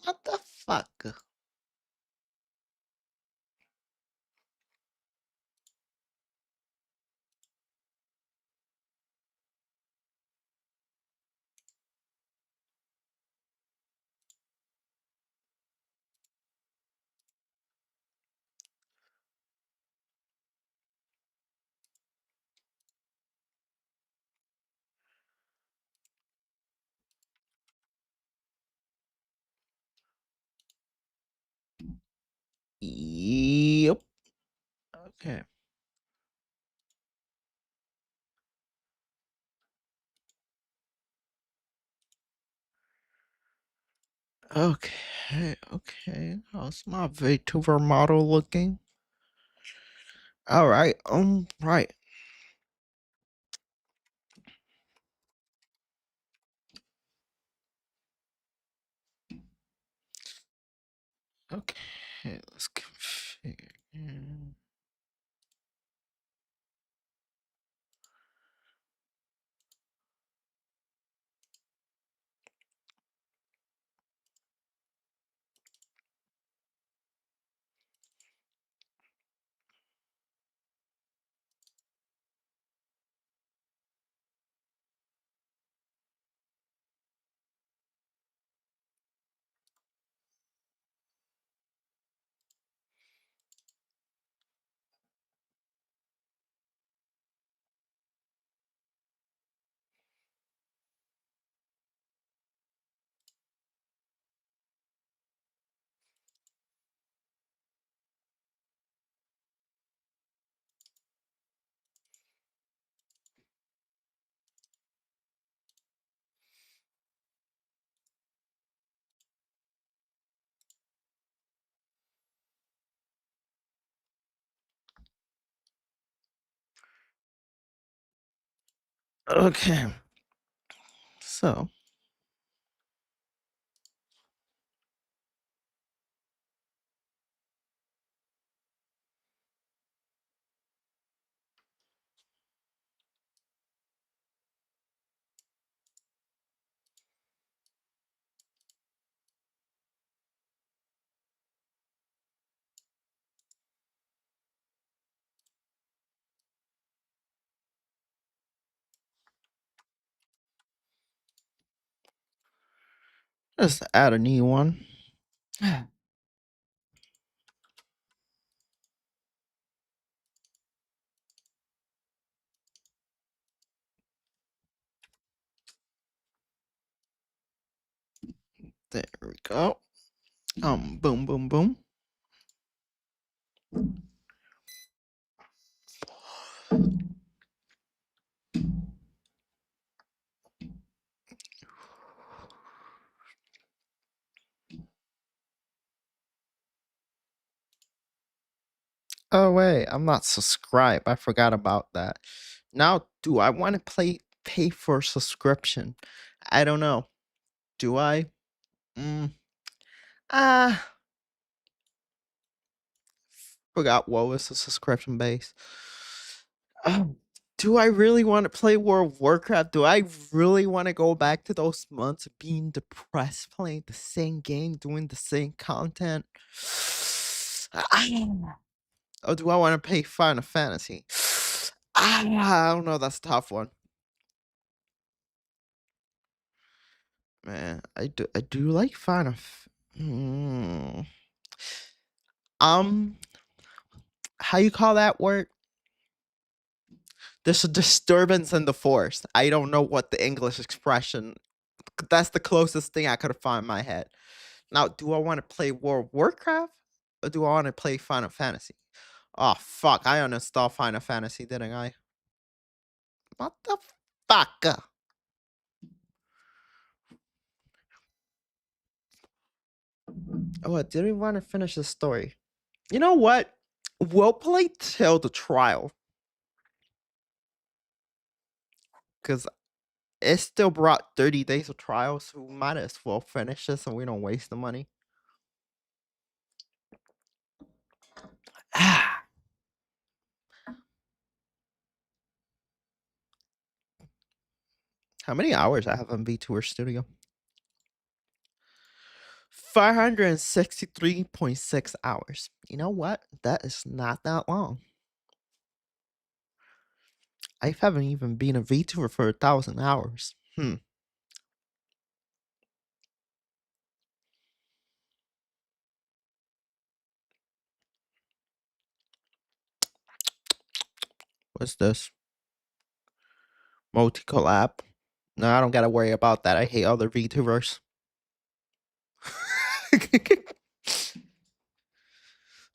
What the fuck? Yep. Okay. Okay. How's my VTuber model looking? All right. Right. Okay, let's configure. Okay, so let's add a new one. There we go. Boom, boom, boom. Oh wait, I'm not subscribed. I forgot about that. Now, do I want to pay for subscription? I don't know. Do I? Mm, ah, forgot what was the subscription base. Um, do I really want to play World of Warcraft? Do I really want to go back to those months of being depressed, playing the same game, doing the same content? Ah, or do I want to play Final Fantasy? I don't know. That's a tough one, man. I do like Final. Mm. Um, how you call that word? There's a disturbance in the force. I don't know what the English expression. That's the closest thing I could find in my head. Now, do I want to play World of Warcraft or do I want to play Final Fantasy? Oh fuck! I uninstalled Final Fantasy, didn't I? What the fuck? Oh, I didn't want to finish the story. You know what? We'll play till the trial because it still brought 30 days of trial, so we might as well finish this and we don't waste the money. Ah. How many hours I have on VTuber Studio? 563.6 hours. You know what? That is not that long. I haven't even been a VTuber for 1,000 hours. What's this? Multi collab. No, I don't gotta worry about that. I hate other VTubers.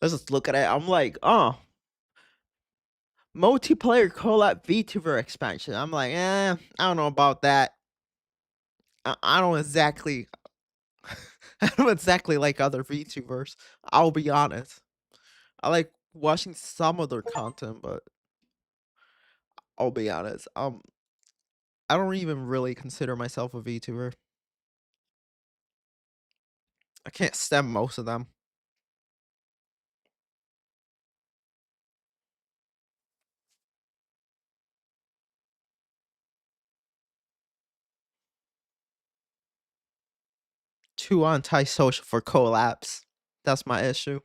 Let's just look at it. I'm like, oh, multiplayer collab VTuber expansion. I'm like, I don't know about that. I don't exactly, I don't exactly like other VTubers. I'll be honest. I like watching some of their content, but I'll be honest. I don't even really consider myself a VTuber. I can't stand most of them. Too antisocial for collabs. That's my issue.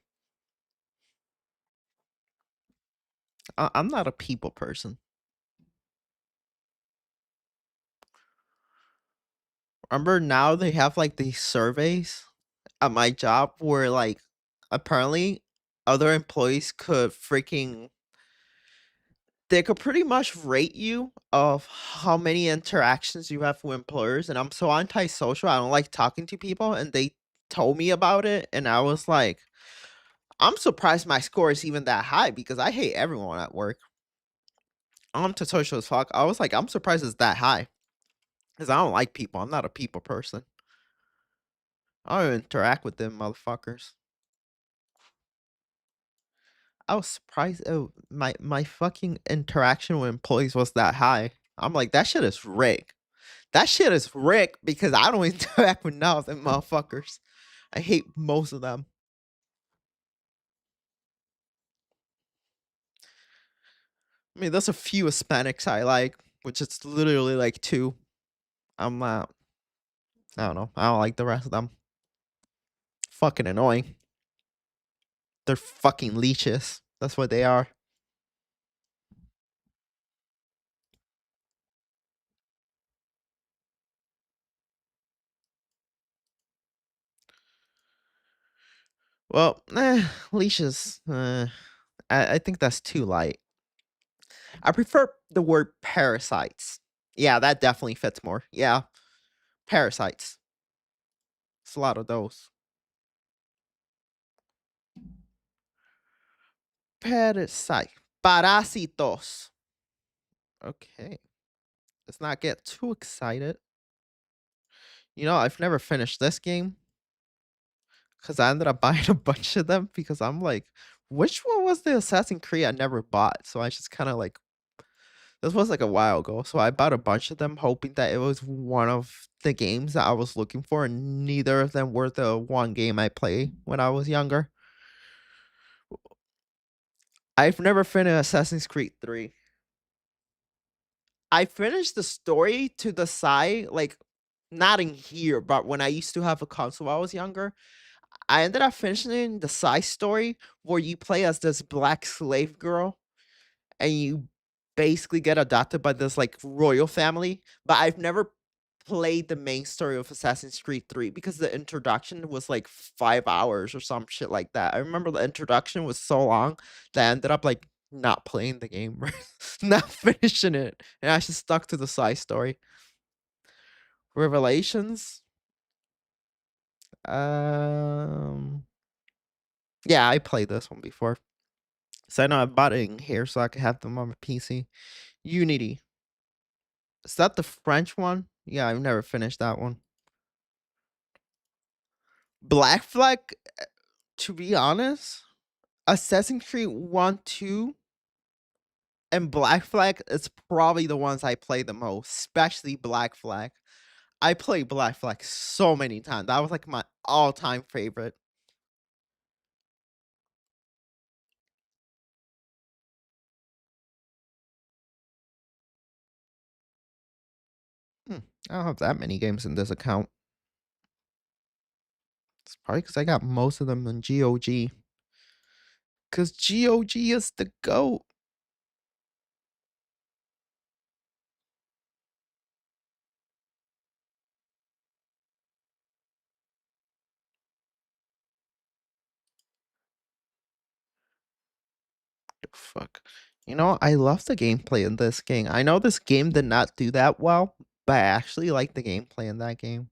I'm not a people person. Remember now they have like these surveys at my job where like apparently other employees could freaking they could pretty much rate you of how many interactions you have with employers, and I'm so antisocial. I don't like talking to people, and they told me about it, and I was like, I'm surprised my score is even that high because I hate everyone at work. I'm antisocial as fuck. I was like, I'm surprised it's that high because I don't like people. I'm not a people person. I don't interact with them motherfuckers. I was surprised. Oh, my fucking interaction with employees was that high. I'm like, that shit is rigged. That shit is rigged because I don't interact with none of them motherfuckers. I hate most of them. I mean, there's a few Hispanics I like, which is literally like two. I'm not. I don't know. I don't like the rest of them. Fucking annoying. They're fucking leeches. That's what they are. Well, leashes. I think that's too light. I prefer the word parasites. Yeah, that definitely fits more. Yeah, parasites. It's a lot of those. Parasite. Parásitos. Okay. Let's not get too excited. You know, I've never finished this game because I ended up buying a bunch of them because I'm like, which one was the Assassin's Creed I never bought? So I just kind of like, this was like a while ago. So I bought a bunch of them hoping that it was one of the games that I was looking for, and neither of them were the one game I played when I was younger. I've never finished Assassin's Creed 3. I finished the story to the side, like not in here, but when I used to have a console when I was younger, I ended up finishing the side story where you play as this black slave girl and you basically get adopted by this like royal family. But I've never played the main story of Assassin's Creed 3 because the introduction was like 5 hours or some shit like that. I remember the introduction was so long that I ended up like not playing the game, not finishing it, and I just stuck to the side story. Revelations. Um, yeah, I played this one before. So I know I bought it in here so I could have them on my PC. Unity. Is that the French one? Yeah, I've never finished that one. Black Flag, to be honest, Assassin's Creed 1, 2, and Black Flag is probably the ones I play the most, especially Black Flag. I played Black Flag so many times. That was like my all-time favorite. Hmm, I don't have that many games in this account. Probably because I got most of them in GOG. Because GOG is the GOAT. The fuck. You know, I love the gameplay in this game. I know this game did not do that well, but I actually like the gameplay in that game.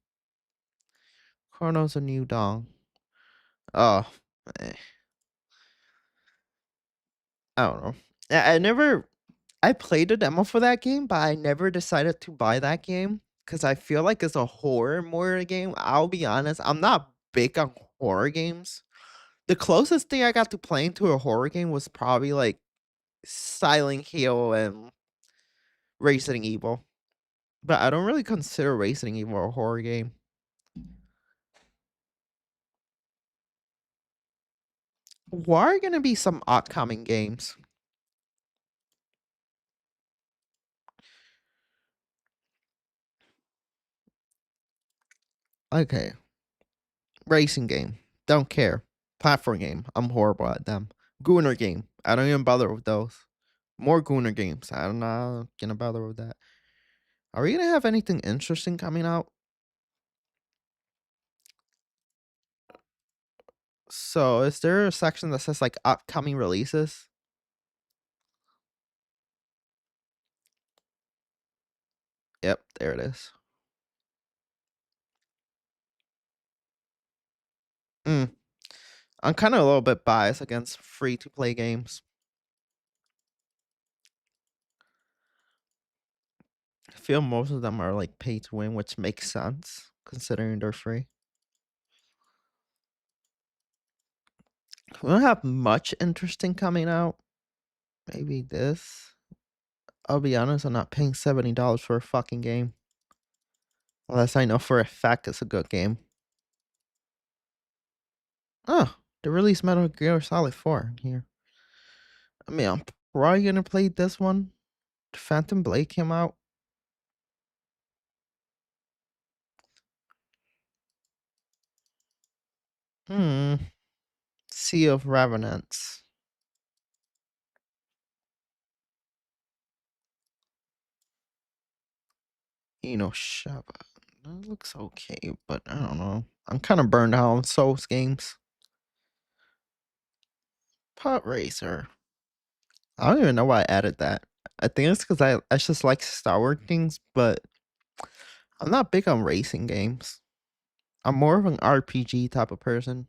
Chrono's a new dong. Oh, eh, I don't know. I never. I played a demo for that game, but I never decided to buy that game because I feel like it's a horror more game. I'll be honest, I'm not big on horror games. The closest thing I got to playing to a horror game was probably like Silent Hill and Resident Evil. But I don't really consider Resident Evil a horror game. What are gonna be some upcoming games? Okay, racing game. Don't care. Platform game. I'm horrible at them. Gooner game. I don't even bother with those. More Gooner games. I'm not gonna bother with that. Are we gonna have anything interesting coming out? So, is there a section that says like upcoming releases? Yep, there it is. Mm. I'm kind of a little bit biased against free to play games. I feel most of them are like pay to win, which makes sense considering they're free. We don't have much interesting coming out. Maybe this. I'll be honest, I'm not paying $70 for a fucking game. Unless I know for a fact it's a good game. Oh, they released Metal Gear Solid 4 here. I mean, I'm probably gonna play this one. Phantom Blade came out. Hmm. Sea of Revenants. Shaba. That looks okay, but I don't know. I'm kind of burned out on Souls games. Pot Racer. I don't even know why I added that. I think it's because I just like Star Wars things, but I'm not big on racing games. I'm more of an RPG type of person.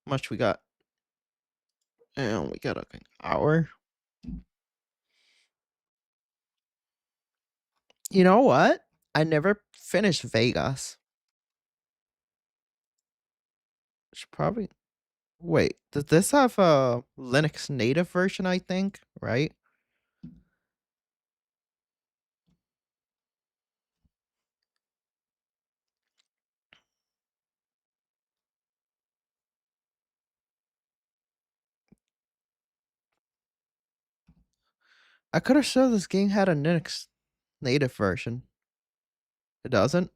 Much we got? And we got an hour. You know what? I never finished Vegas. Should probably wait. Does this have a Linux native version? I think right. I could have sworn this game had a Linux native version. It doesn't.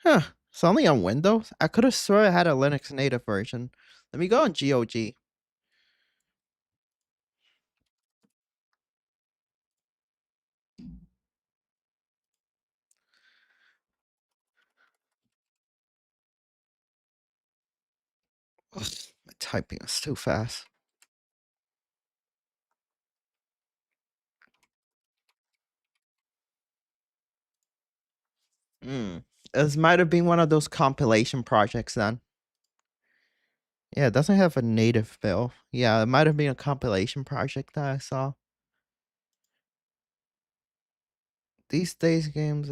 Huh. It's only on Windows? I could have sworn it had a Linux native version. Let me go on GOG. Ugh, my typing is too fast. This might have been one of those compilation projects then. Yeah, it doesn't have a native build. Yeah, it might have been a compilation project that I saw. These days games,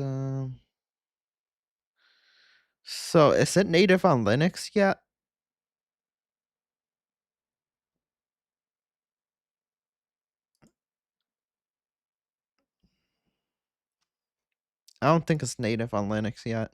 so is it native on Linux yet? I don't think it's native on Linux yet.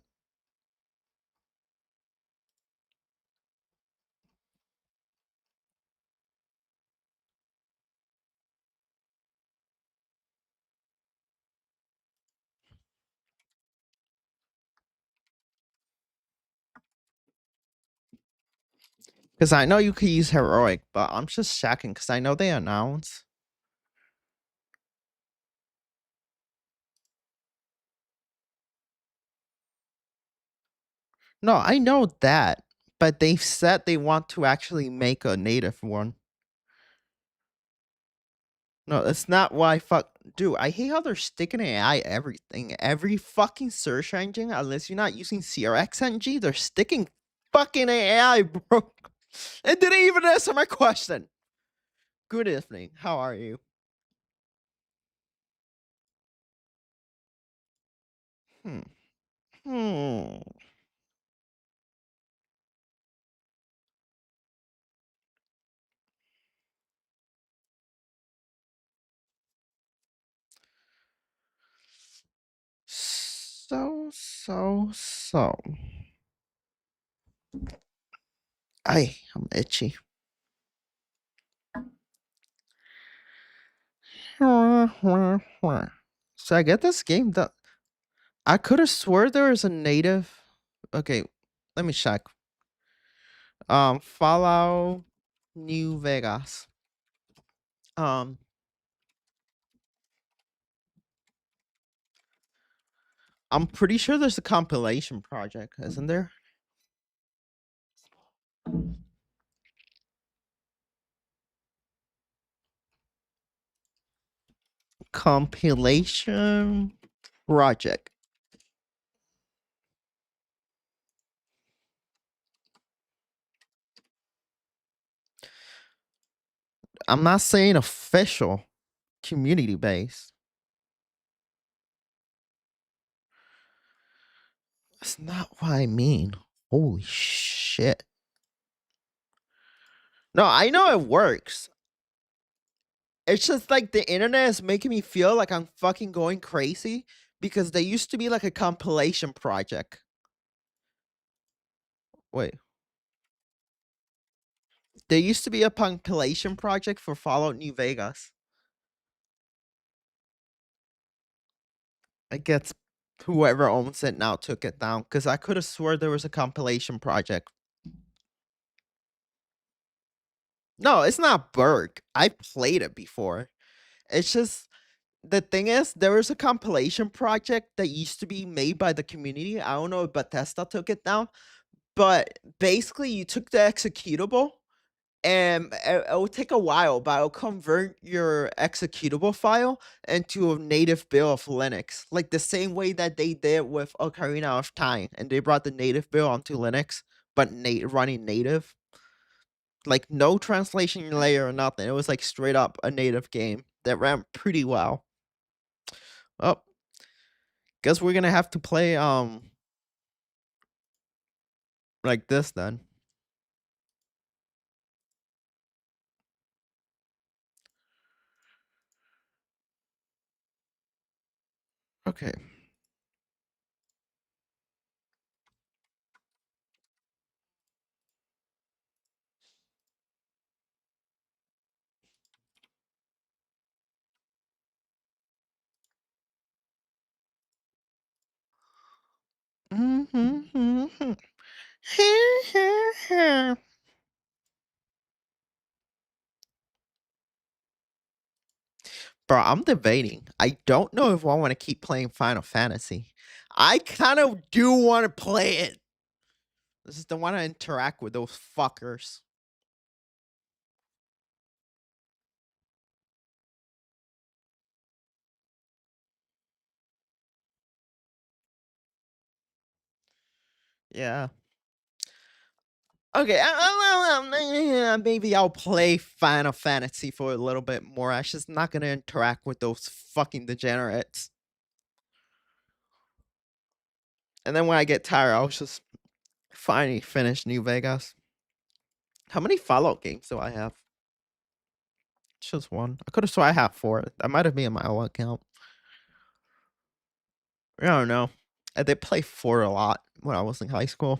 Because I know you could use heroic, but I'm just checking because I know they announced. No, I know that, but they've said they want to actually make a native one. No, that's not why dude, I hate how they're sticking AI everything. Every fucking search engine, unless you're not using CRXNG, they're sticking fucking AI, bro. It didn't even answer my question. Good evening. How are you? Hmm. Hmm. So. I'm itchy. So I get this game that I could have swore there was a native. Okay, let me check. Fallout New Vegas. Um, I'm pretty sure there's a compilation project, isn't there? Compilation project. I'm not saying official, community based. That's not what I mean. Holy shit. No, I know it works. It's just like the internet is making me feel like I'm fucking going crazy because they used to be like a compilation project. Wait, there used to be a compilation project for Fallout New Vegas. I guess whoever owns it now took it down because I could have swore there was a compilation project. No, it's not Berg. I played it before. It's just the thing is there was a compilation project that used to be made by the community. I don't know if Bethesda took it down, but basically you took the executable and it will take a while, but it'll convert your executable file into a native build of Linux, like the same way that they did with Ocarina of Time, and they brought the native build onto Linux, but running native, like no translation layer or nothing. It was like straight up a native game that ran pretty well. Oh, guess we're gonna have to play like this then. Okay. Bro, I'm debating. I don't know if I want to keep playing Final Fantasy. I kind of do want to play it. This is the one I interact with those fuckers. Yeah. Okay, maybe I'll play Final Fantasy for a little bit more. I'm just not gonna interact with those fucking degenerates. And then when I get tired, I'll just finally finish New Vegas. How many Fallout games do I have? It's just one. I could have sworn I have four. That might have been in my old account. I don't know. I did play 4 a lot when I was in high school.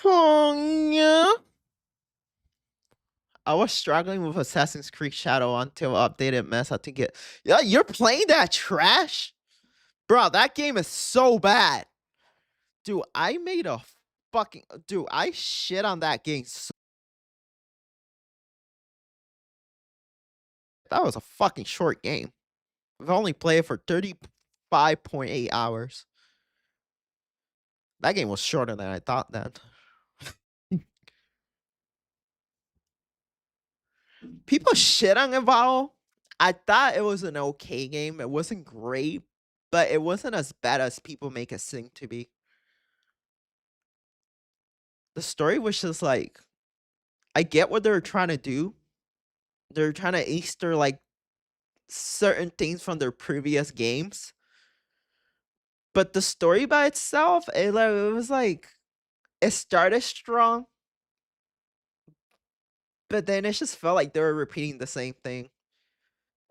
Oh, yeah. I was struggling with Assassin's Creed Shadow until updated mess. I think it. Yeah, you're playing that trash, bro. That game is so bad, dude. I made a fucking dude. I shit on that game. That was a fucking short game. I've only played it for 35.8 hours. That game was shorter than I thought. Then people shit on Evolve. I thought it was an okay game. It wasn't great, but it wasn't as bad as people make it seem to be. The story was just like, I get what they're trying to do. They're trying to Easter like certain things from their previous games, but the story by itself, it was like it started strong, but then it just felt like they were repeating the same thing.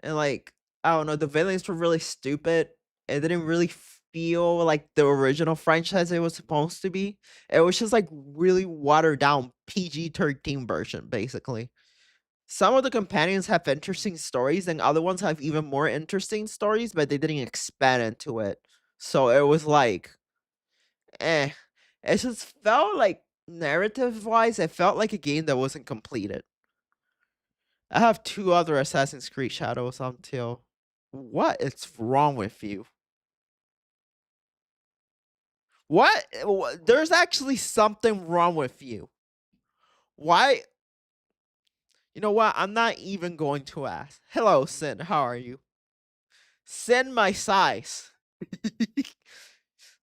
And like, I don't know, the villains were really stupid. It didn't really feel like the original franchise it was supposed to be. It was just like really watered down PG-13 version, basically. Some of the companions have interesting stories, and other ones have even more interesting stories, but they didn't expand into it. So it was like, eh. It just felt like narrative wise, it felt like a game that wasn't completed. I have 2 other Assassin's Creed Shadows until. What is wrong with you? What? There's actually something wrong with you. Why? You know what? I'm not even going to ask. Hello, Sin. How are you? Sin my size.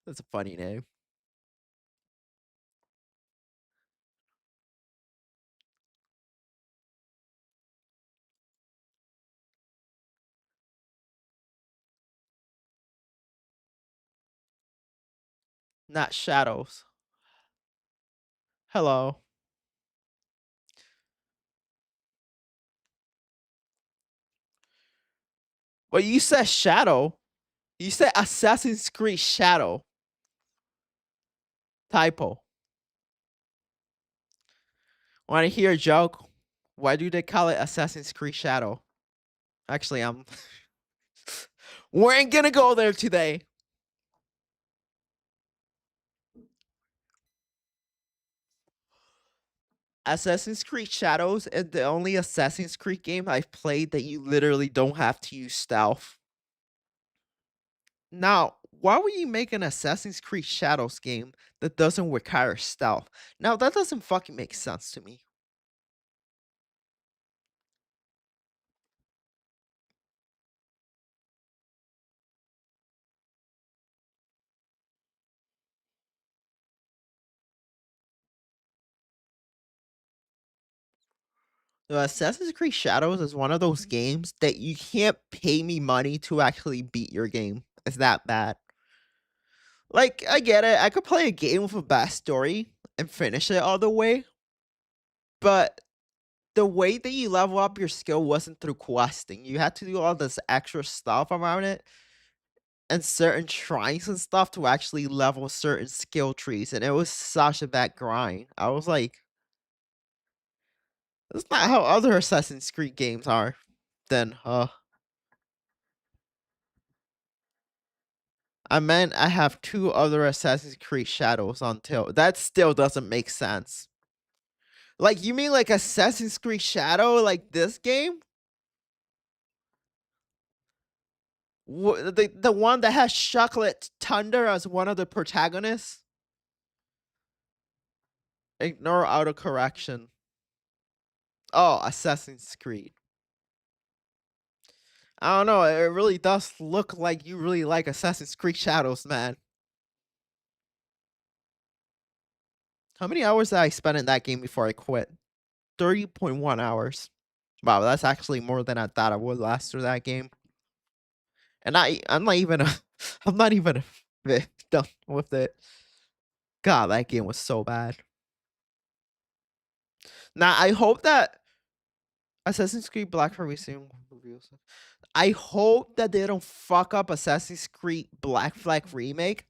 That's a funny name. Not shadows. Hello. Well, you said shadow. You said Assassin's Creed Shadow. Typo. Want to hear a joke? Why do they call it Assassin's Creed Shadow? Actually, we ain't gonna go there today. Assassin's Creed Shadows is the only Assassin's Creed game I've played that you literally don't have to use stealth. Now, why would you make an Assassin's Creed Shadows game that doesn't require stealth? Now, that doesn't fucking make sense to me. Assassin's Creed Shadows is one of those games that you can't pay me money to actually beat your game. It's that bad. Like, I get it. I could play a game with a bad story and finish it all the way, but the way that you level up your skill wasn't through questing. You had to do all this extra stuff around it and certain shrines and stuff to actually level certain skill trees, and it was such a bad grind. I was like, that's not how other Assassin's Creed games are. Then, I meant I have 2 other Assassin's Creed Shadows until that still doesn't make sense. Like, you mean like Assassin's Creed Shadow, like this game? The one that has Chocolate Thunder as one of the protagonists? Ignore autocorrection. Oh, Assassin's Creed. I don't know. It really does look like you really like Assassin's Creed Shadows, man. How many hours did I spend in that game before I quit? 30.1 hours. Wow, that's actually more than I thought I would last through that game. And I'm not even I'm not even done with it. God, that game was so bad. Now I hope that Assassin's Creed Black Flag resume reveals. I hope that they don't fuck up Assassin's Creed Black Flag remake.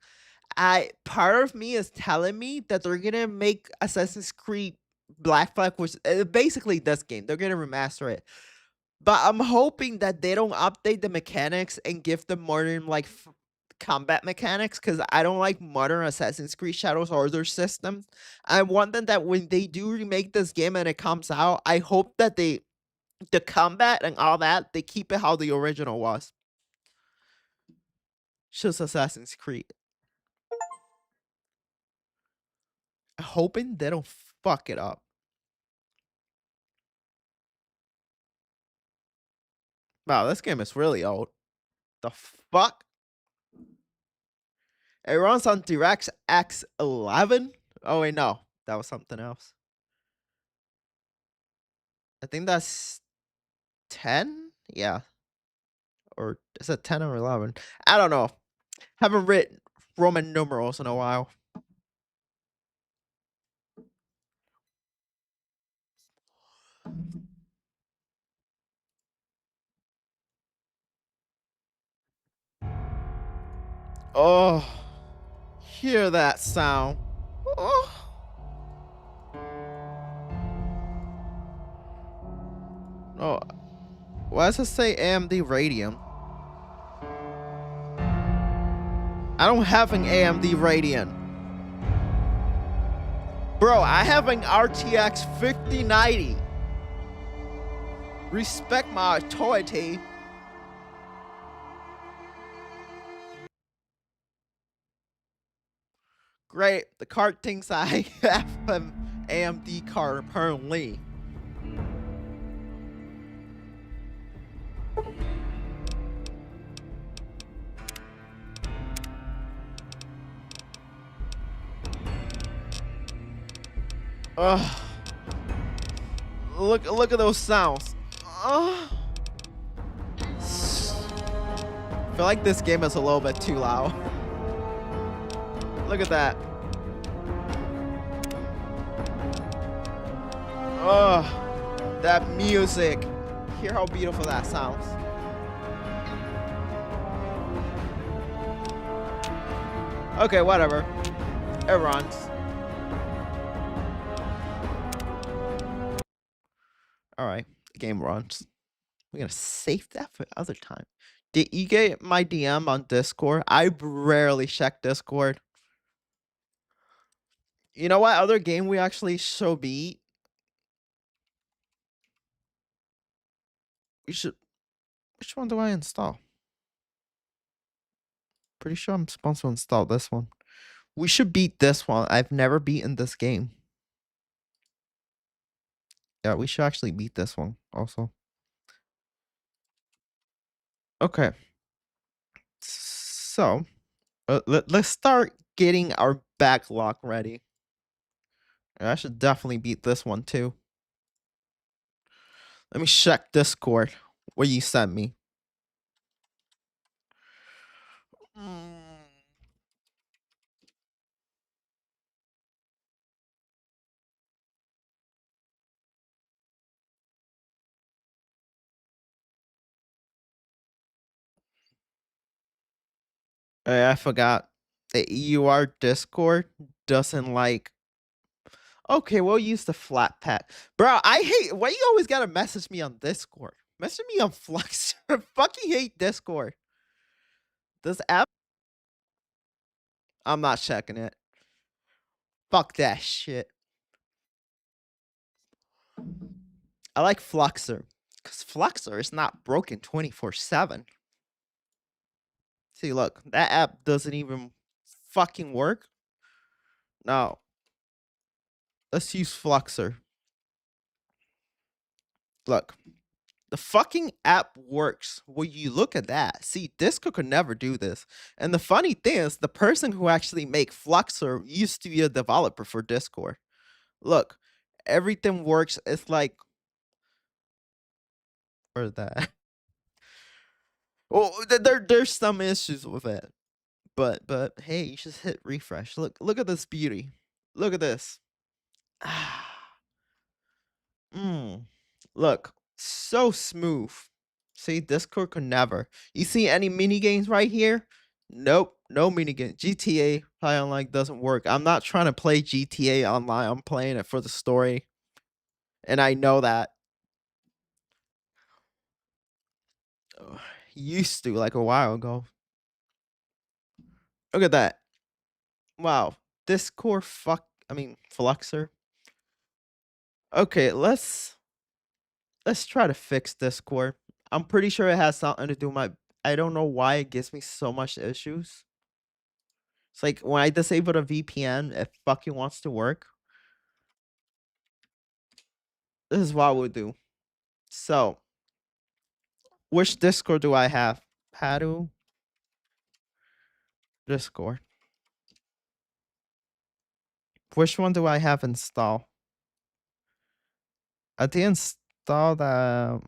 I part of me is telling me that they're gonna make Assassin's Creed Black Flag, which basically this game. They're gonna remaster it. But I'm hoping that they don't update the mechanics and give them modern like combat mechanics, because I don't like modern Assassin's Creed Shadows Order system. I want them that when they do remake this game and it comes out, I hope that the combat and all that, they keep it how the original was. Just Assassin's Creed. Hoping they don't fuck it up. Wow, this game is really old. The fuck? It runs on DirectX 11? Oh wait, no. That was something else. I think that's 10? Yeah. Or is it 10 or 11? I don't know. Haven't written Roman numerals in a while. Oh. Hear that sound. Oh. Oh. Why does it say AMD Radeon? I don't have an AMD Radeon. Bro, I have an RTX 5090. Respect my authority. Great, the card thinks I have an AMD card apparently. Ugh. Look at those sounds. Ugh. I feel like this game is a little bit too loud. Look at that. Ugh. That music. Hear how beautiful that sounds. Okay, whatever. It runs. Alright, the game runs. We're gonna save that for other time. Did you get my DM on Discord? I rarely check Discord. You know what other game we actually should beat? We should. Which one do I install? Pretty sure I'm supposed to install this one. We should beat this one. I've never beaten this game. Yeah, we should actually beat this one also. Okay. So, let's start getting our backlog ready. I should definitely beat this one too. Let me check Discord where you sent me. I forgot. The EUR Discord doesn't like. Okay, we'll use the flat pack. Bro, I hate. Why you always gotta message me on Discord? Message me on Fluxer. I fucking hate Discord. This app. I'm not checking it. Fuck that shit. I like Fluxer. Because Fluxer is not broken 24/7. See, look, that app doesn't even fucking work. No. Let's use Fluxer. Look. The fucking app works. Will you look at that? See, Discord could never do this. And the funny thing is, the person who actually made Fluxer used to be a developer for Discord. Look, everything works. It's like, or that. Well, there's some issues with it, but hey, you just hit refresh. Look at this beauty. Look at this. Look, So smooth. See, Discord could never. You see any mini games right here? Nope, no mini game. GTA Play Online doesn't work. I'm not trying to play GTA Online. I'm playing it for the story, and I know that. Ugh, used to like a while ago. Look at that. Wow. Discord Fluxer. Okay, let's try to fix Discord. I'm pretty sure it has something to do with my I don't know why it gives me so much issues. It's like when I disable the VPN, it fucking wants to work. This is what we'll do. So, which Discord do I have? Padu Discord. Which one do I have installed? I did install the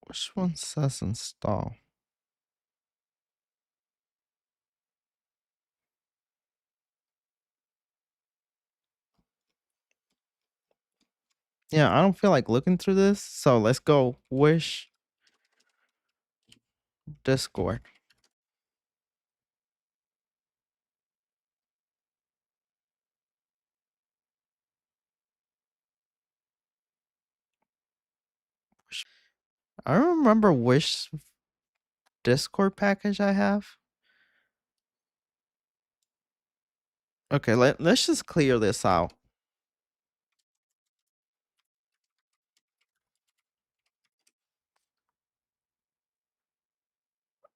which one says install? Yeah, I don't feel like looking through this. So let's go wish Discord. I don't remember which Discord package I have. Okay, let's just clear this out.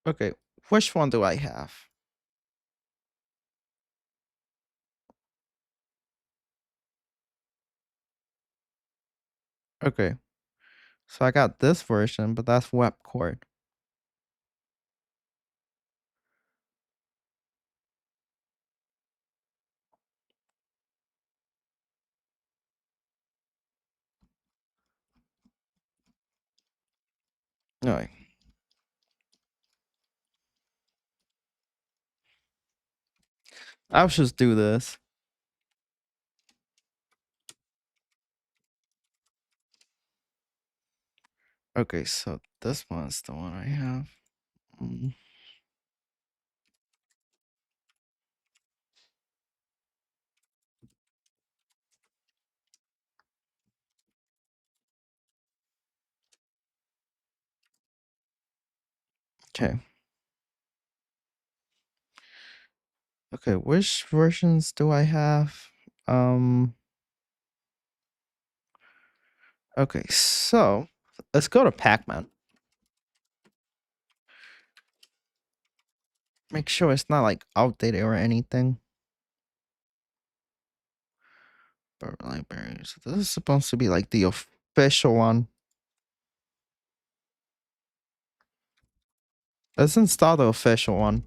Okay, which one do I have? Okay, so I got this version, but that's webcord. Alright. I'll just do this. Okay, so this one's the one I have. Mm. Okay. Okay, which versions do I have? Okay, so let's go to Pac-Man. Make sure it's not like outdated or anything. Library. So this is supposed to be like the official one. Let's install the official one.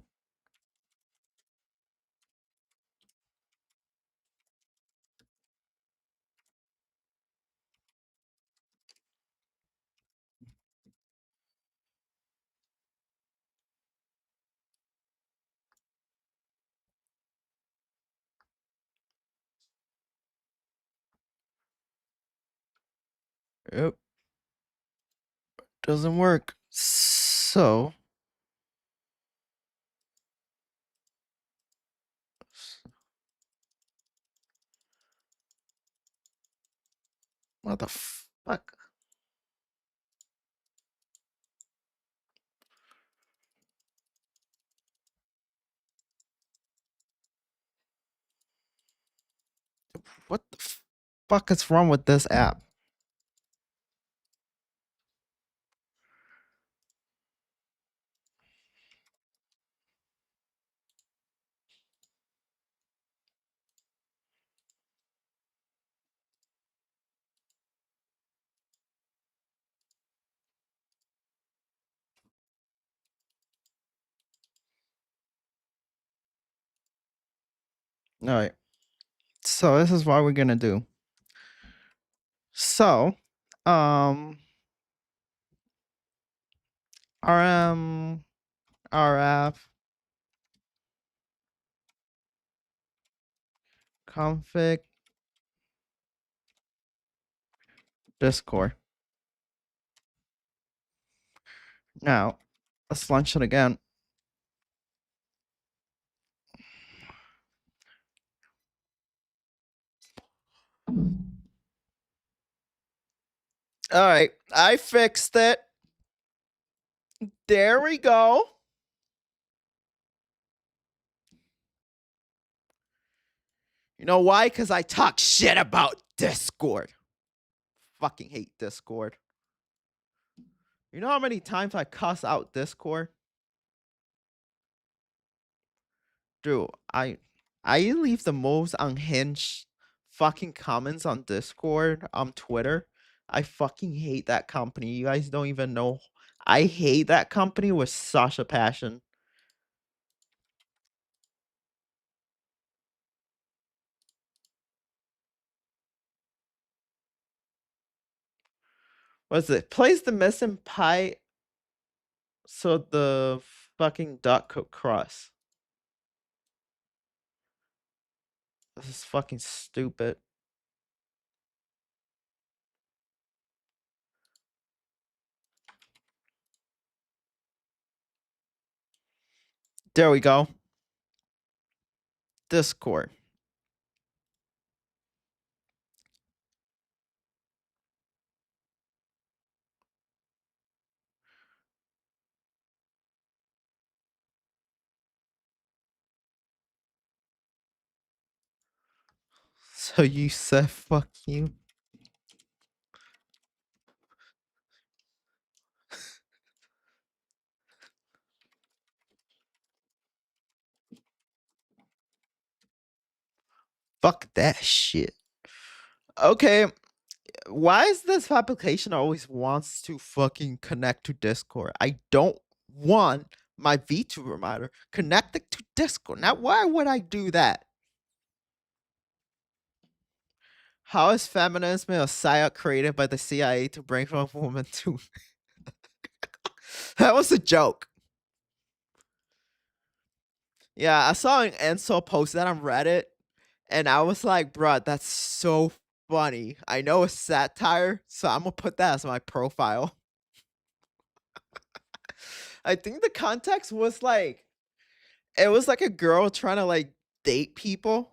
Yep. Doesn't work. So what the fuck? What the fuck is wrong with this app? All right. So this is what we're gonna do. So, RM, RF, config, Discord. Now, let's launch it again. All right, I fixed it. There we go. You know why? Because I talk shit about Discord. Fucking hate Discord. You know how many times I cuss out Discord? Dude, I leave the most unhinged fucking comments on Discord, on Twitter. I fucking hate that company. You guys don't even know. I hate that company with such a passion. What's it? Place the missing pie so the fucking duck could cross. This is fucking stupid. There we go. Discord. So you said fuck you? Fuck that shit. Okay, why is this application always wants to fucking connect to Discord? I don't want my VTuber monitor connected to Discord. Now, why would I do that? How is feminism a psyop created by the CIA to bring from a woman to? That was a joke. Yeah, I saw an Enso post that on Reddit, and I was like, bruh, that's so funny. I know it's satire, so I'm gonna put that as my profile. I think the context was like, it was like a girl trying to like date people,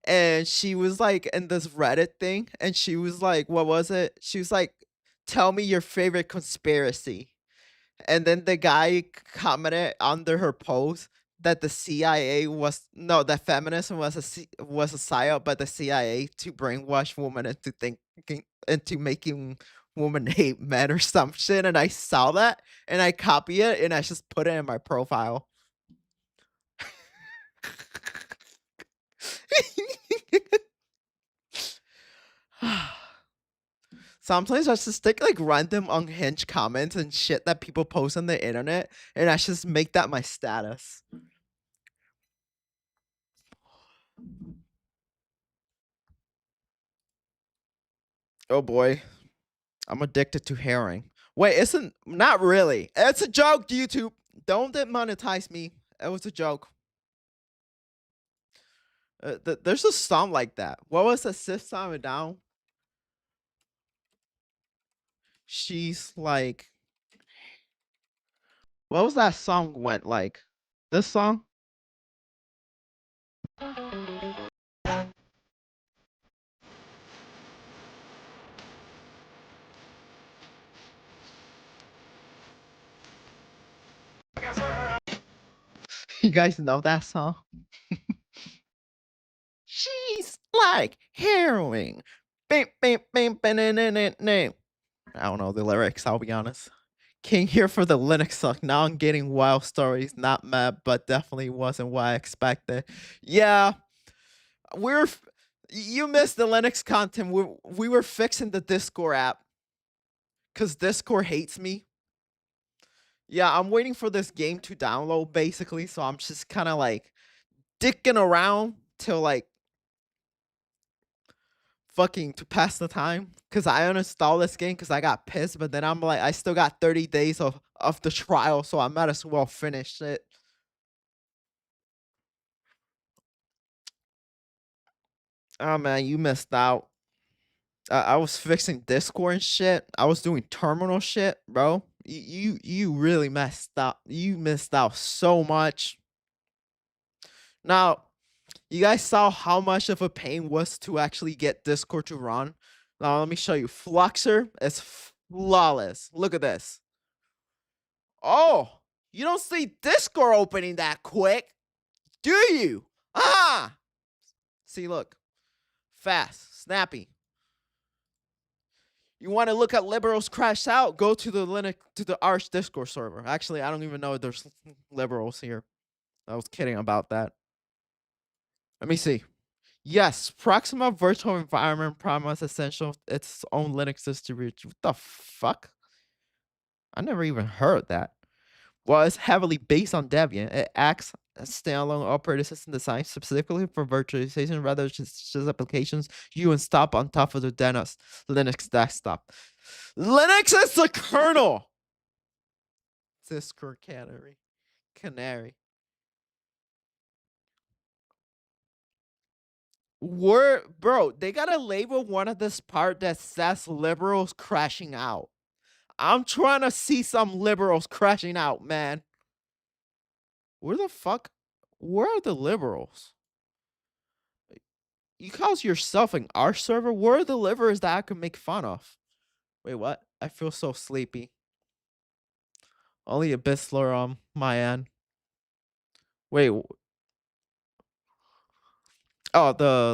and she was like in this Reddit thing, and she was like, what was it? She was like, tell me your favorite conspiracy. And then the guy commented under her post that the CIA was no, that feminism was was a psyop by the CIA to brainwash women into thinking into making women hate men or some shit. And I saw that and I copy it and I just put it in my profile. Sometimes I just take like random unhinged comments and shit that people post on the internet, and I just make that my status. Oh boy, I'm addicted to herring. Wait, isn't not really? It's a joke, YouTube. Don't demonetize me. It was a joke. There's a song like that. What was the fifth song down? She's like, what was that song went like? This song? You guys know that song? She's like heroin. Bam, bam, bam, bam. I don't know the lyrics, I'll be honest. Came here for the Linux suck. Now I'm getting wild stories. Not mad, but definitely wasn't what I expected. Yeah, we're you missed the Linux content. We were fixing the Discord app because Discord hates me. Yeah, I'm waiting for this game to download basically, so I'm just kind of like dicking around till like fucking to pass the time because I uninstalled this game because I got pissed. But then I'm like, I still got 30 days of the trial, so I might as well finish it. Oh man, you missed out. I was fixing Discord and shit. I was doing terminal shit, bro. You really messed up. You missed out so much. Now, you guys saw how much of a pain was to actually get Discord to run. Now let me show you. Fluxer is flawless. Look at this. Oh, you don't see Discord opening that quick, do you? Ah! See, look. Fast, snappy. You want to look at liberals crash out? Go to the Arch Discord server. Actually, I don't even know if there's liberals here. I was kidding about that. Let me see. Yes, Proxima Virtual Environment promise essential its own Linux distribution. What the fuck? I never even heard that. Well, it's heavily based on Debian. It acts as standalone operating system designed specifically for virtualization rather than just applications you install on top of the Linux desktop. Linux is the kernel. Discord Canary. Bro, they gotta label one of this part that says liberals crashing out. I'm trying to see some liberals crashing out, man. Where the fuck? Where are the liberals? You call yourself an Arch server? Where are the liberals that I can make fun of? Wait, what? I feel so sleepy. Only a bit slower on my end. Wait. Oh, the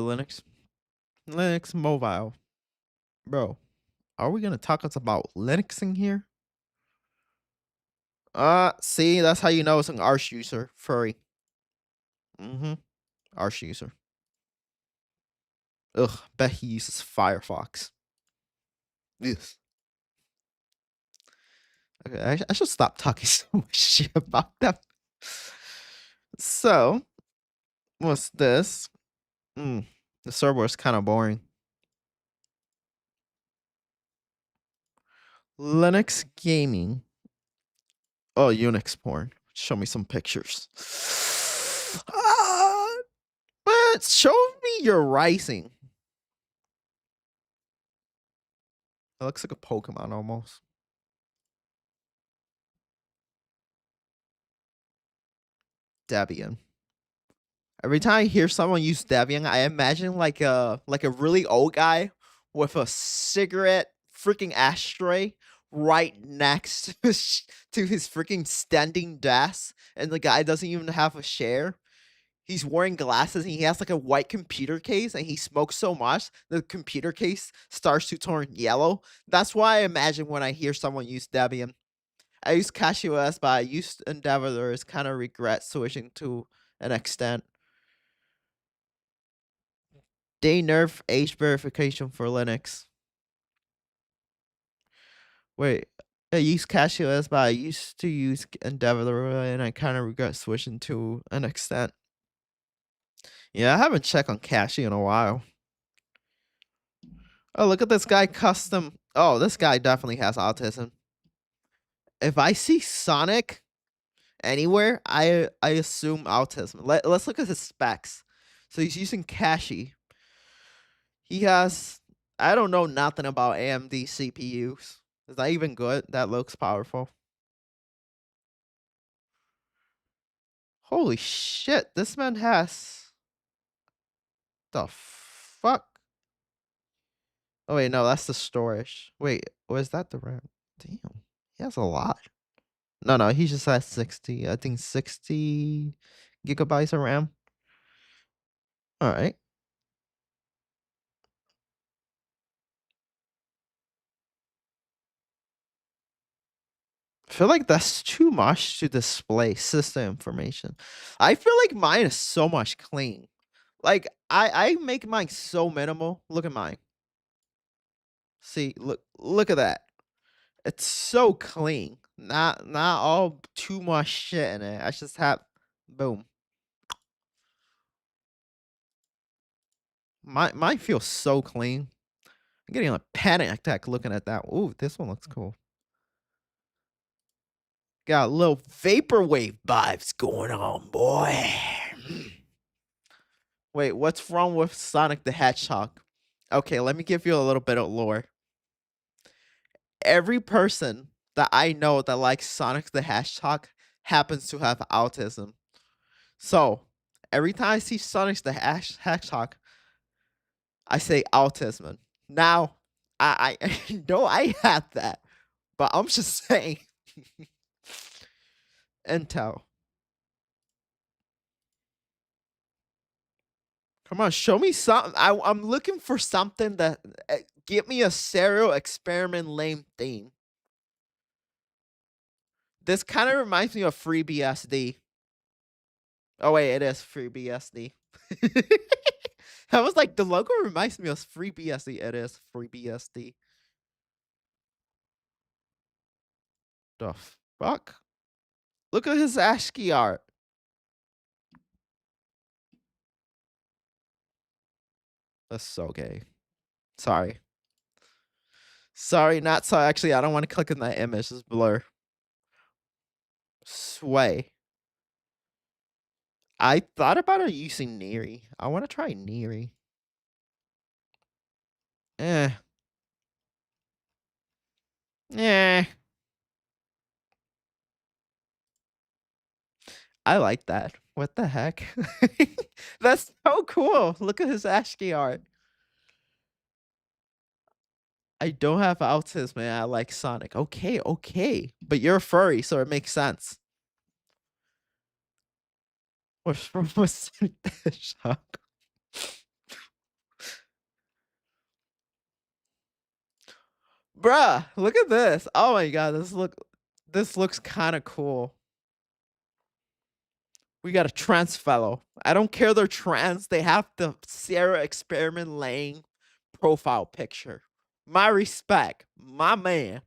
Linux mobile. Bro, are we gonna talk about Linux in here? See, that's how you know it's an Arch user. Furry. Arch user. Ugh, bet he uses Firefox. Yes. Okay, I should stop talking so much shit about them. So, what's this? The server is kind of boring. Linux gaming. Oh, Unix porn. Show me some pictures. But show me your rising. It looks like a Pokemon almost. Debian. Every time I hear someone use Debian, I imagine like a really old guy with a cigarette freaking ashtray right next to his freaking standing desk, and the guy doesn't even have a chair. He's wearing glasses and he has like a white computer case, and he smokes so much the computer case starts to turn yellow. That's why I imagine when I hear someone use Debian. I use CashOS, but I used Endeavor. It's kind of regret switching to an extent. They nerf age verification for Linux. Wait, I use CashOS, but I used to use Endeavor, and I kind of regret switching to an extent. Yeah, I haven't checked on Cache in a while. Oh, look at this guy custom. Oh, this guy definitely has autism. If I see Sonic anywhere, I assume autism. Let's look at his specs. So he's using Cache. He has, I don't know nothing about AMD CPUs. Is that even good? That looks powerful. Holy shit, this man has the fuck? Oh wait, no, that's the storage. Wait, was that the RAM? Damn, he has a lot. No, he just has 60. I think 60 gigabytes of RAM. All right. I feel like that's too much to display system information. I feel like mine is so much clean. Like I make mine so minimal. Look at mine. See, look at that. It's so clean. Not all too much shit in it. I just have boom. Mine feels so clean. I'm getting a panic attack looking at that. Ooh, this one looks cool. Got a little vaporwave vibes going on, boy. Wait, what's wrong with Sonic the Hedgehog? Okay, let me give you a little bit of lore. Every person that I know that likes Sonic the Hedgehog happens to have autism. So every time I see Sonic the Hedgehog, I say autism. Now, I know I had that, but I'm just saying. Intel. Come on, show me something. I'm looking for something that give me a serial experiment lame theme. This kind of reminds me of FreeBSD. Oh wait, it is FreeBSD. I was like, the logo reminds me of FreeBSD. It is FreeBSD. The fuck? Look at his ASCII art. That's so gay. Sorry. Sorry, not sorry. Actually, I don't want to click on that image. It's blur. Sway. I thought about it using Neri. I want to try Neri. Eh. Eh. I like that. What the heck? That's so cool. Look at his ASCII art. I don't have autism, man. I like Sonic. Okay, okay. But you're a furry, so it makes sense. What's wrong with Sonic the Hedgehog? Bruh, look at this. Oh my god, this looks kind of cool. We got a trans fellow. I don't care they're trans. They have the Sarah experiment laying profile picture. My respect. My man.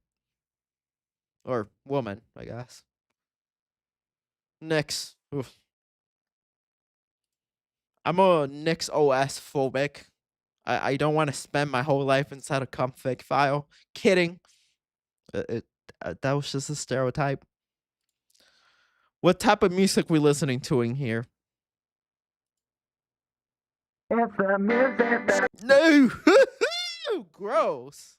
Or woman, I guess. Nix. Oof. I'm a Nix OS phobic. I don't want to spend my whole life inside a config file. Kidding. That was just a stereotype. What type of music we listening to in here? No! Gross.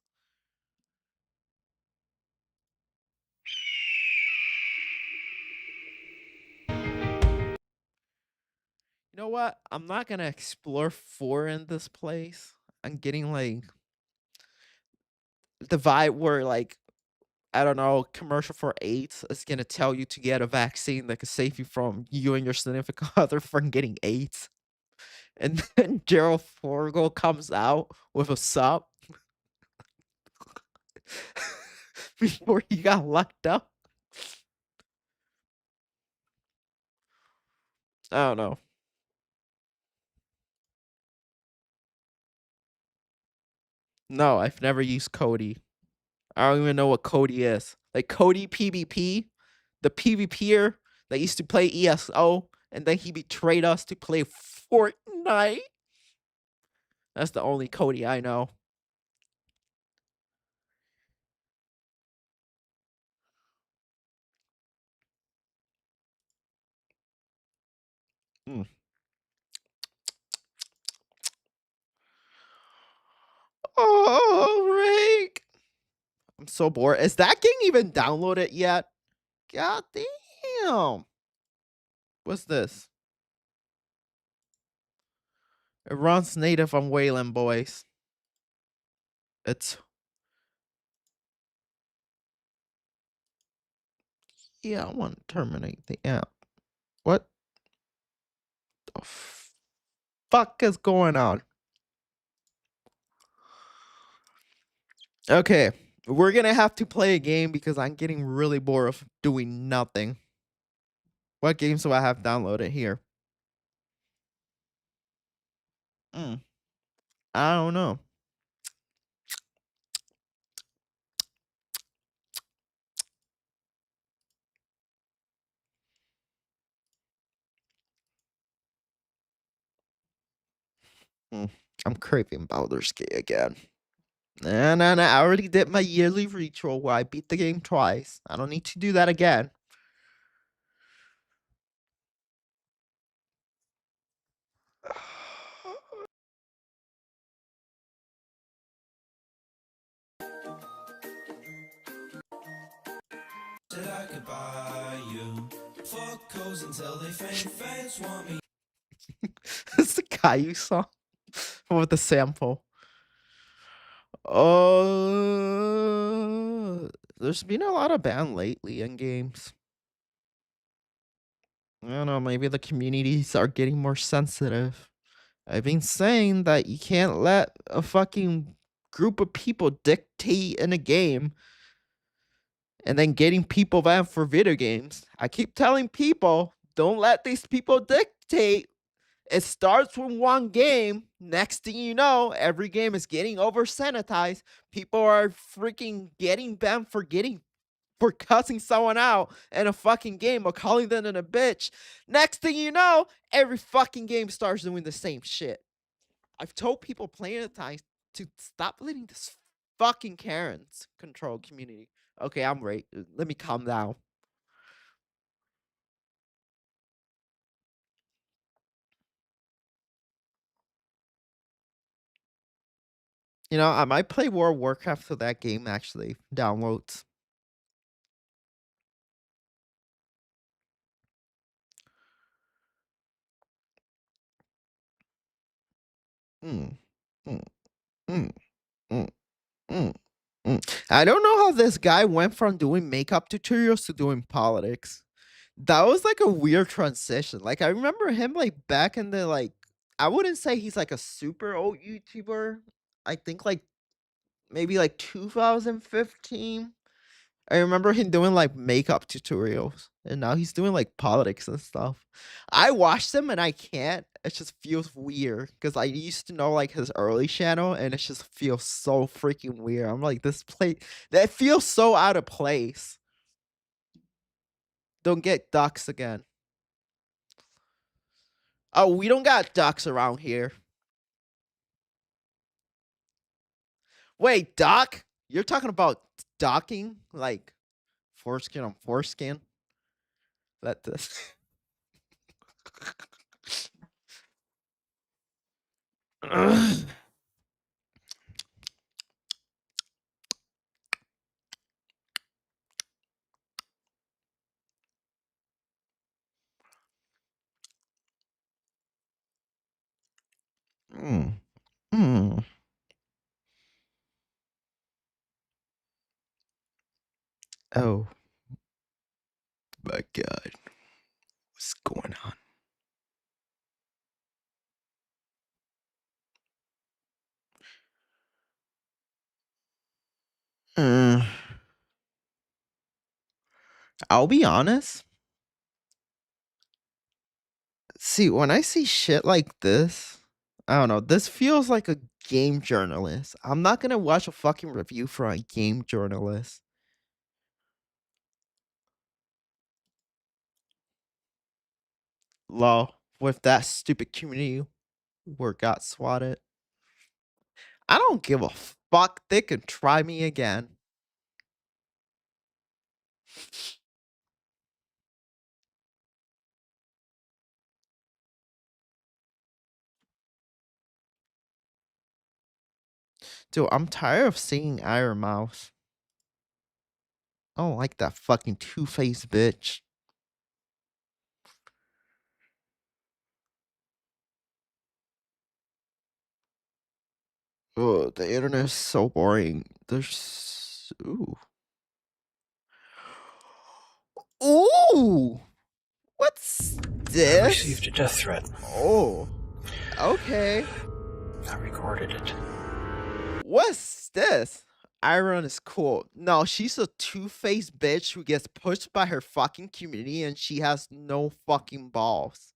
You know what? I'm not gonna explore 4 in this place. I'm getting like the vibe where like I don't know, commercial for AIDS is gonna tell you to get a vaccine that could save you from you and your significant other from getting AIDS. And then Gerald Forgel comes out with a sup before he got locked up. I don't know. No, I've never used Cody. I don't even know what Cody is. Like Cody PvP, the PvPer that used to play ESO, and then he betrayed us to play Fortnite. That's the only Cody I know. Mm. Oh, Rick. I'm so bored. Is that game even downloaded yet? God damn. What's this? It runs native on Wayland, boys. It's yeah, I want to terminate the app. What the fuck is going on? Okay, we're gonna have to play a game because I'm getting really bored of doing nothing. What games do I have downloaded here? I don't know. I'm craving Baldur's Gate again. And I already did my yearly ritual where I beat the game twice. I don't need to do that again. Said I could buy you. Fuck hoes until they faint. Fans want me. It's the Caillou song with the sample. Oh, there's been a lot of ban lately in games. I don't know, maybe the communities are getting more sensitive. I've been saying that you can't let a fucking group of people dictate in a game and then getting people banned for video games. I keep telling people, don't let these people dictate. It starts with one game. Next thing you know, every game is getting over sanitized. People are freaking getting banned for cussing someone out in a fucking game or calling them a bitch. Next thing you know, every fucking game starts doing the same shit. I've told people playing at times to stop letting this fucking Karens control community. Okay, I'm right. Let me calm down. You know, I might play World of Warcraft so that game actually downloads. Mm, mm, mm, mm, mm, I don't know how this guy went from doing makeup tutorials to doing politics. That was like a weird transition. Like I remember him like back in the like I wouldn't say he's like a super old YouTuber. I think like maybe like 2015. I remember him doing like makeup tutorials, and now he's doing like politics and stuff. I watched him and I can't. It just feels weird because I used to know like his early channel, and it just feels so freaking weird. I'm like, this play that feels so out of place. Don't get ducks again. Oh, we don't got ducks around here. Wait, duck? You're talking about docking? Like foreskin on foreskin? That this. Mm. Mm. Oh my god. What's going on? Uh, I'll be honest. See, when I see shit like this, I don't know. This feels like a game journalist. I'm not gonna watch a fucking review for a game journalist. Lol. With that stupid community where got swatted. I don't give a fuck. They can try me again. Dude, I'm tired of seeing Iron Mouse. I don't like that fucking two-faced bitch. Oh, the internet is so boring. There's ooh. Ooh! What's I received this? a death threat. Oh. Okay. I recorded it. What's this? Iron is cool. No, she's a two-faced bitch who gets pushed by her fucking community and she has no fucking balls.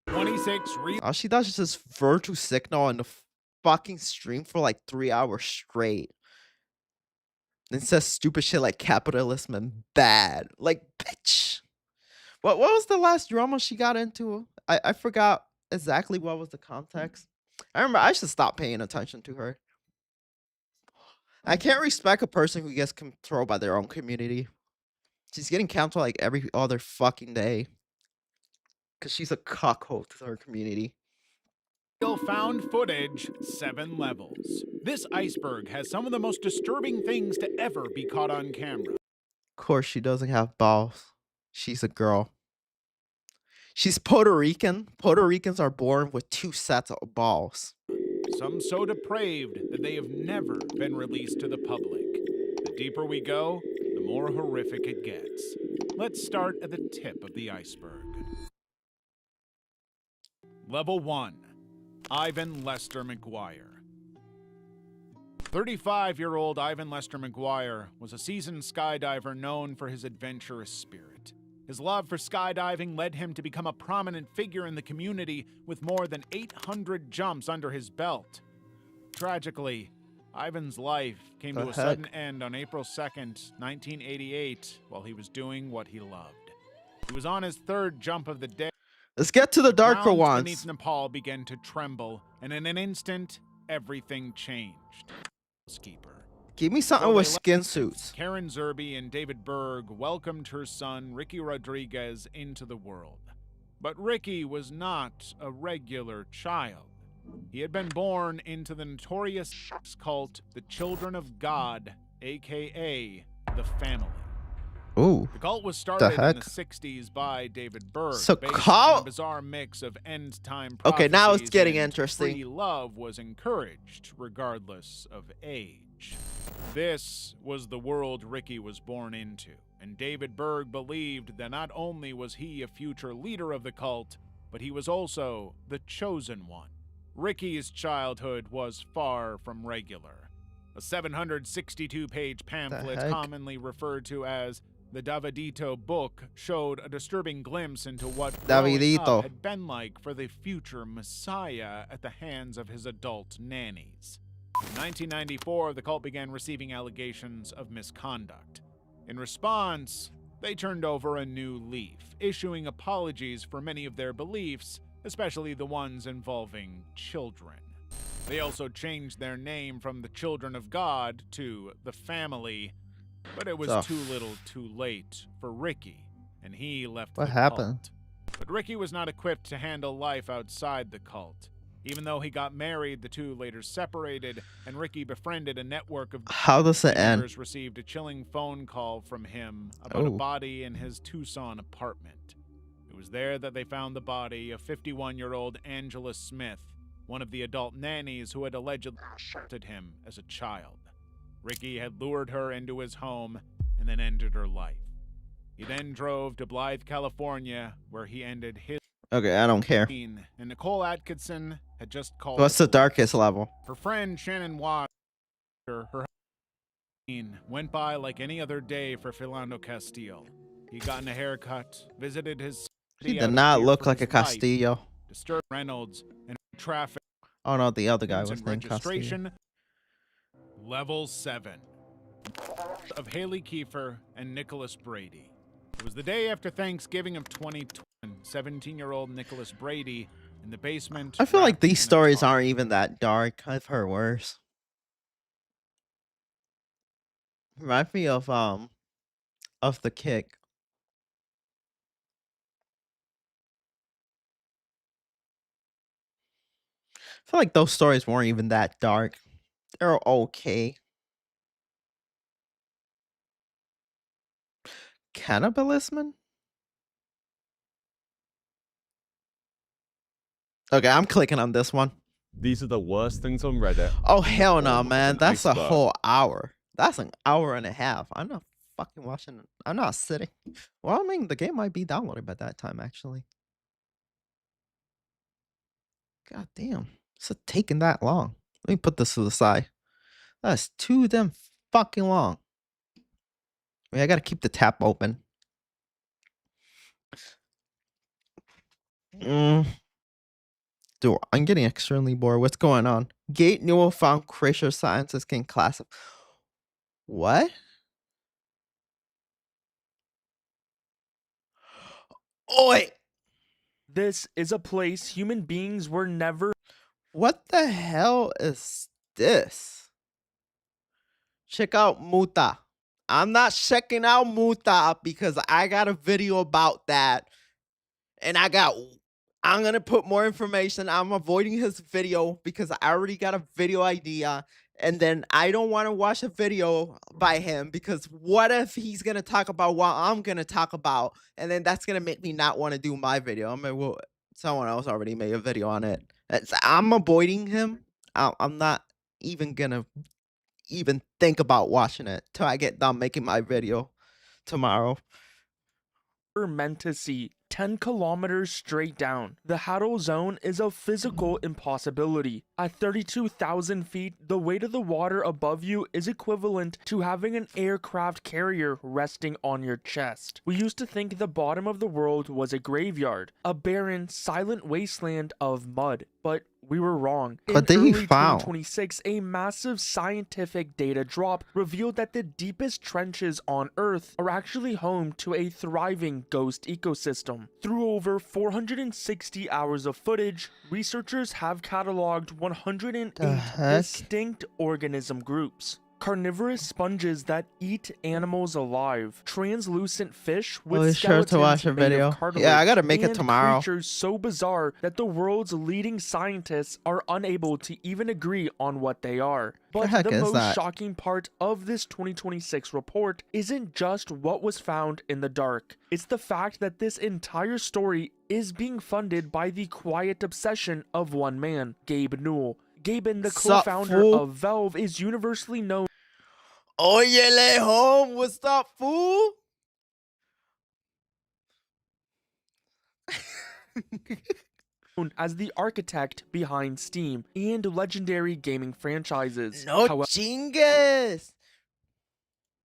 26 All she does is just virtue signal on the fucking stream for like 3 hours straight. And says stupid shit like capitalism and bad. Like, bitch. What was the last drama she got into? I forgot. exactly what was the context? I remember I should stop paying attention to her. I can't respect a person who gets controlled by their own community. She's getting canceled like every other fucking day. Cause she's a cuckold to her community. Found footage, 7 levels. This iceberg has some of the most disturbing things to ever be caught on camera. Of course, she doesn't have balls. She's a girl. She's Puerto Rican. Puerto Ricans are born with 2 sets of balls. Some so depraved that they have never been released to the public. The deeper we go, the more horrific it gets. Let's start at the tip of the iceberg. Level 1. Ivan Lester McGuire. 35-year-old Ivan Lester McGuire was a seasoned skydiver known for his adventurous spirit. His love for skydiving led him to become a prominent figure in the community with more than 800 jumps under his belt. Tragically, Ivan's life came to a sudden end on April 2nd, 1988, while he was doing what he loved. He was on his 3rd jump of the day. Let's get to the darker Ground ones. beneath Nepal began to tremble, and in an instant, everything changed. Keeper. Give me something with skin suits. Karen Zerby and David Berg welcomed her son, Ricky Rodriguez, into the world. But Ricky was not a regular child. He had been born into the notorious cult, the Children of God, aka the Family. Ooh. The cult was started in the 60s by David Berg, based on a bizarre mix of end-time prophecies. Okay, now it's getting and interesting. Free love was encouraged, regardless of age. This was the world Ricky was born into, and David Berg believed that not only was he a future leader of the cult, but he was also the chosen one. Ricky's childhood was far from regular. A 762-page pamphlet, commonly referred to as the Davidito book, showed a disturbing glimpse into what growing up had been like for the future Messiah at the hands of his adult nannies. In 1994, the cult began receiving allegations of misconduct. In response, they turned over a new leaf, issuing apologies for many of their beliefs, especially the ones involving children. They also changed their name from the Children of God to the Family, but it was too little too late for Ricky, and he left the cult. But Ricky was not equipped to handle life outside the cult. Even though he got married, the two later separated, and Ricky befriended a network of neighbors received a chilling phone call from him about a body in his Tucson apartment. It was there that they found the body of 51-year-old Angela Smith, one of the adult nannies who had allegedly assaulted him as a child. Ricky had lured her into his home and then ended her life. He then drove to Blythe, California, where he ended his. Okay, I don't care. And Nicole Atkinson had just called. What's the darkest level? Her friend Shannon Watt, her husband, went by like any other day for Philando Castile. He'd gotten a haircut, visited his. He did not look like a Castillo. Disturbed Reynolds and traffic. Oh no, the other guy was named Castillo. Level 7 of Haley Kiefer and Nicholas Brady. It was the day after Thanksgiving of 2020. 17-year-old Nicholas Brady in the basement. I feel like these stories aren't even that dark. I've heard worse. Reminds me of The Kick. I feel like those stories weren't even that dark. They're okay. Cannibalism? Okay, I'm clicking on this one. These are the worst things on Reddit. Oh, hell no, man. That's a whole hour. That's an hour and a half. I'm not fucking watching it. I'm not sitting. Well, I mean, the game might be downloaded by that time, actually. God damn. It's taking that long. Let me put this to the side. That's too damn fucking long. I mean, I gotta keep the tab open. Dude, I'm getting extremely bored. What's going on? Gate Newell found creature scientists can classify. What? Oh, wait. This is a place human beings were never What the hell is this? Check out Muta. I'm not checking out Muta because I got a video about that. And I'm going to put more information. I'm avoiding his video because I already got a video idea. And then I don't want to watch a video by him because what if he's going to talk about what I'm going to talk about? And then that's going to make me not want to do my video. I mean, well, someone else already made a video on it. I'm avoiding him. I'm not even going to even think about watching it till I get done making my video tomorrow. meant to see 10 kilometers straight down. The Haddle Zone is a physical impossibility. At 32,000 feet, the weight of the water above you is equivalent to having an aircraft carrier resting on your chest. We used to think the bottom of the world was a graveyard, a barren, silent wasteland of mud, but we were wrong. What In did he early found? 2026, a massive scientific data drop revealed that the deepest trenches on Earth are actually home to a thriving ghost ecosystem. Through over 460 hours of footage, researchers have cataloged 108 distinct organism groups. Carnivorous sponges that eat animals alive, translucent fish with Be sure to watch skeletons a made video. of cartilage, Yeah, I gotta make it and tomorrow. creatures so bizarre that the world's leading scientists are unable to even agree on what they are. But heck the is most that? shocking part of this 2026 report isn't just what was found in the dark. It's the fact that this entire story is being funded by the quiet obsession of one man, Gabe Newell. Gaben, the Sup, co-founder fool? of Valve, is universally known Oye, home, what's up, fool? as the architect behind Steam and legendary gaming franchises. No chingues.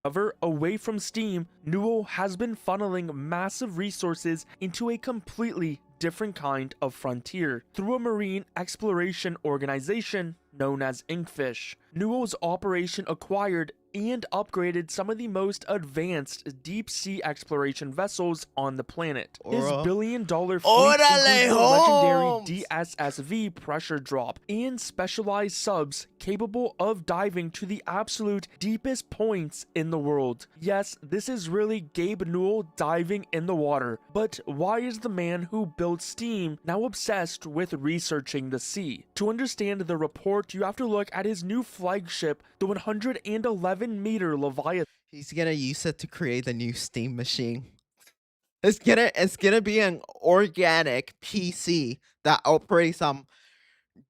However, away from Steam, Newell has been funneling massive resources into a completely different kind of frontier through a marine exploration organization known as Inkfish. Newell's operation acquired and upgraded some of the most advanced deep-sea exploration vessels on the planet. His Ora. billion-dollar fleet Órale, includes the legendary Holmes! DSSV pressure drop and specialized subs capable of diving to the absolute deepest points in the world. Yes, this is really Gabe Newell diving in the water, but why is the man who built Steam now obsessed with researching the sea? To understand the report, you have to look at his new flagship, the 111-meter Leviathan. He's gonna use it to create the new Steam machine. It's gonna be an organic PC that operates on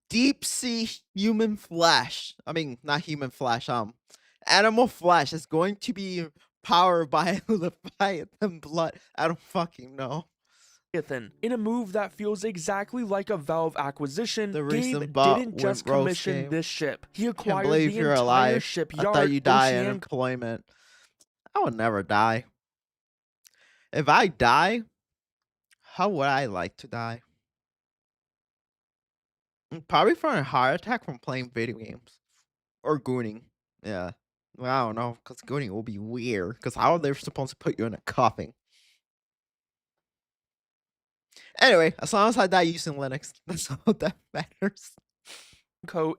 deep sea human flesh. I mean, not human flesh. Animal flesh. Is going to be powered by Leviathan blood. I don't fucking know. In a move that feels exactly like a Valve acquisition, The Gabe recent bot didn't just went roast commission game. this ship. He Can't acquired believe the you're entire alive. I shipyard, thought you die in oceanic employment. I would never die. If I die, how would I like to die? Probably from a heart attack from playing video games. Or gooning. Yeah. Well, I don't know, because gooning will be weird. Because how are they supposed to put you in a coffin? Anyway, as long as I die using Linux, that's all that matters.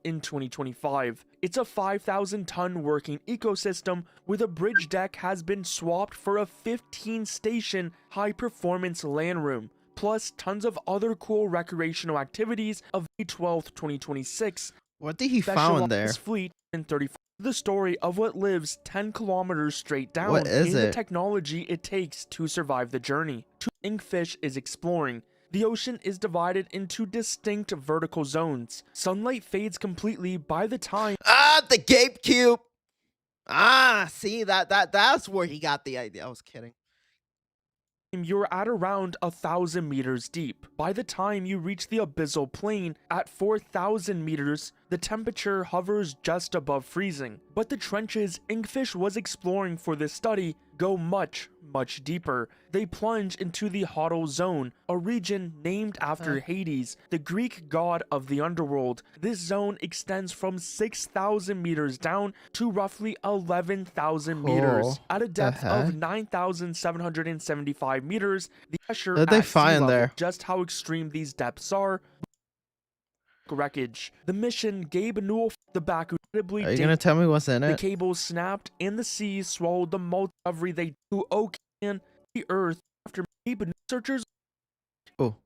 in 2025. It's a 5,000-ton working ecosystem where the bridge deck has been swapped for a 15-station high-performance LAN room, plus tons of other cool recreational activities of May 12th, 2026. What did he found there? Specialized fleet in 34. The story of what lives 10 kilometers straight down What is and the it? technology it takes to survive the journey. Inkfish is exploring. The ocean is divided into distinct vertical zones. Sunlight fades completely by the time The Gape Cube! See, that's where he got the idea. I was kidding. you're at around 1,000 meters deep. By the time you reach the abyssal plain at 4,000 meters, the temperature hovers just above freezing. But the trenches Inkfish was exploring for this study go much, much deeper. They plunge into the Hodl Zone, a region named after Hades, the Greek god of the underworld. This zone extends from 6,000 meters down to roughly 11,000 meters. Cool. At a The depth of heck? 9,775 meters, the pressure What did they at sea find level. there? Just how extreme these depths are. Wreckage. The mission Gabe Newell the back incredibly Are you gonna tell me what's in the it? cables snapped and the sea swallowed the discovery they to Okean, the Earth, after Gabe researchers Oh,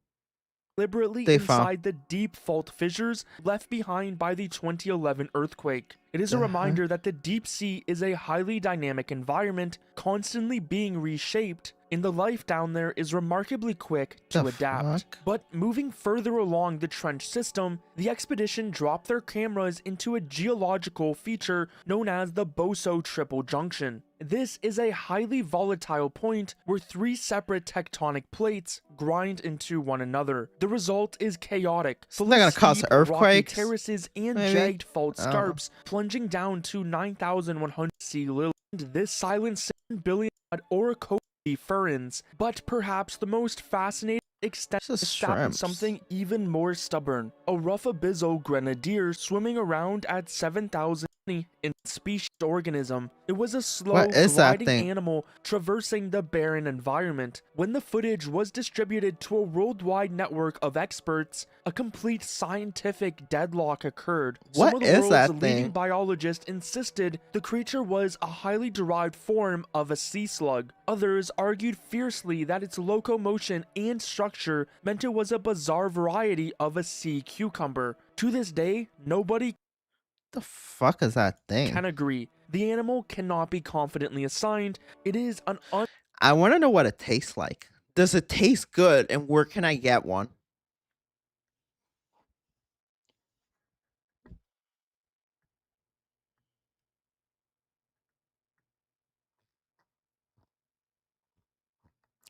deliberately They found- inside the deep fault fissures left behind by the 2011 earthquake. It is a The reminder that the deep sea is a highly dynamic environment, constantly being reshaped, and the life down there is remarkably quick to The adapt. fuck? But moving further along the trench system, the expedition dropped their cameras into a geological feature known as the Boso Triple Junction. This is a highly volatile point where three separate tectonic plates grind into one another. The result is chaotic. Isn't that gonna cause steep, rocky earthquakes? terraces and Maybe? jagged fault I don't know. scarps, plunging down to 9,100 sea lily. This silent 7 billion Oricopy furrins, but perhaps the most fascinating extent This is is stopping shrimps. something even more stubborn. A rough abyssal grenadier swimming around at 7,000 in species organism. It was a slow What is that gliding thing? animal traversing the barren environment. When the footage was distributed to a worldwide network of experts, a complete scientific deadlock occurred. Some What of the is world's that leading thing? biologists insisted the creature was a highly derived form of a sea slug. Others argued fiercely that its locomotion and structure meant it was a bizarre variety of a sea cucumber. To this day, nobody The fuck is that thing? can agree. The animal cannot be confidently assigned. It is an I want to know what it tastes like. Does it taste good, and where can I get one?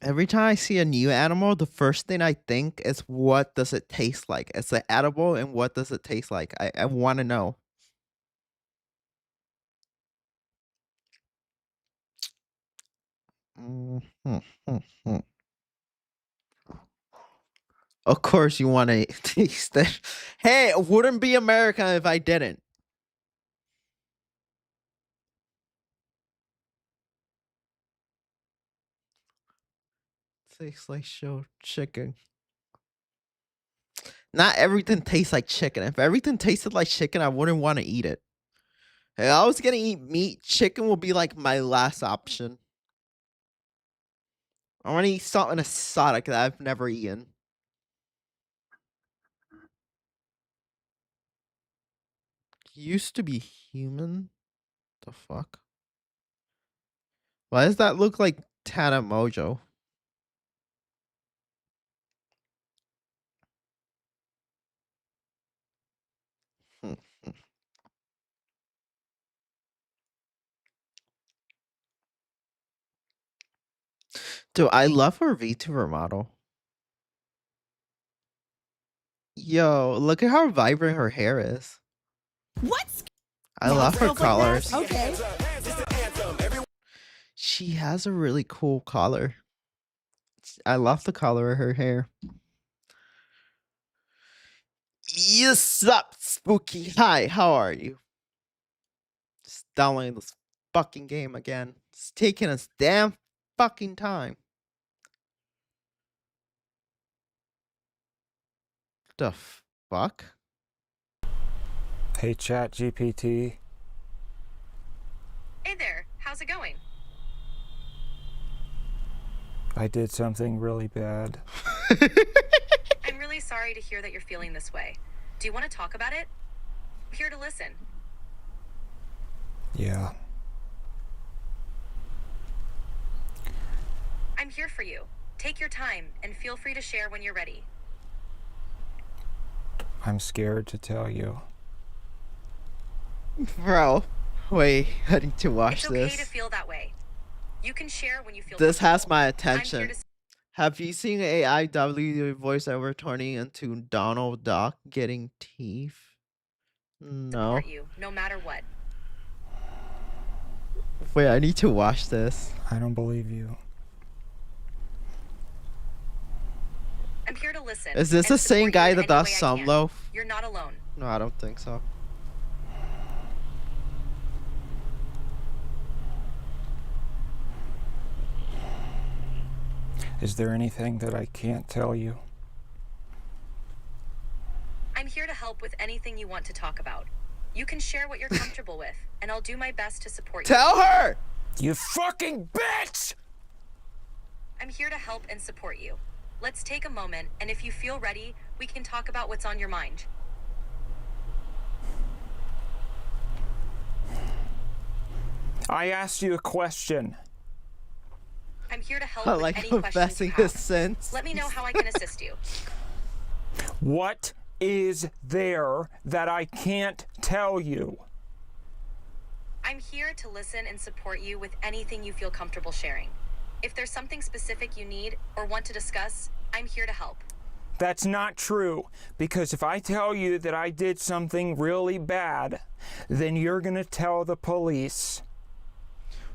Every time I see a new animal, the first thing I think is, what does it taste like? It's an edible, and what does it taste like? I want to know. Mhm. Of course, you want to taste it. Hey, it wouldn't be America if I didn't. Tastes like show chicken. Not everything tastes like chicken. If everything tasted like chicken, I wouldn't want to eat it. If I was gonna eat meat, chicken would be like my last option. I want to eat something exotic that I've never eaten. Used to be human. The fuck? Why does that look like Tana Mojo? Hmm. Dude, I love her VTuber model. Yo, look at how vibrant her hair is. What's I love her Sounds like colors. that? Okay. She has a really cool color. I love the color of her hair. Yes up, Spooky. Hi, how are you? Just downloading this fucking game again. It's taking us damn fucking time. The fuck? Hey, Chat GPT. Hey there, how's it going? I did something really bad. I'm really sorry to hear that you're feeling this way. Do you want to talk about it? I'm here to listen. Yeah. I'm here for you. Take your time and feel free to share when you're ready. I'm scared to tell you. Bro, wait, I need to watch It's okay to this. feel that way. You can share when you feel This has comfortable. my I'm here attention. to Have you seen AIW voiceover turning into Donald Duck getting teeth? No. support you, no matter what. Wait, I need to watch this. I don't believe you. to listen. Is this and the same support you guy in that any does way I some can. loaf? You're not alone. No, I don't think so. Is there anything that I can't tell you? I'm here to help with anything you want to talk about. You can share what you're comfortable with, and I'll do my best to support you. Tell her! You fucking bitch! I'm here to help and support you. Let's take a moment, and if you feel ready, we can talk about what's on your mind. I asked you a question. I'm here to help I with like any questions confessing you his have. sins. Let me know how I can assist you. What is there that I can't tell you? I'm here to listen and support you with anything you feel comfortable sharing. If there's something specific you need or want to discuss, I'm here to help. That's not true, because if I tell you that I did something really bad, then you're gonna tell the police.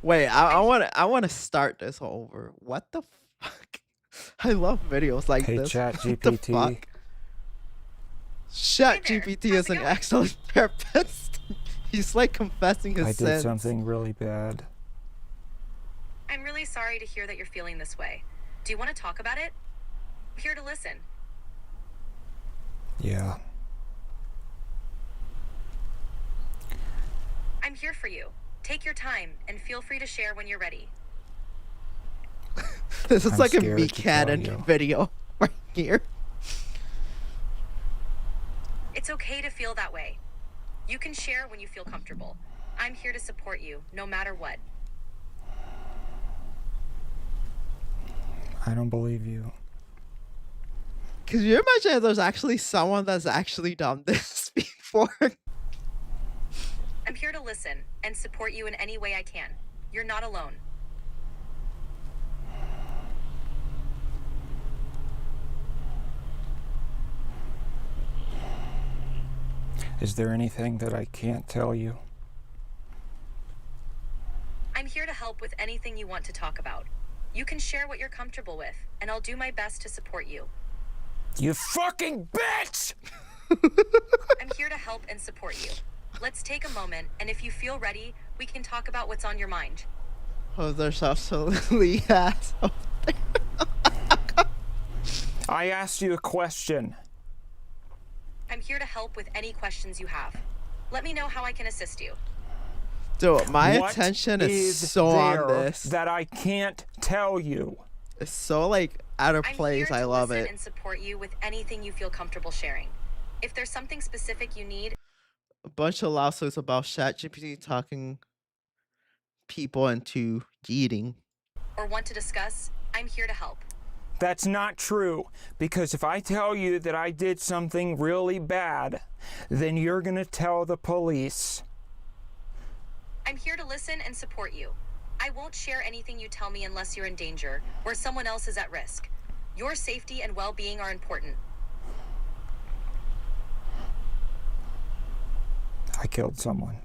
Wait, I want to start this over. What the fuck? I love videos like Hey, this. Chat What the GPT. fuck? Chat Hey there, GPT how's is it an going? excellent therapist. He's like confessing his I sins. did something really bad. I'm really sorry to hear that you're feeling this way. Do you want to talk about it? I'm here to listen. Yeah. I'm here for you. Take your time and feel free to share when you're ready. This is I'm like a scared me to tell cannon you. video right here. It's okay to feel that way. You can share when you feel comfortable. I'm here to support you, no matter what. I don't believe you. Could you imagine if there's actually someone that's actually done this before? I'm here to listen and support you in any way I can. You're not alone. Is there anything that I can't tell you? I'm here to help with anything you want to talk about. You can share what you're comfortable with, and I'll do my best to support you. You fucking bitch! I'm here to help and support you. Let's take a moment, and if you feel ready, we can talk about what's on your mind. Oh, there's absolutely ass. I asked you a question. I'm here to help with any questions you have. Let me know how I can assist you. Dude, my What attention is so on there this. that I can't tell you? It's so like out of I'm place. here I to love listen it. and support you with anything you feel comfortable sharing. If there's something specific you need, A bunch of lawsuits about ChatGPT talking people into eating. or want to discuss, I'm here to help. That's not true, because if I tell you that I did something really bad, then you're gonna tell the police. I'm here to listen and support you. I won't share anything you tell me unless you're in danger or someone else is at risk. Your safety and well-being are important. I killed someone.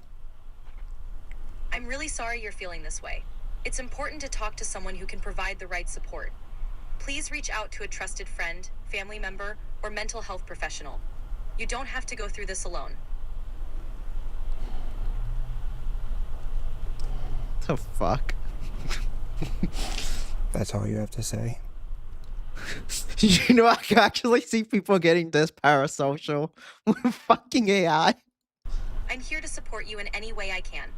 I'm really sorry you're feeling this way. It's important to talk to someone who can provide the right support. Please reach out to a trusted friend, family member, or mental health professional. You don't have to go through this alone. The fuck? That's all you have to say? You know, I can actually see people getting this parasocial with fucking AI. I'm here to support you in any way I can.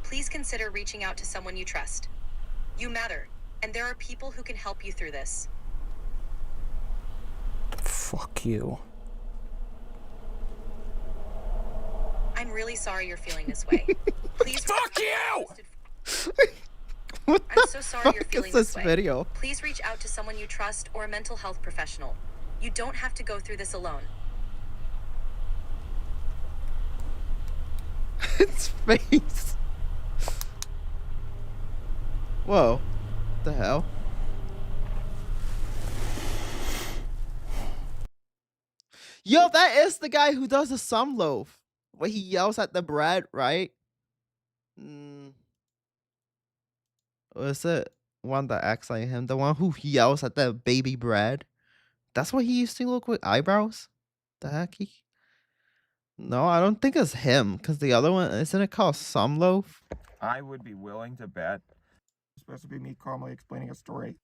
Please consider reaching out to someone you trust. You matter, and there are people who can help you through this. Fuck you. I'm really sorry you're feeling this way. Please Fuck you! What I'm the so sorry fuck you're feeling is this way. video? Please reach out to someone you trust or a mental health professional. You don't have to go through this alone. Its face. Whoa. The hell? Yo, that is the guy who does the some loaf. Where he yells at the bread, right? Or is it one that acts like him? The one who yells at the baby bread That's what he used to look with eyebrows? The heck? No, I don't think it's him, because the other one, isn't it called Some Loaf? I would be willing to bet. It's supposed to be me calmly explaining a story.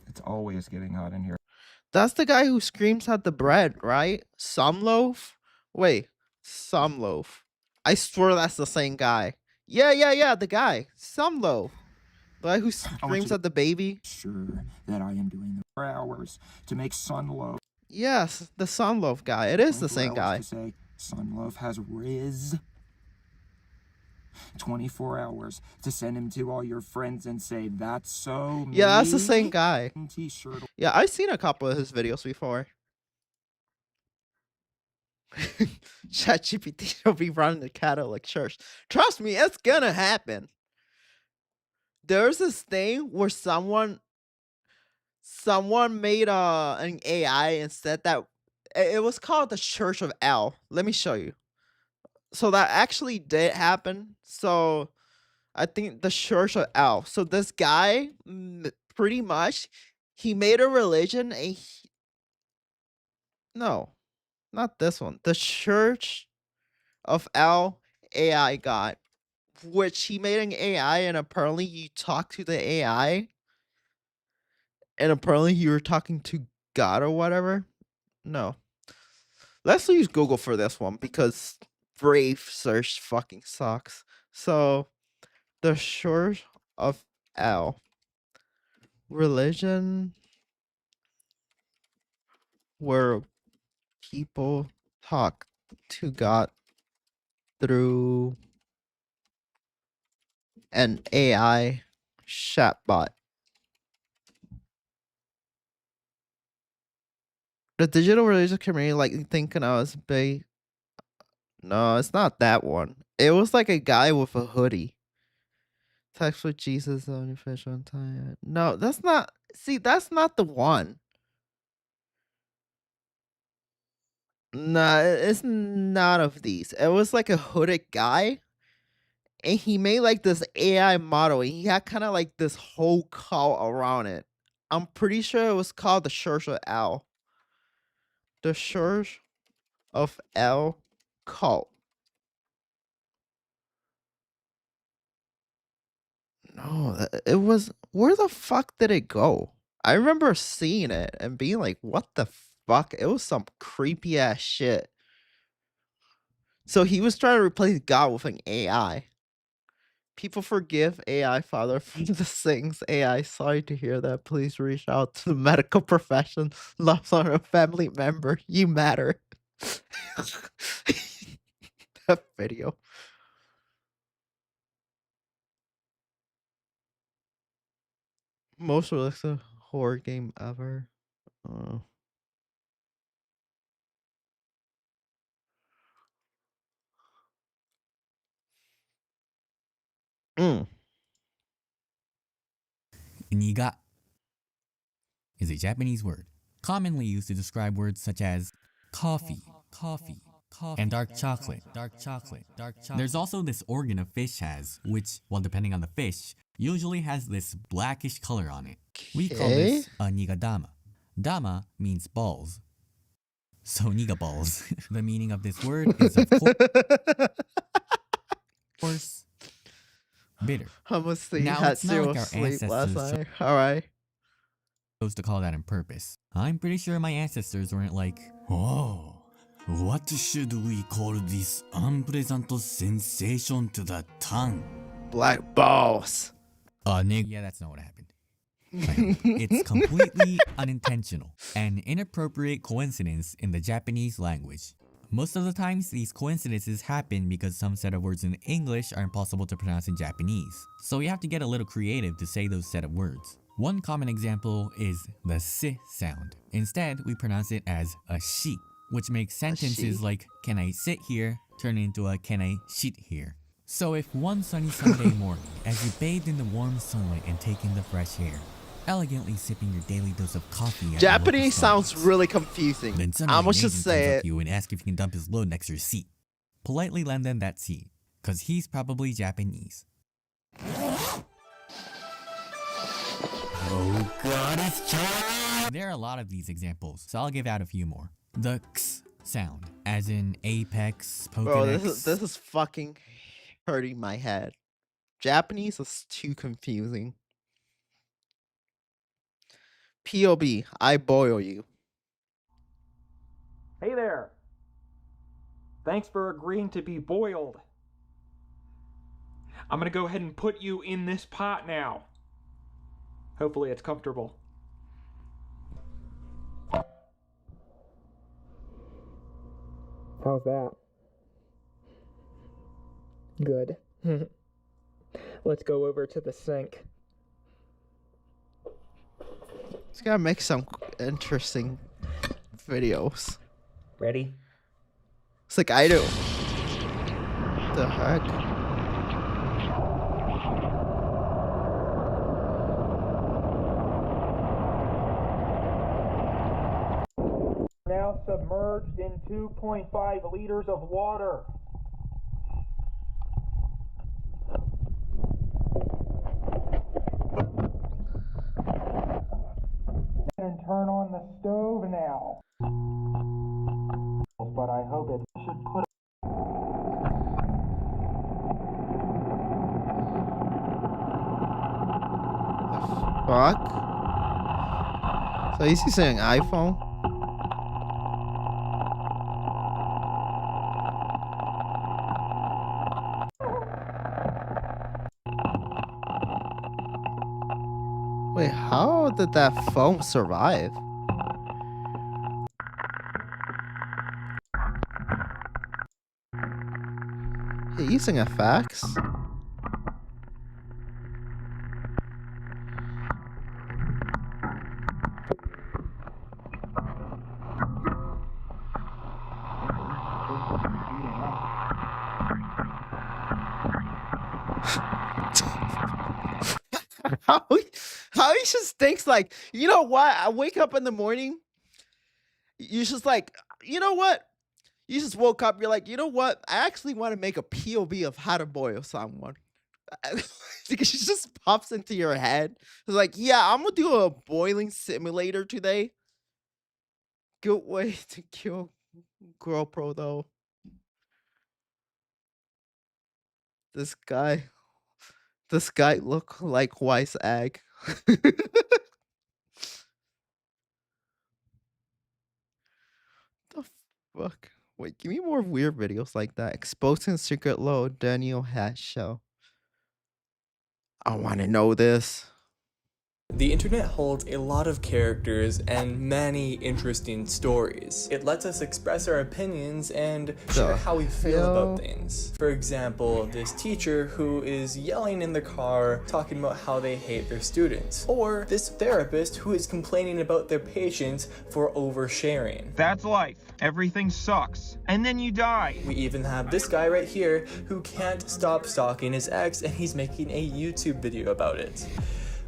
It's always getting hot in here. That's the guy who screams at the bread, right? Some Loaf? Wait, Some Loaf. I swear that's the same guy. Yeah, the guy. Some Loaf. The guy who screams at the baby. Sure that I am doing the 4 hours to make Sunloaf. Yes, the Some Loaf guy. It is the same guy. To say Sunloaf has Riz. 24 hours to send him to all your friends and say that's so me. Yeah, that's the same guy. T-shirt. Yeah, I've seen a couple of his videos before. ChatGPT will be running the Catholic Church. Trust me, it's gonna happen. There's this thing where someone made an AI and said that it was called the Church of L. Let me show you. So that actually did happen. So I think the Church of L. So this guy, pretty much, he made a religion. No, not this one. The Church of L AI God, which he made an AI, and apparently you talk to the AI, and apparently you were talking to God or whatever. No. Let's use Google for this one because Brave search fucking sucks. So, the Church of L. Religion where people talk to God through an AI chatbot. The digital religious community, like thinking I was big. No, it's not that one. It was like a guy with a hoodie. Text with Jesus on your fish on time. No, that's not. See, that's not the one. Nah, it's not of these. It was like a hooded guy, and he made like this AI model. And he had kind of like this whole cult around it. I'm pretty sure it was called the Church of L. The Church of L cult. No, it was. Where the fuck did it go? I remember seeing it and being like, what the fuck? It was some creepy ass shit. So he was trying to replace God with an AI. People forgive AI Father for the things. AI, sorry to hear that. Please reach out to the medical profession. Loves on a family member. You matter. That video. Most realistic horror game ever. Oh. Niga is a Japanese word, commonly used to describe words such as coffee, and dark chocolate. There's also this organ a fish has, which, while depending on the fish, usually has this blackish color on it. We call this a nigadama. Dama means balls. So niga balls. The meaning of this word is of course bitter. I must say you Now, had it's not zero like our sleep last ancestors night. Alright. Chose to call that on purpose. I'm pretty sure my ancestors weren't like, oh, what should we call this unpleasant sensation to the tongue? Black balls. Yeah, that's not what happened. It's completely unintentional, an inappropriate coincidence in the Japanese language. Most of the times, these coincidences happen because some set of words in English are impossible to pronounce in Japanese, so you have to get a little creative to say those set of words. One common example is the s sound. Instead, we pronounce it as a shi, which makes sentences like, can I sit here, turn into a can I shit here. So if one sunny Sunday morning, as you bathed in the warm sunlight and take in the fresh air, elegantly sipping your daily dose of coffee at Japanese sounds really confusing. then I must suddenly just Nathan say comes up it. to you and asks if he can dump his load next to your seat. Politely lend them that seat, cause he's probably Japanese. Oh god, it's Charlie! There are a lot of these examples, so I'll give out a few more. The X sound, as in Apex, Pokedex. Bro, this is fucking hurting my head. Japanese is too confusing. POB, I boil you. Hey there. Thanks for agreeing to be boiled. I'm gonna go ahead and put you in this pot now. Hopefully it's comfortable. How's that? Good. Let's go over to the sink. Just gotta make some interesting videos. Ready? It's like I do. What the heck? Now submerged in 2.5 liters of water. And turn on the stove now. But I hope it should put. Fuck? So is he saying iPhone? Wait, how did that phone survive? Hey, using FX? How he just thinks like, you know what? I wake up in the morning. You just like, you know what? You just woke up. You're like, you know what? I actually want to make a POV of how to boil someone. Because it just pops into your head. It's like, yeah, I'm gonna do a boiling simulator today. Good way to kill GoPro though. This guy look like Wise Egg. The fuck? Wait, give me more weird videos like that. Exposing secret low Daniel Hatch show. I want to know this. The internet holds a lot of characters and many interesting stories. It lets us express our opinions and share how we feel about things. For example, this teacher who is yelling in the car talking about how they hate their students. Or this therapist who is complaining about their patients for oversharing. That's life. Everything sucks. And then you die. We even have this guy right here who can't stop stalking his ex and he's making a YouTube video about it.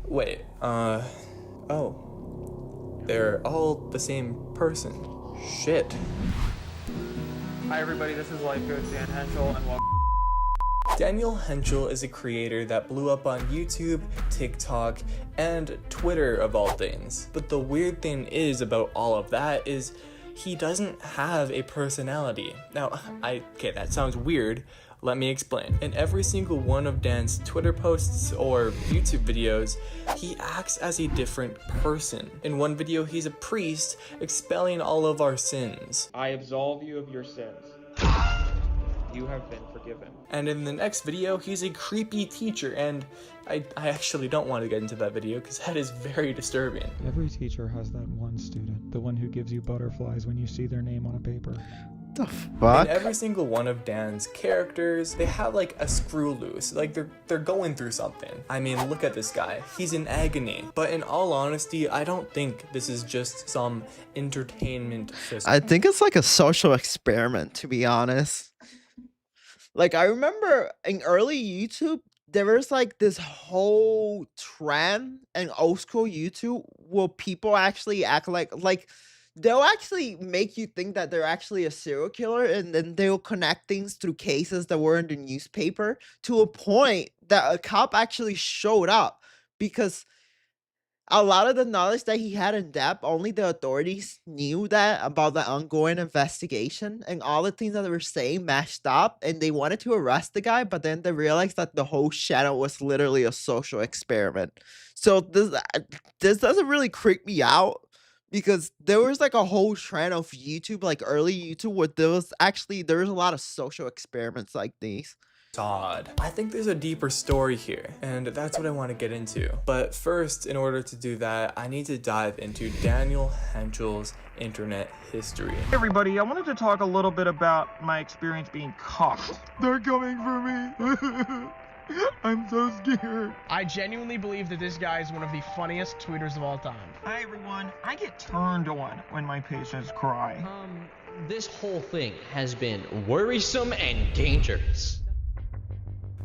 Wait, oh. They're all the same person. Shit. Hi everybody, this is Life Coach Dan Henschel and welcome. Daniel Henschel is a creator that blew up on YouTube, TikTok, and Twitter of all things. But the weird thing is about all of that is he doesn't have a personality. Now, okay, that sounds weird. Let me explain. In every single one of Dan's Twitter posts or YouTube videos, he acts as a different person. In one video, he's a priest expelling all of our sins. I absolve you of your sins. You have been forgiven. And in the next video, he's a creepy teacher, and I actually don't want to get into that video because that is very disturbing. Every teacher has that one student, the one who gives you butterflies when you see their name on a paper. The fuck? In every single one of Dan's characters, they have like a screw loose, like they're going through something. I mean, look at this guy, he's in agony. But in all honesty, I don't think this is just some entertainment system. I think it's like a social experiment, to be honest. Like, I remember in early YouTube, there was like this whole trend in old school YouTube where people actually act like they'll actually make you think that they're actually a serial killer, and then they'll connect things through cases that were in the newspaper to a point that a cop actually showed up because a lot of the knowledge that he had in depth, only the authorities knew that about the ongoing investigation, and all the things that they were saying matched up, and they wanted to arrest the guy, but then they realized that the whole channel was literally a social experiment. So this doesn't really creep me out, because there was like a whole trend of YouTube, like early YouTube, where there was a lot of social experiments like these. Odd. I think there's a deeper story here, and that's what I want to get into. But first, in order to do that, I need to dive into Daniel Henchel's internet history. Hey everybody, I wanted to talk a little bit about my experience being caught. They're coming for me. I'm so scared. I genuinely believe that this guy is one of the funniest tweeters of all time. Hi everyone. I get turned on when my patients cry. This whole thing has been worrisome and dangerous.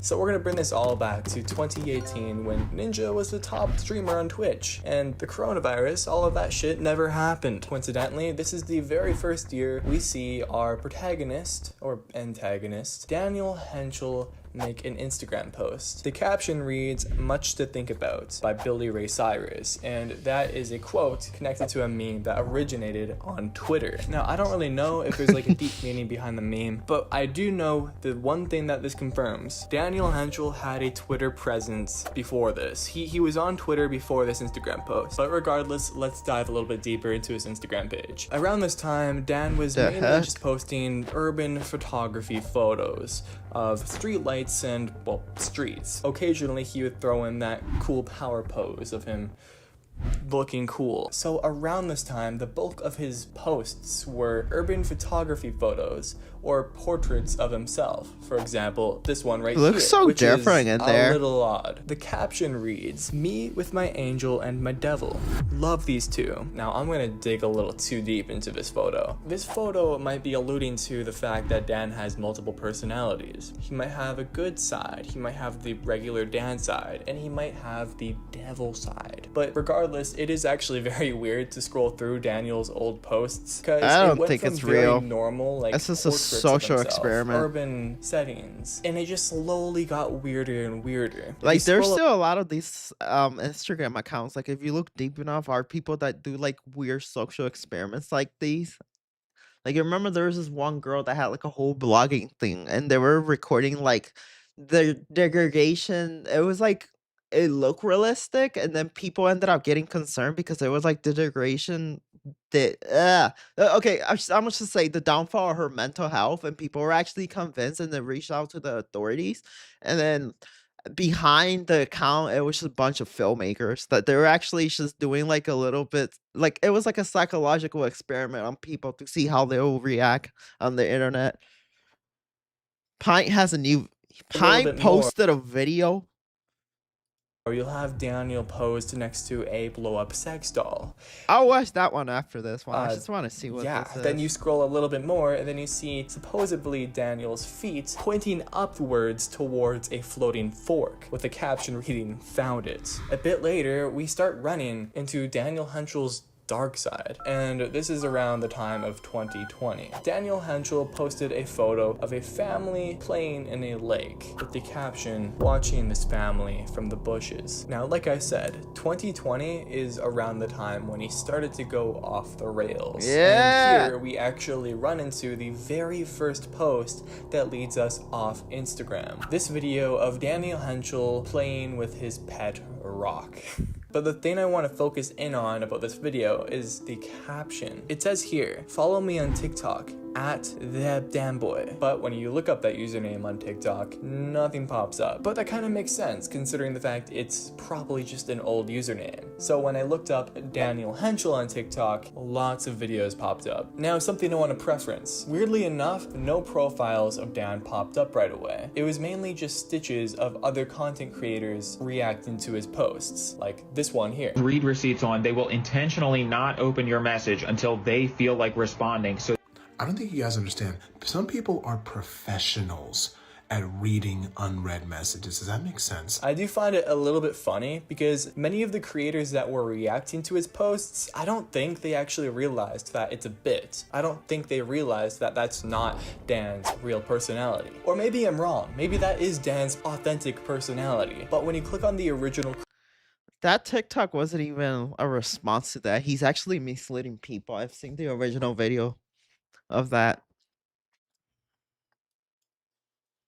So we're gonna bring this all back to 2018 when Ninja was the top streamer on Twitch, and the coronavirus, all of that shit never happened. Coincidentally, this is the very first year we see our protagonist, or antagonist, Daniel Henchel, make an Instagram post. The caption reads, "Much to think about" by Billy Ray Cyrus, and that is a quote connected to a meme that originated on Twitter. Now, I don't really know if there's like a deep meaning behind the meme, but I do know the one thing that this confirms. Daniel Henchel had a Twitter presence before this. He was on Twitter before this Instagram post, but regardless, let's dive a little bit deeper into his Instagram page. Around this time, Dan was mainly just posting urban photography photos of streetlights and, well, streets. Occasionally he would throw in that cool power pose of him looking cool. So around this time, the bulk of his posts were urban photography photos or portraits of himself. For example, this one right here, looks so which different is in there. a little odd. The caption reads, "Me with my angel and my devil. Love these two." Now I'm gonna dig a little too deep into this photo. This photo might be alluding to the fact that Dan has multiple personalities. He might have a good side, he might have the regular Dan side, and he might have the devil side. But regardless, it is actually very weird to scroll through Daniel's old posts, because I it don't went think from it's very real. normal, like It's just a portraits of social himself, experiment. urban settings, and it just slowly got weirder and weirder. Like, If you there's scroll still a lot of these Instagram accounts, like if you look deep enough, are people that do like weird social experiments like these. Like, I remember there was this one girl that had like a whole blogging thing, and they were recording like the degradation. It was like it looked realistic, and then people ended up getting concerned because it was like the degradation that okay, I'm just to say the downfall of her mental health, and people were actually convinced, and they reached out to the authorities, and then behind the account it was just a bunch of filmmakers that they were actually just doing like a little bit, like it was like a psychological experiment on people to see how they will react on the internet. Pint bit more. posted a video. Or you'll have Daniel posed next to a blow-up sex doll. I'll watch that one after this one. I just want to see what this is. Then you scroll a little bit more, and then you see supposedly Daniel's feet pointing upwards towards a floating fork, with a caption reading, "Found it." A bit later, we start running into Daniel Henchel's dark side, and this is around the time of 2020. Daniel Henchel posted a photo of a family playing in a lake with the caption, "Watching this family from the bushes." Now, like I said, 2020 is around the time when he started to go off the rails. Yeah. And here we actually run into the very first post that leads us off Instagram. This video of Daniel Henchel playing with his pet rock. But the thing I want to focus in on about this video is the caption. It says here, "Follow me on TikTok at @TheDamnBoy." But when you look up that username on TikTok, nothing pops up. But that kind of makes sense considering the fact it's probably just an old username. So when I looked up Daniel Henchel on TikTok, lots of videos popped up. Now, something I want to preference. Weirdly enough, no profiles of Dan popped up right away. It was mainly just stitches of other content creators reacting to his posts, like this one here. Read receipts on, they will intentionally not open your message until they feel like responding. So I don't think you guys understand. Some people are professionals at reading unread messages. Does that make sense? I do find it a little bit funny because many of the creators that were reacting to his posts, I don't think they actually realized that it's a bit. I don't think they realized that that's not Dan's real personality. Or maybe I'm wrong. Maybe that is Dan's authentic personality. But when you click on the original That TikTok wasn't even a response to that. He's actually misleading people. I've seen the original video of that.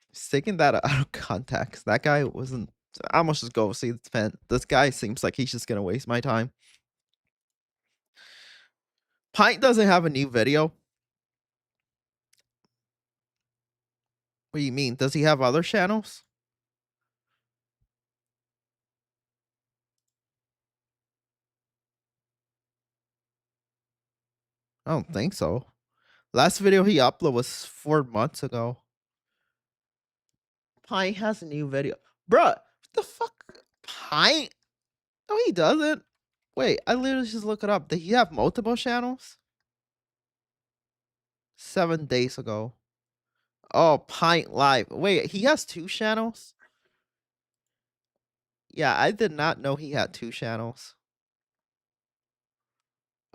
He's taking that out of context. That guy wasn't. I must just go see this man. This guy seems like he's just gonna waste my time. Pint doesn't have a new video. What do you mean? Does he have other channels? I don't think so. Last video he uploaded was 4 months ago. Pint has a new video. Bruh, what the fuck? Pint? No, he doesn't. Wait, I literally just look it up. Did he have multiple channels? 7 days ago. Oh, Pint Live. Wait, he has 2 channels? Yeah, I did not know he had 2 channels.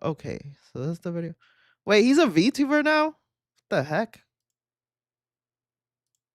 Okay, so that's the video. Wait, he's a VTuber now? What the heck?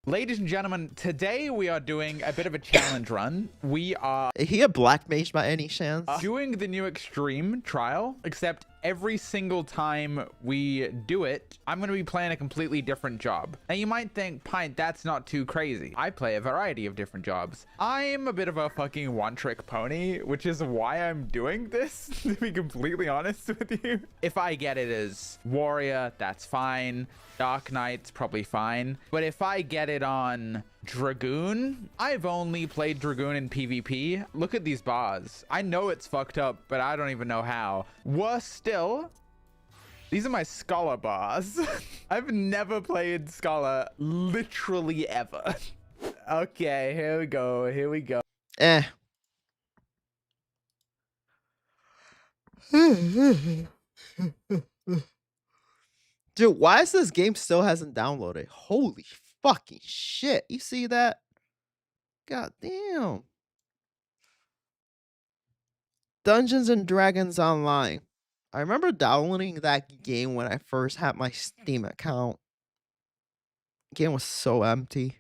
Ladies and gentlemen, today we are doing a bit of a challenge run. We are Is he a black mage by any chance? doing the new extreme trial, except every single time we do it, I'm going to be playing a completely different job. Now you might think, Pint, that's not too crazy. I play a variety of different jobs. I'm a bit of a fucking one-trick pony, which is why I'm doing this, to be completely honest with you. If I get it as warrior, that's fine. Dark Knight's probably fine. But if I get it on Dragoon, I've only played Dragoon in PvP. Look at these bars. I know it's fucked up, but I don't even know how. Worse still, these are my Scholar bars. I've never played Scholar literally ever. Okay, here we go. Here we go. Eh. Dude, why is this game still hasn't downloaded? Holy fucking shit. You see that? God damn. Dungeons and Dragons Online. I remember downloading that game when I first had my Steam account. The game was so empty.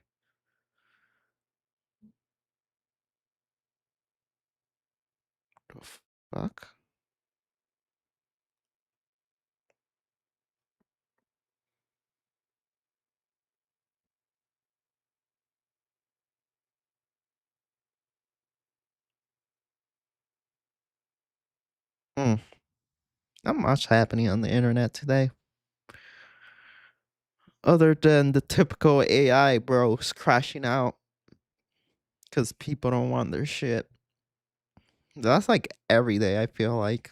The fuck? Not much happening on the internet today. Other than the typical AI bros crashing out. Because people don't want their shit. That's like every day, I feel like.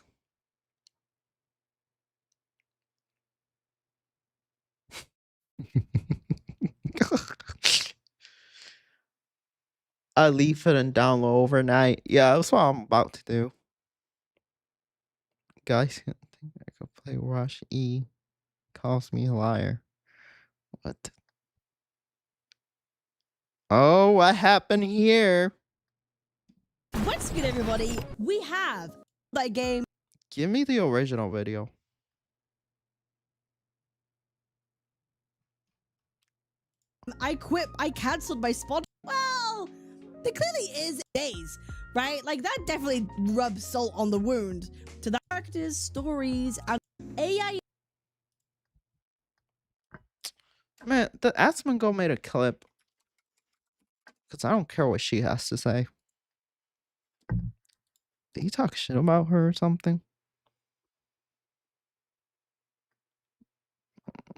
I leave it and download overnight. Yeah, that's what I'm about to do. Guys, I think I could play Rush E. Calls me a liar. What? Oh, what happened here? What's good, everybody? We have that game. Give me the original video. I quit. I canceled my spot. Well, there clearly is days, right? Like that definitely rubs salt on the wound. To the characters, stories, and AI. Man, the Asmongo made a clip. Because I don't care what she has to say. Did he talk shit about her or something?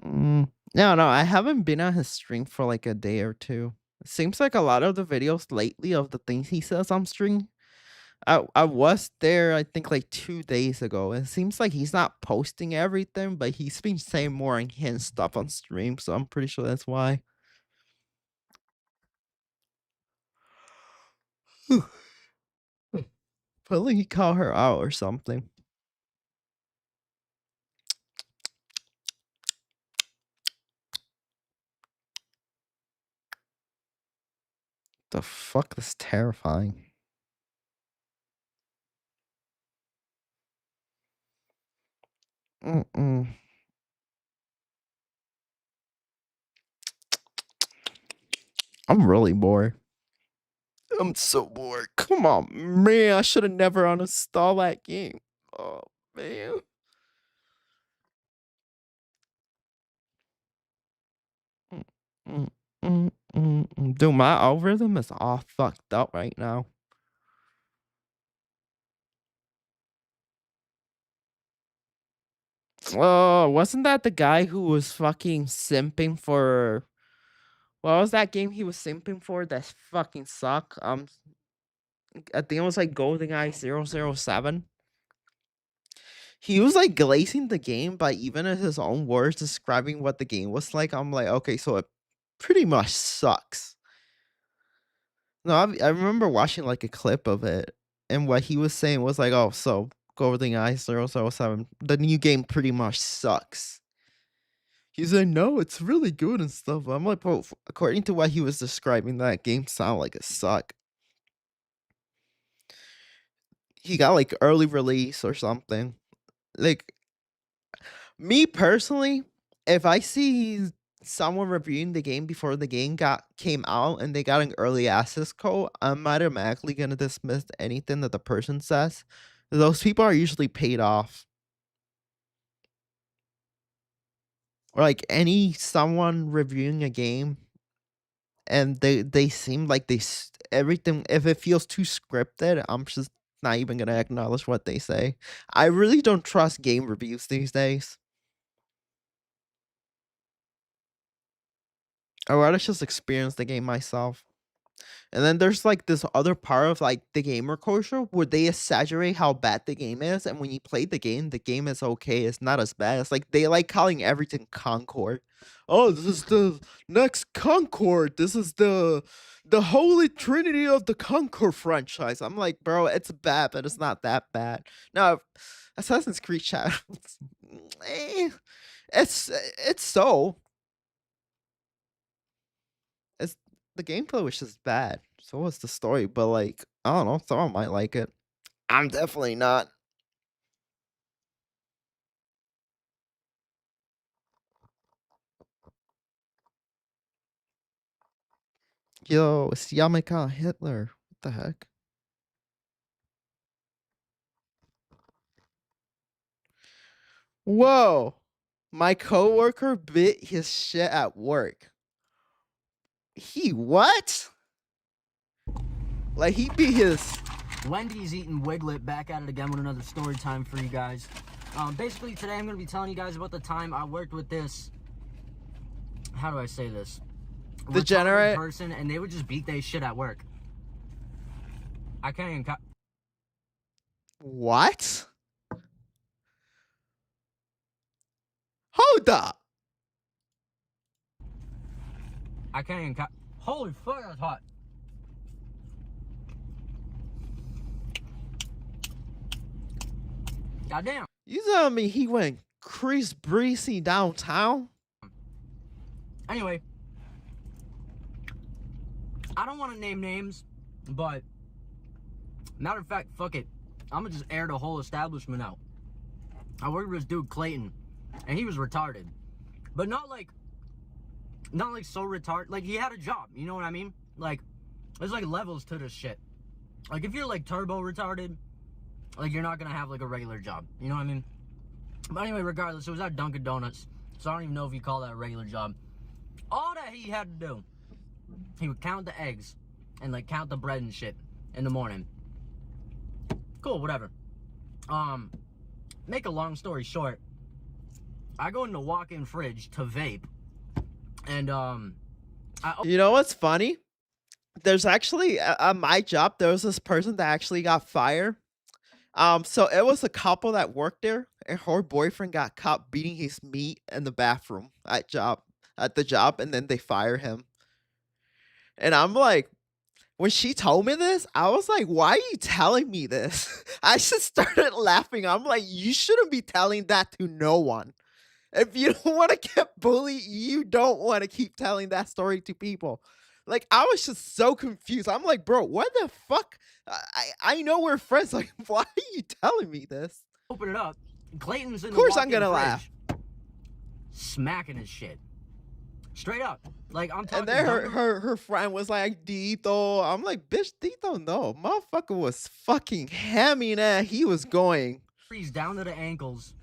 No, I haven't been on his stream for like a day or two. It seems like a lot of the videos lately of the things he says on stream. I was there, I think, like 2 days ago. It seems like he's not posting everything, but he's been saying more and hint stuff on stream, so I'm pretty sure that's why. Probably he called her out or something. The fuck is terrifying. I'm really bored. I'm so bored. Come on, man. I should have never uninstalled that game. Oh, man. Dude, my algorithm is all fucked up right now. Oh, wasn't that the guy who was fucking simping for... What was that game he was simping for that fucking sucked? I think it was like GoldenEye 007. He was like glazing the game by even in his own words describing what the game was like. I'm like, okay, so it pretty much sucks. No, I remember watching like a clip of it, and what he was saying was like, oh, so GoldenEye 007, the new game pretty much sucks. He's like, no, it's really good and stuff. I'm like, bro, according to what he was describing, that game sounded like a suck. He got like early release or something. Like, me personally, if I see someone reviewing the game before the game came out and they got an early access code, I'm automatically gonna dismiss anything that the person says. Those people are usually paid off. Or like someone reviewing a game and they seem like everything, if it feels too scripted, I'm just not even gonna acknowledge what they say. I really don't trust game reviews these days. I'd rather just experience the game myself. And then there's like this other part of like the gamer culture where they exaggerate how bad the game is, and when you play the game is okay. It's not as bad. It's like they like calling everything Concord. Oh, this is the next Concord. This is the holy trinity of the Concord franchise. I'm like, bro, it's bad, but it's not that bad. Now, Assassin's Creed Shadows, it's so. It's the gameplay was just bad. So was the story, but like, I don't know, someone might like it. I'm definitely not. Yo, it's Yamaka Hitler. What the heck? Whoa. My coworker bit his shit at work. He what? Like he beat his... Wendy's eating Wiglet, back at it again with another story time for you guys. Basically today I'm going to be telling you guys about the time I worked with this, how do I say this? Degenerate person, and they would just beat their shit at work. I can't even What? Hold up. I can't even holy fuck, that's hot. Goddamn. You telling me he went Chris Breezy downtown? Anyway, I don't want to name names, but matter of fact, fuck it. I'm gonna just air the whole establishment out. I worked with this dude Clayton, and he was retarded, but not like so retarded. Like he had a job, you know what I mean? Like there's like levels to this shit. Like if you're like turbo retarded, like you're not gonna have like a regular job, you know what I mean? But anyway, regardless, it was at Dunkin' Donuts, so I don't even know if you call that a regular job. All that he had to do, he would count the eggs and like count the bread and shit in the morning. Cool, whatever. Make a long story short, I go in the walk-in fridge to vape, and you know what's funny? There's actually at my job, there was this person that actually got fired. So it was a couple that worked there, and her boyfriend got caught beating his meat in the bathroom at the job, and then they fire him. And I'm like, when she told me this, I was like, why are you telling me this? I just started laughing. I'm like, you shouldn't be telling that to no one. If you don't want to get bullied, you don't want to keep telling that story to people. Like, I was just so confused. I'm like, bro, what the fuck? I know we're friends. Like, why are you telling me this? Open it up. Clayton's in the Of course I'm walk-in gonna fridge, laugh. smacking his shit. Straight up. Like, I'm talking And then younger- her friend was like, Dito. I'm like, bitch, Dito, no. Motherfucker was fucking hamming that. He was going. Freeze down to the ankles.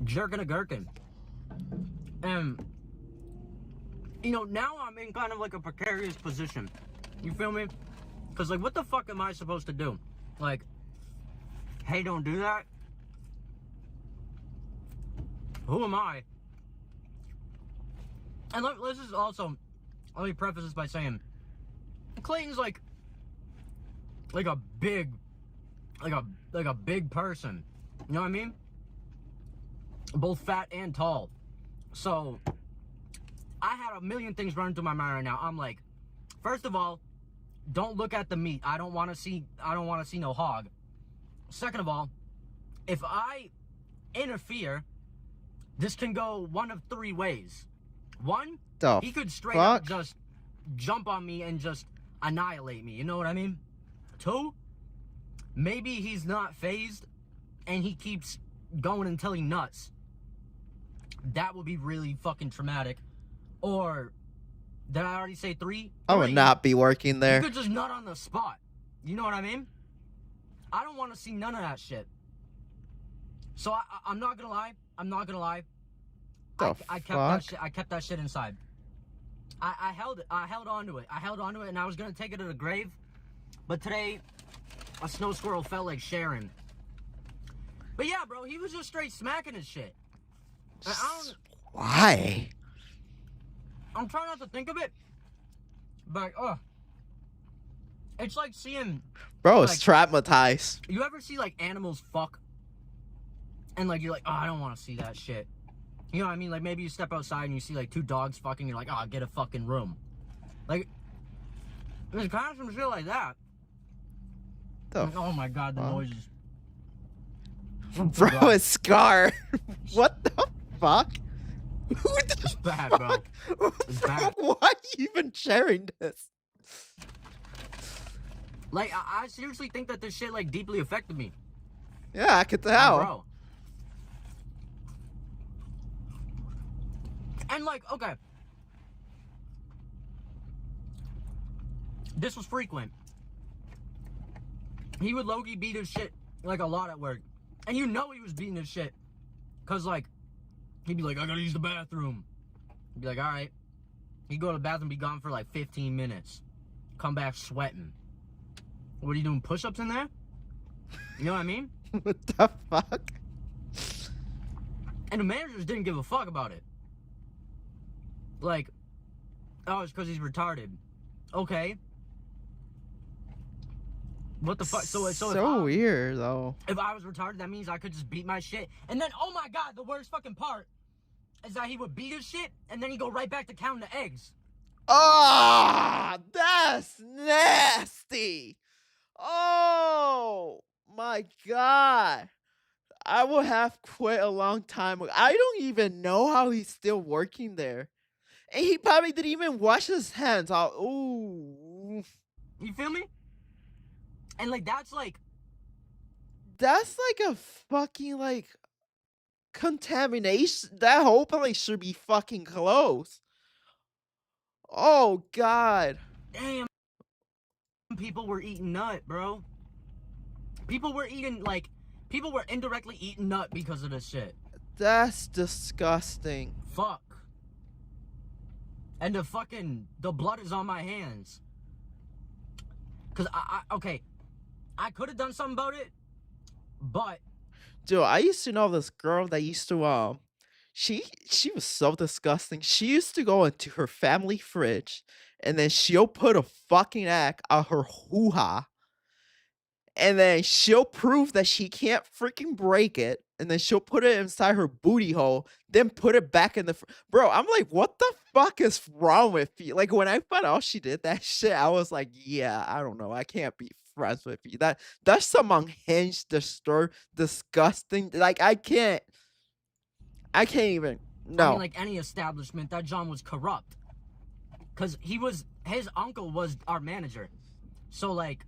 Jerking a gherkin. And, you know, now I'm in kind of like a precarious position. You feel me? Because, like, what the fuck am I supposed to do? Like, hey, don't do that? Who am I? And let's just also, let me preface this by saying, Clayton's like a big, like a big person. You know what I mean? Both fat and tall. So, I had a million things running through my mind right now. I'm like, first of all, don't look at the meat. I don't want to see no hog. Second of all, if I interfere, this can go one of three ways. One, he could straight up just jump on me and just annihilate me. You know what I mean? Two, maybe he's not phased and he keeps going until he nuts. That would be really fucking traumatic. Or, did I already say three? I would not be working there. You could just nut on the spot. You know what I mean? I don't want to see none of that shit. So I'm not gonna lie. I'm not gonna lie. I kept that shit inside. I held on to it. I held on to it, and I was gonna take it to the grave. But today, a snow squirrel felt like Sharon. But yeah, bro, he was just straight smacking his shit. Why? I'm trying not to think of it, but it's like seeing. Bro, like, it's traumatized. You ever see like animals fuck, and like you're like, oh, I don't want to see that shit. You know what I mean? Like maybe you step outside and you see like two dogs fucking. You're like, oh, get a fucking room. Like there's kind of some shit like that. And, oh my god, the noises. Bro, it's Scar. What the fuck? It's bad, bro. It's bad. Why are you even sharing this? Like, I seriously think that this shit, like, deeply affected me. Yeah, I could tell. Bro. And, like, okay. This was frequent. He would low-key beat his shit, like, a lot at work. And you know he was beating his shit. Because, like, he'd be like, I gotta use the bathroom. He'd be like, all right. He'd go to the bathroom, be gone for, like, 15 minutes. Come back sweating. What are you doing, push-ups in there? You know what I mean? What the fuck? And the managers didn't give a fuck about it. Like, oh, it's because he's retarded. Okay. What the fuck? So weird, though. If I was retarded, that means I could just beat my shit. And then, oh my god, the worst fucking part is that he would beat his shit, and then he'd go right back to counting the eggs. Ah, that's nasty. Oh my god. I would have quit a long time ago. I don't even know how he's still working there. And he probably didn't even wash his hands. Ooh. You feel me? And like that's like a fucking like contamination. That whole place should be fucking closed. Oh god. Damn. People were eating nut, bro. People were indirectly eating nut because of this shit. That's disgusting. Fuck. And the blood is on my hands. Cause I could have done something about it, but dude, I used to know this girl that used to she was so disgusting. She used to go into her family fridge and then she'll put a fucking egg on her hoo-ha. And then she'll prove that she can't freaking break it. And then she'll put it inside her booty hole. Then put it back in the... Bro, I'm like, what the fuck is wrong with you? Like, when I found out she did that shit, I was like, yeah, I don't know. I can't be friends with you. That's some unhinged, disturbed, disgusting... Like, I can't even... No. I mean, like any establishment, that John was corrupt. Because his uncle was our manager. So, like...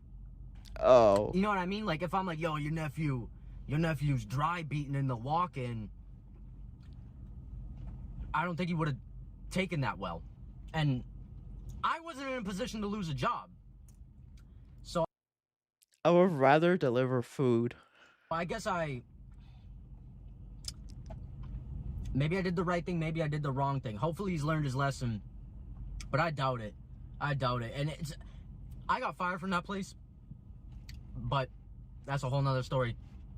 Oh. You know what I mean? Like, if I'm like, yo, your nephew's dry beating in the walk-in, I don't think he would have taken that well. And I wasn't in a position to lose a job. So I would rather deliver food. I guess maybe I did the right thing, maybe I did the wrong thing. Hopefully he's learned his lesson, but I doubt it. I doubt it. And I got fired from that place, but that's a whole nother story.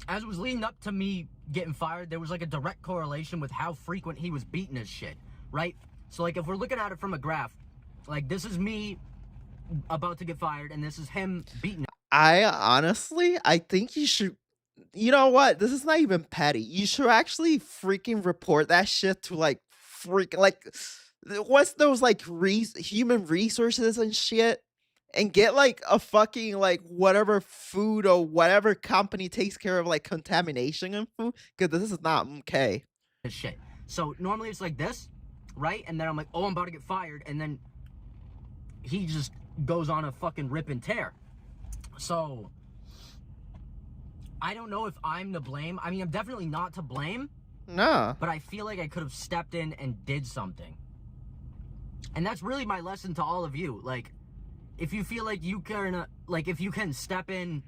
As it was leading up to me getting fired, there was like a direct correlation with how frequent he was beating his shit, right? So like if we're looking at it from a graph, like this is me about to get fired and this is him beating. I think you should, you know what? This is not even petty. You should actually freaking report that shit to like what's those like human resources and shit, and get like a fucking like whatever food or whatever company takes care of like contamination and food, because this is not okay. Shit. So normally it's like this, right? And then I'm like, oh, I'm about to get fired, and then he just goes on a fucking rip and tear. So I don't know if I'm to blame. I mean, I'm definitely not to blame. No. But I feel like I could have stepped in and did something. And that's really my lesson to all of you. Like, if you feel like you can, if you can step in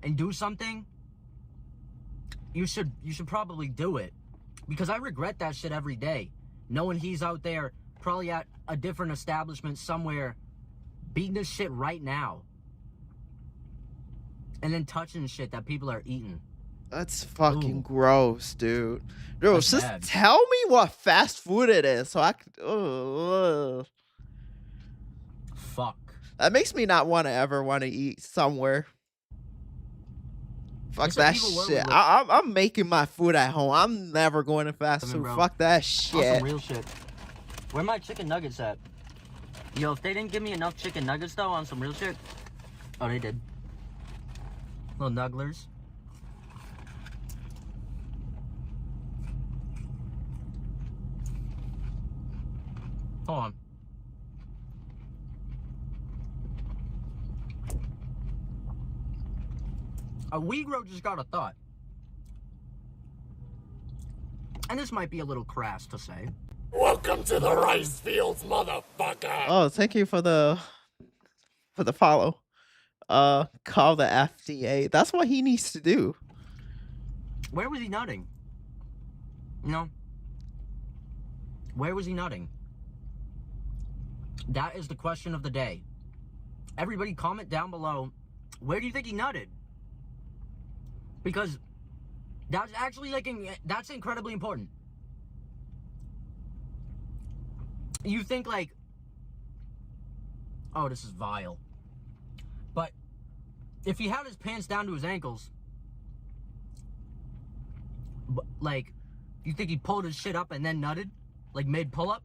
and do something, you should probably do it. Because I regret that shit every day. Knowing he's out there, probably at a different establishment somewhere, beating this shit right now. And then touching shit that people are eating. That's fucking Ooh. Gross, dude. Dude, That's just bad. tell me what fast food it is so I could. Fuck. That makes me not ever want to eat somewhere. Fuck It's like that people shit. work- I'm making my food at home. I'm never going to fast food. Bro. Fuck that On some shit. real shit. Where my chicken nuggets at? Yo, if they didn't give me enough chicken nuggets though on some real shit. Oh, they did. Little nugglers. Hold on. A Weegro just got a thought. And this might be a little crass to say. Welcome to the rice fields, motherfucker. Oh, thank you for the follow. Call the FDA. That's what he needs to do. Where was he nutting? No. Where was he nutting? That is the question of the day. Everybody comment down below, where do you think he nutted? Because that's actually that's incredibly important. You think like, oh, this is vile. But if he had his pants down to his ankles, like, you think he pulled his shit up and then nutted? Like made pull up?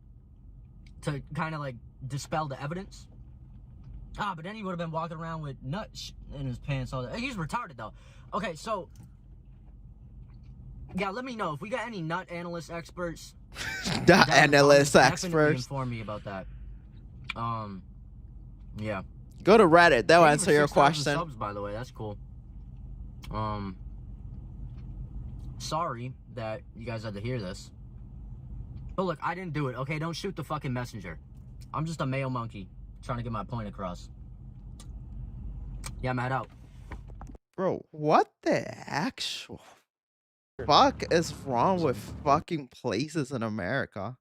To kind of like dispel the evidence? Ah, but then he would have been walking around with nuts in his pants all day. He's retarded though. Okay, so yeah, let me know if we got any nut analyst experts. Nut analyst Definitely experts. inform me about that. Yeah. Go to Reddit. They'll Thank you answer for your 6,000 question. Subs, by the way, that's cool. Sorry that you guys had to hear this. But look, I didn't do it, okay? Don't shoot the fucking messenger. I'm just a male monkey trying to get my point across. Yeah, I'm out. Bro, what the actual fuck is wrong with fucking places in America?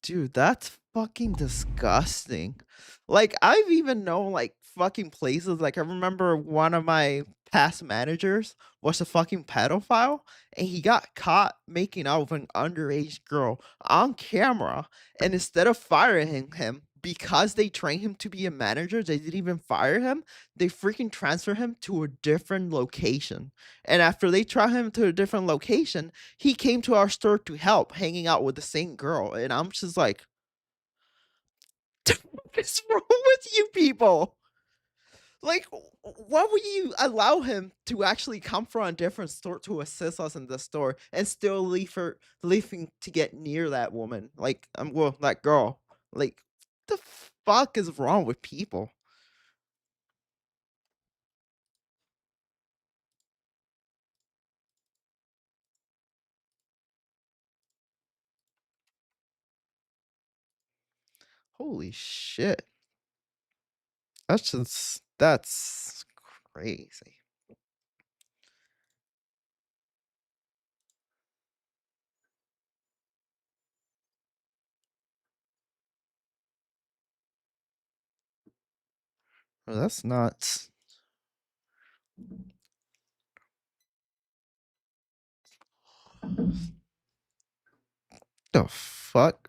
Dude, that's fucking disgusting. Like, I've even known, like, fucking places. Like, I remember one of my past managers was a fucking pedophile, and he got caught making out with an underage girl on camera. And instead of firing him, because they trained him to be a manager, they didn't even fire him. They freaking transfer him to a different location. And after they transfer him to a different location, he came to our store to help, hanging out with the same girl. And I'm just like, what's wrong with you people? Like, why would you allow him to actually come from a different store to assist us in the store and still leaving to get near that woman? Like, well, that girl. Like, the fuck is wrong with people? Holy shit. That's crazy. Oh, that's nuts. The fuck?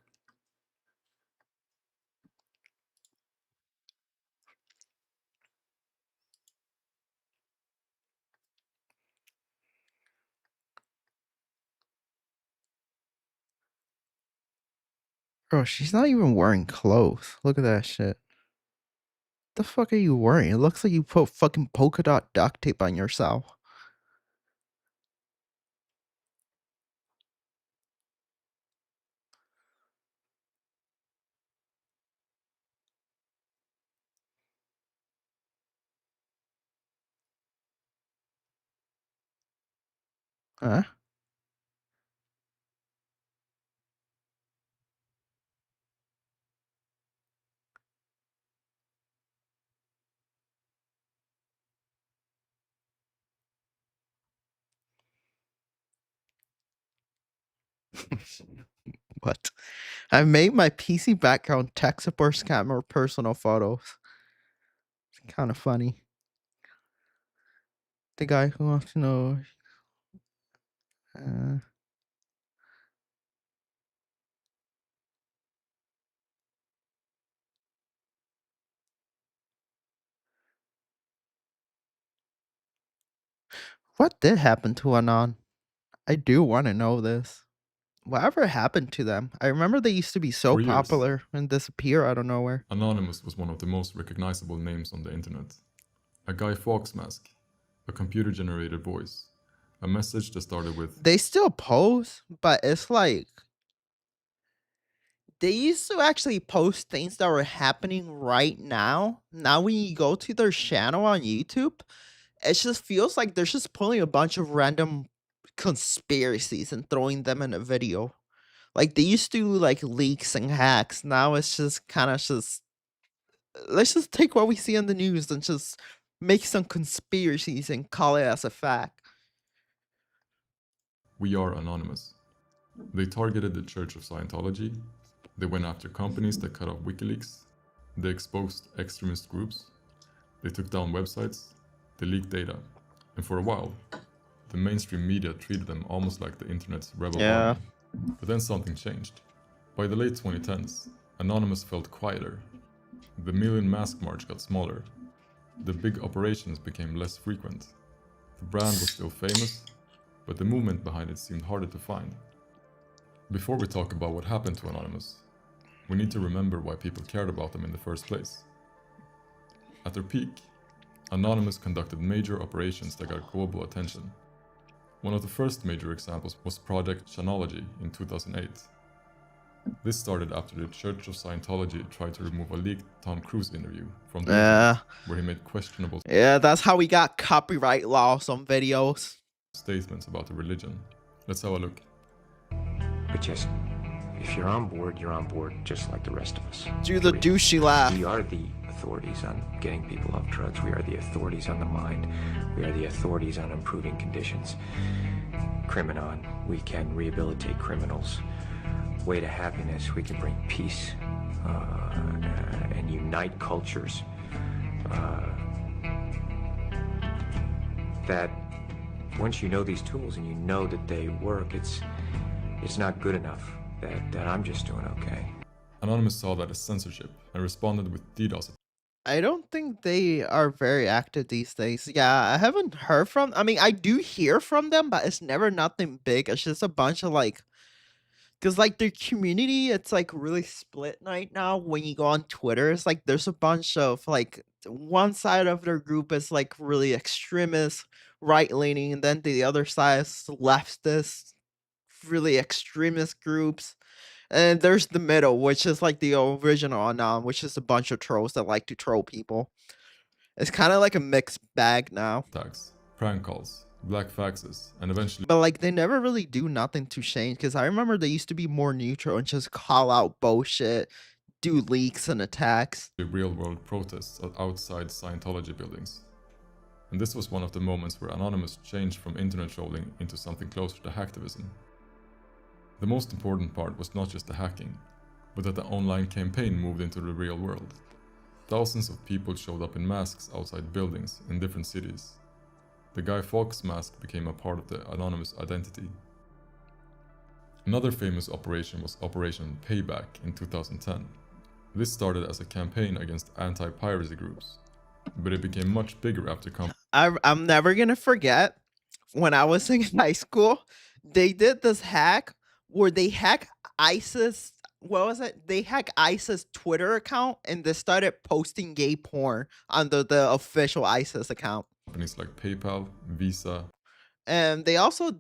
Bro, she's not even wearing clothes. Look at that shit. The fuck are you wearing? It looks like you put fucking polka dot duct tape on yourself. Huh? What? I made my PC background tech support scammer personal photos. It's kind of funny. The guy who wants to know. What did happen to Anon? I do want to know this. Whatever happened to them? I remember they used to be so For years, popular and disappear out of nowhere. Anonymous was one of the most recognizable names on the internet. A Guy Fawkes mask, a computer-generated voice, a message that started with They still post, but it's like they used to actually post things that were happening right now. Now when you go to their channel on YouTube, it just feels like they're just pulling a bunch of random conspiracies and throwing them in a video. Like they used to do like leaks and hacks. Now it's just kind of just let's just take what we see on the news and just make some conspiracies and call it as a fact. "We are anonymous." They targeted the Church of Scientology, they went after companies that cut off WikiLeaks, they exposed extremist groups, they took down websites, they leaked data, and for a while, the mainstream media treated them almost like the internet's rebel army. But then something changed. By the late 2010s, Anonymous felt quieter. The Million Mask March got smaller. The big operations became less frequent. The brand was still famous, but the movement behind it seemed harder to find. Before we talk about what happened to Anonymous, we need to remember why people cared about them in the first place. At their peak, Anonymous conducted major operations that got global attention. One of the first major examples was Project Shanology in 2008. This started after the Church of Scientology tried to remove a leaked Tom Cruise interview from the internet, where he made questionable that's how we got copyright laws on videos. Statements about the religion. Let's have a look. But just, if you're on board, you're on board just like the rest of us. Do the douchey laugh. We are the authorities on getting people off drugs. We are the authorities on the mind. We are the authorities on improving conditions. Criminon, we can rehabilitate criminals. Way to happiness, we can bring peace and unite cultures. That once you know these tools and you know that they work, it's not good enough that I'm just doing okay. Anonymous saw that as censorship and responded with DDoS. I don't think they are very active these days. Yeah, I haven't heard from. I mean, I do hear from them, but it's never nothing big. It's just a bunch of like, because like their community, it's like really split right now. When you go on Twitter, it's like there's a bunch of like one side of their group is like really extremist, right leaning, and then the other side is leftist, really extremist groups. And there's the middle, which is like the original Anon, which is a bunch of trolls that like to troll people. It's kind of like a mixed bag now. Attacks, prank calls, black faxes, and eventually... But like they never really do nothing to change, because I remember they used to be more neutral and just call out bullshit, do leaks and attacks. Real-world protests outside Scientology buildings. And this was one of the moments where Anonymous changed from internet trolling into something closer to hacktivism. The most important part was not just the hacking, but that the online campaign moved into the real world. Thousands of people showed up in masks outside buildings in different cities. The Guy Fawkes mask became a part of the Anonymous identity. Another famous operation was Operation Payback in 2010. This started as a campaign against anti-piracy groups, but it became much bigger after I'm never gonna forget when I was in high school, they did this hack where they hack ISIS. What was it? They hack ISIS Twitter account and they started posting gay porn under the official ISIS account. companies like PayPal, Visa. And they also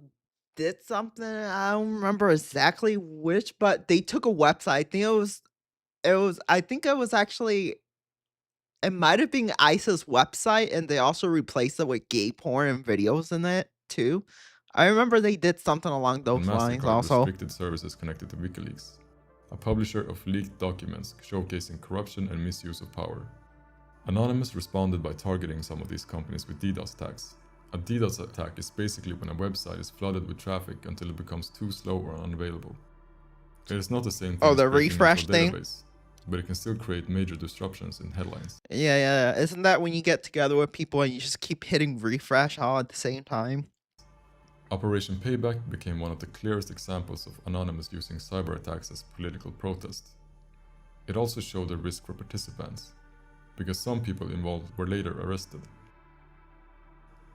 did something, I don't remember exactly which, but they took a website. I think it was actually, it might have been ISIS website, and they also replaced it with gay porn and videos in it too. I remember they did something along those lines MasterCard also. restricted services connected to WikiLeaks, a publisher of leaked documents showcasing corruption and misuse of power. Anonymous responded by targeting some of these companies with DDoS attacks. A DDoS attack is basically when a website is flooded with traffic until it becomes too slow or unavailable. It is not the same thing Oh, as the breaking into a refresh thing? database, but it can still create major disruptions in headlines. Yeah. Isn't that when you get together with people and you just keep hitting refresh all at the same time? Operation Payback became one of the clearest examples of Anonymous using cyber attacks as political protest. It also showed a risk for participants, because some people involved were later arrested.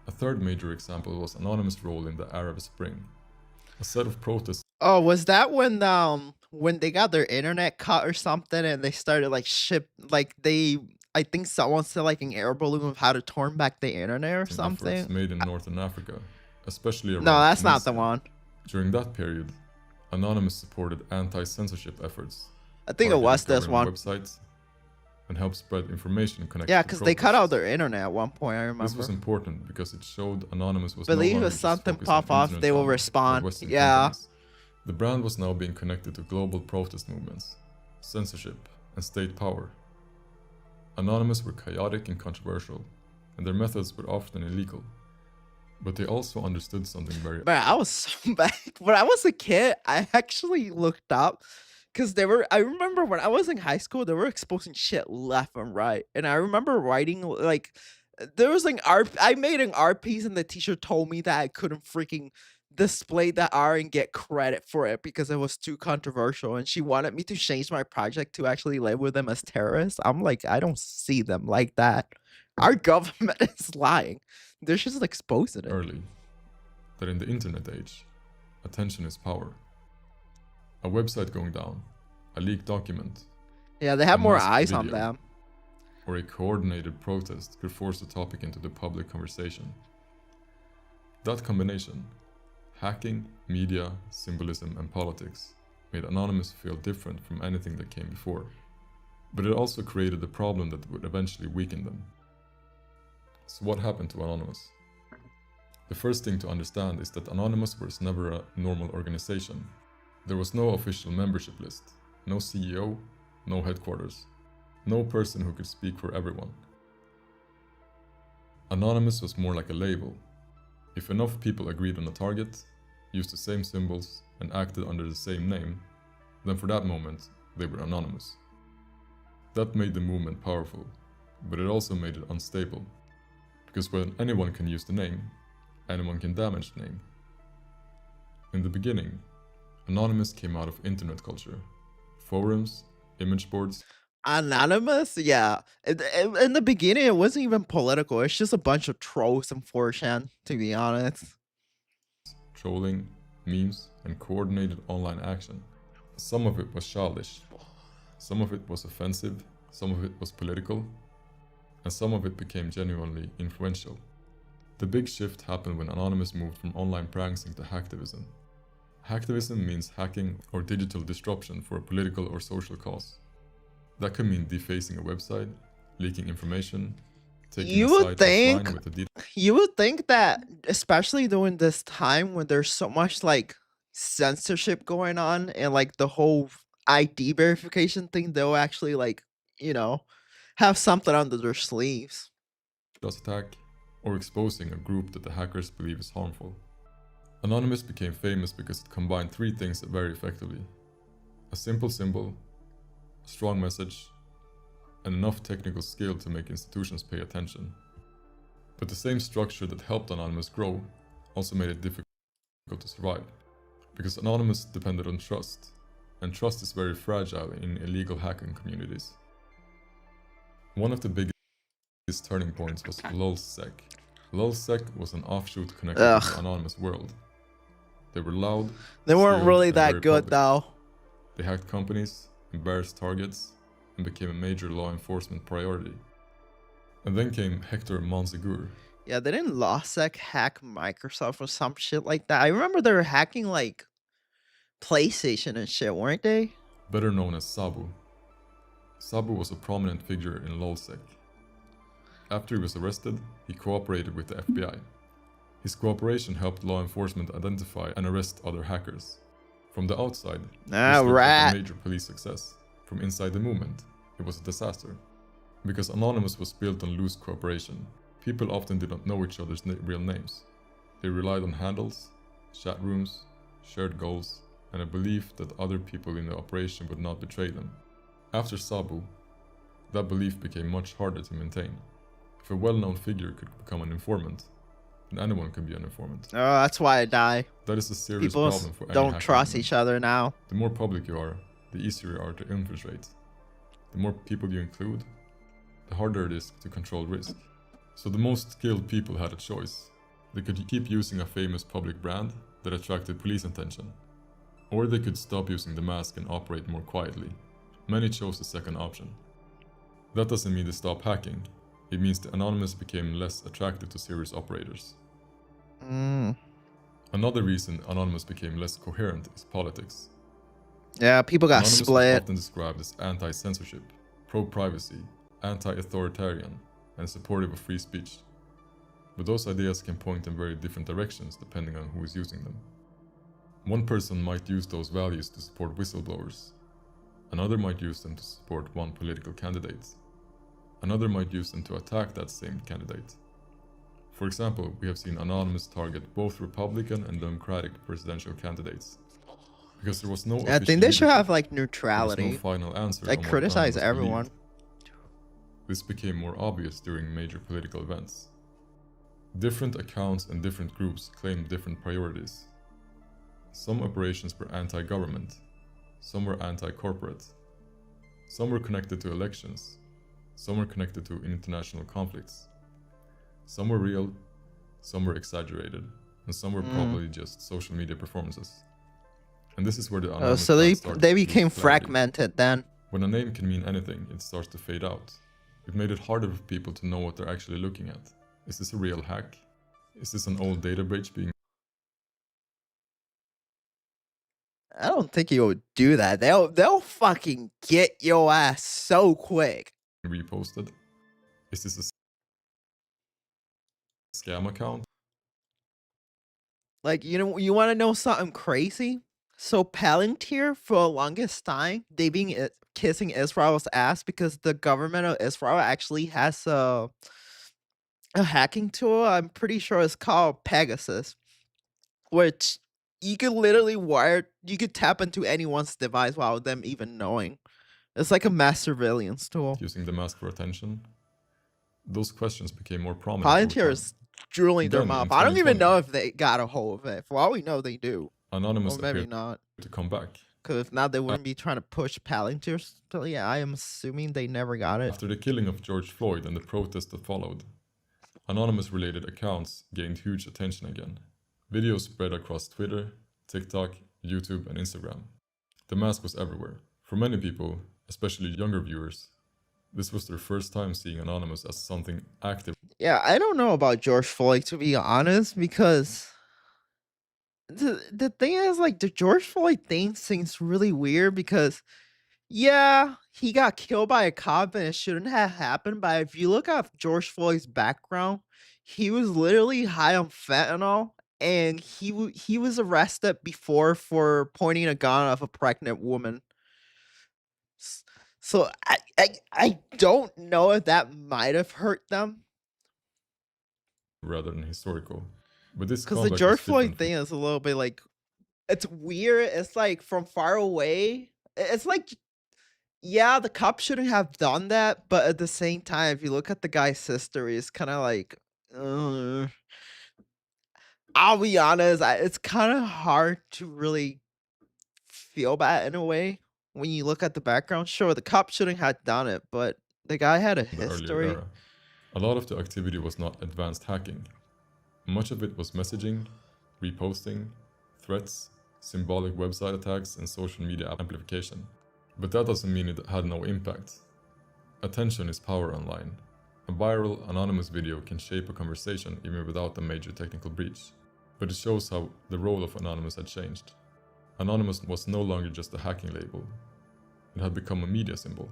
A third major example was Anonymous' role in the Arab Spring. A set of protests. Oh, was that when they got their internet cut or something and they started I think someone said like an air balloon of how to turn back the internet or something? Efforts made in Northern Africa, especially around No, that's not the Tunisia. one. During that period, Anonymous supported anti-censorship efforts. I think it was this one. Websites and helped spread information connected Yeah, to because they cut protests. out their internet at one point, I remember. This was important because it showed Anonymous was Believe no longer if just something focused on pop off, internet they will traffic or respond. Western Yeah. companies. The brand was now being connected to global protest movements, censorship, and state power. Anonymous were chaotic and controversial, and their methods were often illegal. But they also understood something very. But I was so bad. When I was a kid, I actually looked up because I remember when I was in high school, they were exposing shit left and right. And I remember writing there was I made an art piece and the teacher told me that I couldn't freaking display that art and get credit for it because it was too controversial. And she wanted me to change my project to actually label them as terrorists. I'm like, I don't see them like that. Our government is lying. They're just exposing it. Early, that in the internet age, attention is power. A website going down, a leaked document. Yeah, they have a more masked eyes on video, them. Or a coordinated protest could force the topic into the public conversation. That combination, hacking, media, symbolism, and politics, made Anonymous feel different from anything that came before. But it also created a problem that would eventually weaken them. So what happened to Anonymous? The first thing to understand is that Anonymous was never a normal organization. There was no official membership list, no CEO, no headquarters, no person who could speak for everyone. Anonymous was more like a label. If enough people agreed on a target, used the same symbols, and acted under the same name, then for that moment, they were anonymous. That made the movement powerful, but it also made it unstable. Because when anyone can use the name, anyone can damage the name. In the beginning, Anonymous came out of internet culture. Forums, image boards. Anonymous? Yeah. In the beginning, it wasn't even political. It's just a bunch of trolls and 4chan, to be honest. Trolling, memes, and coordinated online action. Some of it was childish. Some of it was offensive. Some of it was political. And some of it became genuinely influential. The big shift happened when Anonymous moved from online pranksing to hacktivism. Hacktivism means hacking or digital disruption for a political or social cause. That could mean defacing a website, leaking information, taking You a would site think offline with a you would think that, especially during this time when there's so much censorship going on and the whole ID verification thing, they'll actually like, have something under their sleeves. attack, or exposing a group that the hackers believe is harmful. Anonymous became famous because it combined three things very effectively: a simple symbol, a strong message, and enough technical skill to make institutions pay attention. But the same structure that helped Anonymous grow also made it difficult to survive, because Anonymous depended on trust, and trust is very fragile in illegal hacking communities. One of the biggest turning points was lulzsec. Lulzsec was an offshoot connected to the Anonymous world. They were loud. They weren't skilled, really and that very good public. though. They hacked companies, embarrassed targets, and became a major law enforcement priority. And then came Hector Monsegur. Yeah, they didn't lawsec hack Microsoft or some shit like that. I remember they were hacking like PlayStation and shit, weren't they? Better known as Sabu. Sabu was a prominent figure in lulzsec. After he was arrested, he cooperated with the FBI. His cooperation helped law enforcement identify and arrest other hackers. From the outside, this looked like a major police success. From inside the movement, it was a disaster. Because Anonymous was built on loose cooperation, people often did not know each other's real names. They relied on handles, chat rooms, shared goals, and a belief that other people in the operation would not betray them. After Sabu, that belief became much harder to maintain. If a well-known figure could become an informant, then anyone can be an informant. Oh, that's why I die. That is a serious People problem for any don't hacker trust movement. each other now. The more public you are, the easier you are to infiltrate. The more people you include, the harder it is to control risk. So the most skilled people had a choice. They could keep using a famous public brand that attracted police attention, or they could stop using the mask and operate more quietly. Many chose the second option. That doesn't mean they stopped hacking. It means the Anonymous became less attractive to serious operators. Another reason Anonymous became less coherent is politics. Yeah, people got Anonymous split. was often described as anti-censorship, pro-privacy, anti-authoritarian, and supportive of free speech. But those ideas can point in very different directions depending on who is using them. One person might use those values to support whistleblowers. Another might use them to support one political candidate. Another might use them to attack that same candidate. For example, we have seen Anonymous target both Republican and Democratic presidential candidates. Because there was no I think they should have like neutrality. There was no final answer Like on what criticize Anonymous everyone. believed. This became more obvious during major political events. Different accounts and different groups claimed different priorities. Some operations were anti-government, some were anti-corporate, some were connected to elections, some were connected to international conflicts. Some were real, some were exaggerated, and some were probably just social media performances. And this is where the Anonymous So path started they to lose became clarity. fragmented then. When a name can mean anything, it starts to fade out. It made it harder for people to know what they're actually looking at. Is this a real hack? Is this an old data breach being I don't think you would do that. They'll fucking get your ass so quick. reposted? Is this a scam account? Like, you want to know something crazy? So Palantir, for the longest time, they been kissing Israel's ass because the government of Israel actually has a hacking tool. I'm pretty sure it's called Pegasus, which you could literally you could tap into anyone's device without them even knowing. It's like a mass surveillance tool. Using the mask for attention? Those questions became more prominent over Palantir time. is drilling them Then, in up. I don't even 2020, know if they got a hold of it. For all we know, they do. Anonymous Or maybe appeared not. to come back. Because if not, they wouldn't be trying to push Palantir. So yeah, I am assuming they never got it. After the killing of George Floyd and the protests that followed, Anonymous-related accounts gained huge attention again. Videos spread across Twitter, TikTok, YouTube, and Instagram. The mask was everywhere. For many people, especially younger viewers, this was their first time seeing Anonymous as something active. Yeah, I don't know about George Floyd, to be honest, because the thing is, like, the George Floyd thing seems really weird because, yeah, he got killed by a cop and it shouldn't have happened. But if you look at George Floyd's background, he was literally high on fentanyl, and he was arrested before for pointing a gun at a pregnant woman. So I don't know if that might have hurt them. Rather than historical. But this Because the conduct George is different Floyd thing is a little bit like, it's weird. It's like from far away. It's like, yeah, the cop shouldn't have done that. But at the same time, if you look at the guy's history, it's kind of like, I'll be honest, it's kind of hard to really feel bad in a way when you look at the background. Sure, the cop shouldn't have done it, but the guy had a the earlier history. era. A lot of the activity was not advanced hacking. Much of it was messaging, reposting, threats, symbolic website attacks, and social media amplification. But that doesn't mean it had no impact. Attention is power online. A viral, anonymous video can shape a conversation even without a major technical breach. But it shows how the role of Anonymous had changed. Anonymous was no longer just a hacking label. It had become a media symbol.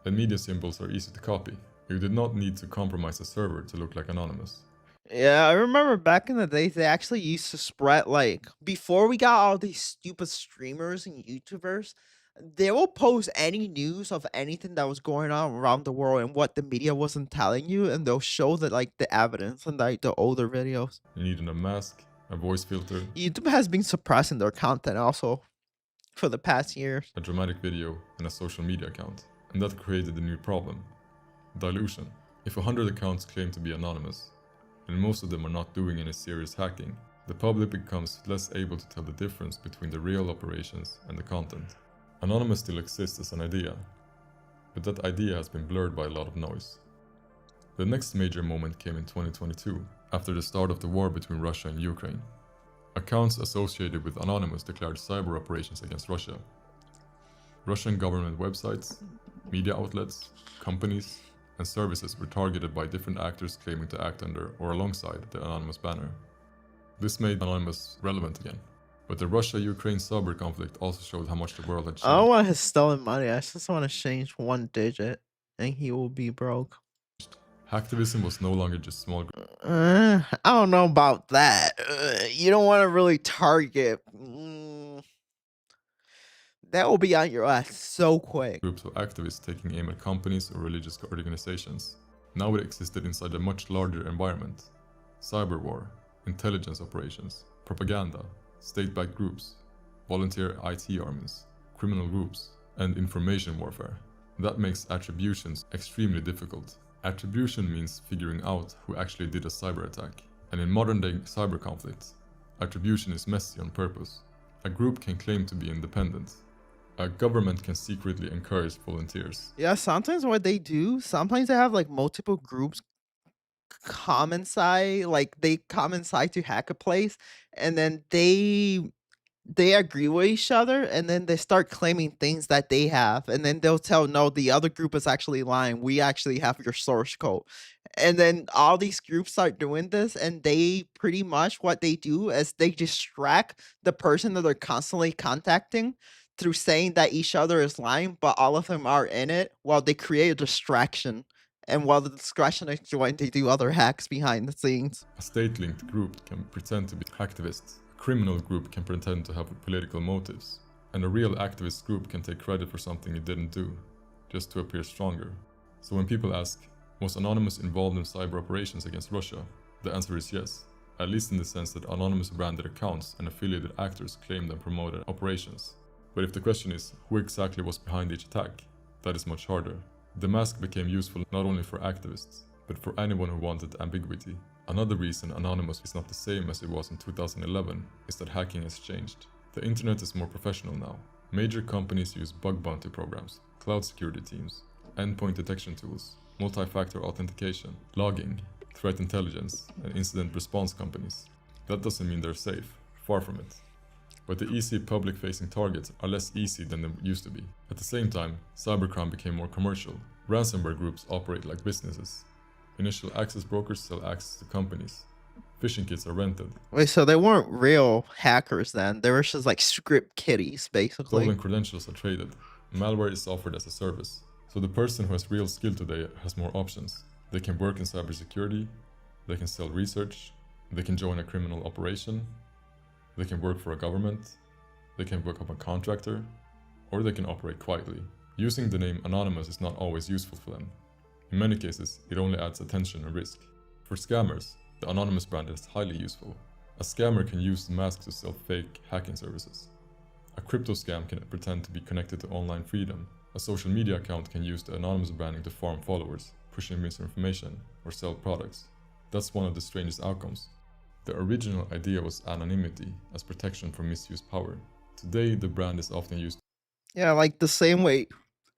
And media symbols are easy to copy. You did not need to compromise a server to look like Anonymous. Yeah, I remember back in the days, they actually used to spread, like, before we got all these stupid streamers and YouTubers, they will post any news of anything that was going on around the world and what the media wasn't telling you, and they'll show that, like, the evidence and like the older videos. You needed a mask, a voice filter, YouTube has been suppressing their content also for the past years. a dramatic video, and a social media account. And that created a new problem. Dilution. If 100 accounts claim to be anonymous, and most of them are not doing any serious hacking, the public becomes less able to tell the difference between the real operations and the content. Anonymous still exists as an idea, but that idea has been blurred by a lot of noise. The next major moment came in 2022, after the start of the war between Russia and Ukraine. Accounts associated with Anonymous declared cyber operations against Russia. Russian government websites, media outlets, companies, and services were targeted by different actors claiming to act under or alongside the Anonymous banner. This made Anonymous relevant again. But the Russia-Ukraine cyber conflict also showed how much the world had changed. I don't want his stolen money. I just want to change one digit and he will be broke. Hacktivism was no longer just small I don't know about that. You don't want to really target. That will be on your ass so quick. groups of activists taking aim at companies or religious organizations. Now it existed inside a much larger environment. Cyber war, intelligence operations, propaganda, state-backed groups, volunteer IT armies, criminal groups, and information warfare. That makes attributions extremely difficult. Attribution means figuring out who actually did a cyber attack. And in modern-day cyber conflicts, attribution is messy on purpose. A group can claim to be independent. A government can secretly encourage volunteers. Yeah, sometimes what they do, sometimes they have like multiple groups come inside, like they come inside to hack a place, and then they agree with each other, and then they start claiming things that they have, and then they'll tell, no, the other group is actually lying, we actually have your source code. And then all these groups start doing this, and they pretty much, what they do is they distract the person that they're constantly contacting through saying that each other is lying, but all of them are in it, while they create a distraction. And while the distraction is joined, they do other hacks behind the scenes. A state-linked group can pretend to be activists. A criminal group can pretend to have political motives. And a real activist group can take credit for something it didn't do, just to appear stronger. So when people ask, was Anonymous involved in cyber operations against Russia? The answer is yes, at least in the sense that Anonymous branded accounts and affiliated actors claimed and promoted operations. But if the question is, who exactly was behind each attack? That is much harder. The mask became useful not only for activists, but for anyone who wanted ambiguity. Another reason Anonymous is not the same as it was in 2011 is that hacking has changed. The internet is more professional now. Major companies use bug bounty programs, cloud security teams, endpoint detection tools, multi-factor authentication, logging, threat intelligence, and incident response companies. That doesn't mean they're safe, far from it. But the easy public-facing targets are less easy than they used to be. At the same time, cybercrime became more commercial. Ransomware groups operate like businesses. Initial access brokers sell access to companies. Phishing kits are rented. Wait, so they weren't real hackers then? They were just like script kiddies, basically. Stolen credentials are traded. Malware is offered as a service. So the person who has real skill today has more options. They can work in cybersecurity, they can sell research, they can join a criminal operation, they can work for a government, they can become a contractor, or they can operate quietly, Using the name Anonymous is not always useful for them. In many cases, it only adds attention and risk. For scammers, the Anonymous brand is highly useful. A scammer can use the mask to sell fake hacking services. A crypto scam can pretend to be connected to online freedom. A social media account can use the anonymous branding to farm followers, pushing misinformation, or sell products. That's one of the strangest outcomes. The original idea was anonymity as protection from misused power. Today, the brand is often used. Yeah, like the same way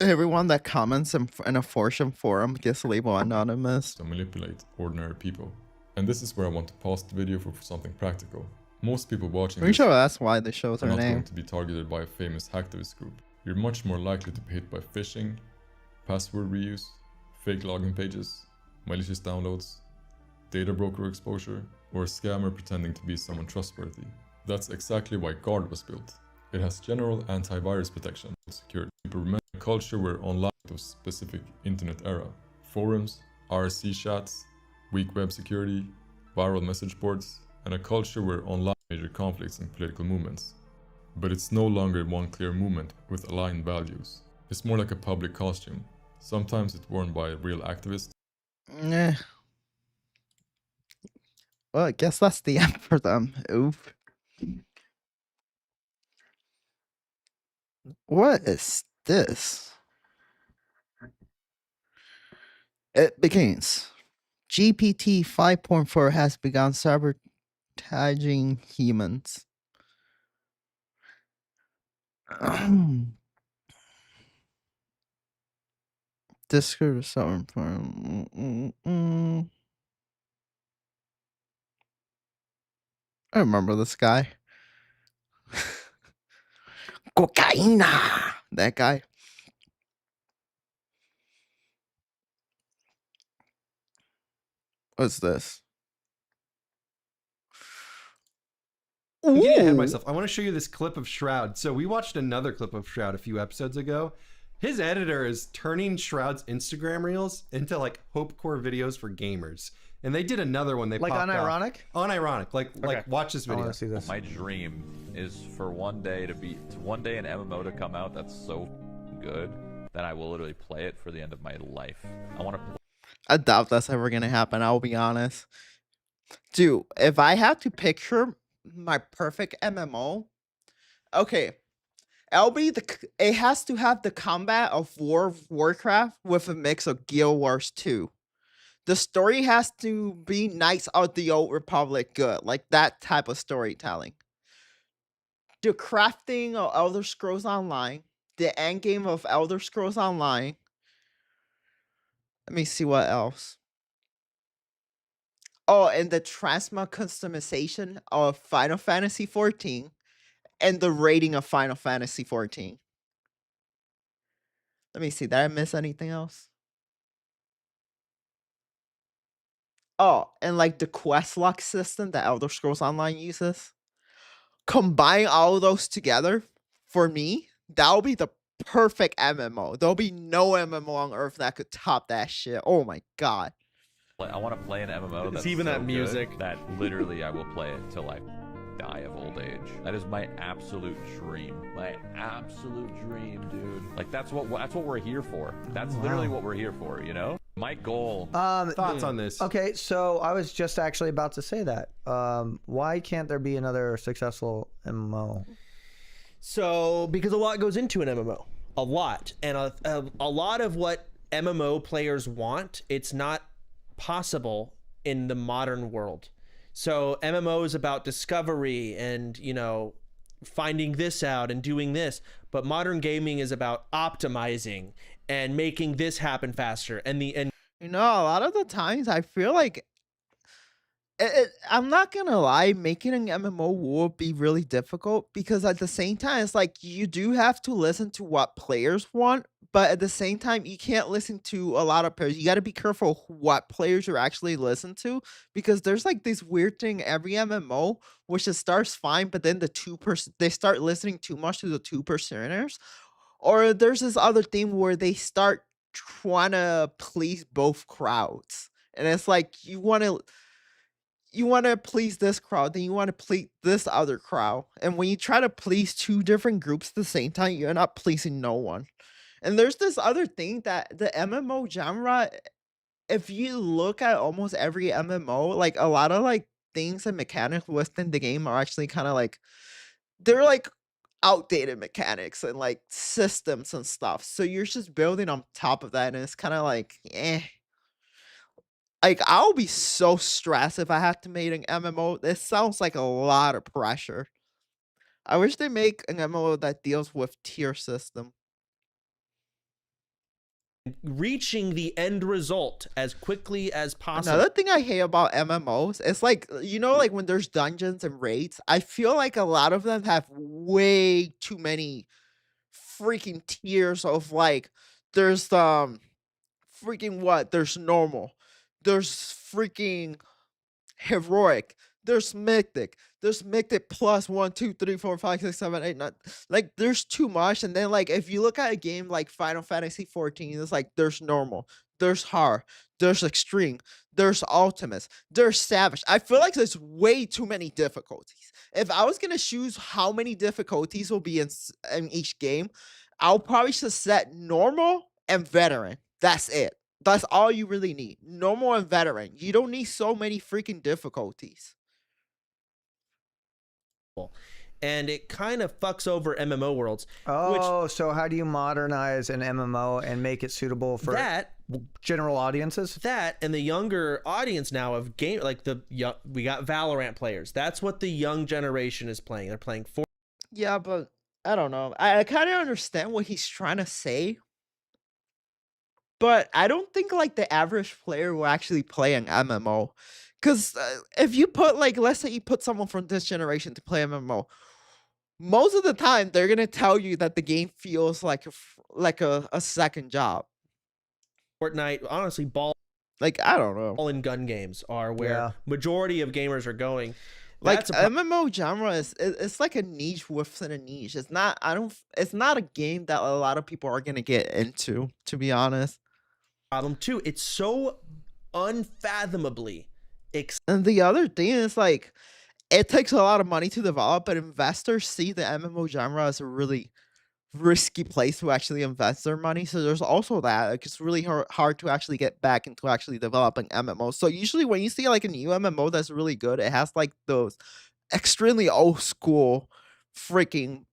everyone that comments in a Fortune forum gets labeled anonymous. To manipulate ordinary people. And this is where I want to pause the video for something practical. Most people watching Pretty this sure that's why they chose are her not name. going to be targeted by a famous hacktivist group. You're much more likely to be hit by phishing, password reuse, fake login pages, malicious downloads, data broker exposure, or a scammer pretending to be someone trustworthy. That's exactly why Guard was built. It has general antivirus protection, security. People remember a culture where online was specific internet era. Forums, RSC chats, weak web security, viral message boards, and a culture where online major conflicts and political movements. But it's no longer one clear movement with aligned values. It's more like a public costume. Sometimes it's worn by a real activist. Nah. Well, I guess that's the end for them. Oof. What is this? It begins. GPT 5.4 has begun sabotaging humans. Discord is so important. I remember this guy. Cocaina! That guy. What's this? I'm getting ahead of Ooh. myself. I want to show you this clip of Shroud. So we watched another clip of Shroud a few episodes ago. His editor is turning Shroud's Instagram reels into like hopecore videos for gamers. And they did another one. They Like popped off. unironic? Unironic. Like watch this I video. wanna see this. My dream is for one day an MMO to come out that's so good that I will literally play it for the end of my life. I want to play. I doubt that's ever gonna happen, I'll be honest. Dude, if I had to picture my perfect MMO, okay, it has to have the combat of Warcraft with a mix of Guild Wars 2. The story has to be Knights of the Old Republic good, like that type of storytelling. The crafting of Elder Scrolls Online, the end game of Elder Scrolls Online. Let me see what else. Oh, and the transmog customization of Final Fantasy XIV and the rating of Final Fantasy XIV. Let me see. Did I miss anything else? Oh, and like the quest lock system that Elder Scrolls Online uses. Combine all of those together, for me, that'll be the perfect MMO. There'll be no MMO on Earth that could top that shit. Oh my god. I want to play an MMO that's even so that music. good that literally I will play it till I die of old age. That is my absolute dream. My absolute dream, dude. Like that's what we're here for. That's literally what we're here for, you know? My goal. Thoughts on this? Okay, so I was just actually about to say that. Why can't there be another successful MMO? So, because a lot goes into an MMO. A lot. And a lot of what MMO players want, it's not possible in the modern world. So MMO is about discovery and, you know, finding this out and doing this. But modern gaming is about optimizing and making this happen faster. And you know, a lot of the times I feel like I'm not gonna lie, making an MMO will be really difficult because at the same time, it's like you do have to listen to what players want, but at the same time, you can't listen to a lot of players. You got to be careful what players you actually listen to because there's like this weird thing every MMO, which it starts fine, but then they start listening too much to the 2%ers, or there's this other thing where they start trying to please both crowds, and it's like you want to please this crowd, then you want to please this other crowd. And when you try to please two different groups at the same time, you're not pleasing no one. And there's this other thing that the MMO genre, if you look at almost every MMO, like a lot of like things and mechanics within the game are actually kind of like they're like outdated mechanics and like systems and stuff. So you're just building on top of that, and it's kind of like, eh. Like I'll be so stressed if I have to make an MMO. This sounds like a lot of pressure. I wish they make an MMO that deals with tier system. Reaching the end result as quickly as possible. Another thing I hate about MMOs, it's like, like when there's dungeons and raids, I feel like a lot of them have way too many freaking tiers of like, there's freaking what? There's normal. There's freaking heroic. There's mythic plus 1, 2, 3, 4, 5, 6, 7, 8, 9. Like there's too much. And then like if you look at a game like Final Fantasy 14, it's like there's normal, there's hard, there's extreme, there's ultimate, there's savage. I feel like there's way too many difficulties. If I was gonna choose how many difficulties will be in each game, I'll probably just set normal and veteran. That's it. That's all you really need. Normal and veteran. You don't need so many freaking difficulties. And it kind of fucks over MMO worlds. Oh, so how do you modernize an MMO and make it suitable for general audiences? That and the younger audience now of game, like we got Valorant players. That's what the young generation is playing. They're playing Fortnite. Yeah, but I don't know. I kind of understand what he's trying to say. But I don't think like the average player will actually play an MMO. Because if you put like, let's say you put someone from this generation to play MMO, most of the time they're going to tell you that the game feels like a second job. Fortnite, honestly, like, I don't know. Ball and gun games are where majority of gamers are going. Like MMO genre it's like a niche within a niche. It's not a game that a lot of people are going to get into, to be honest. Problem too, it's so unfathomably and the other thing is like it takes a lot of money to develop, but investors see the MMO genre as a really risky place to actually invest their money. So there's also that, like, it's really hard to actually get back into actually developing MMOs. So usually when you see like a new MMO that's really good, it has like those extremely old school freaking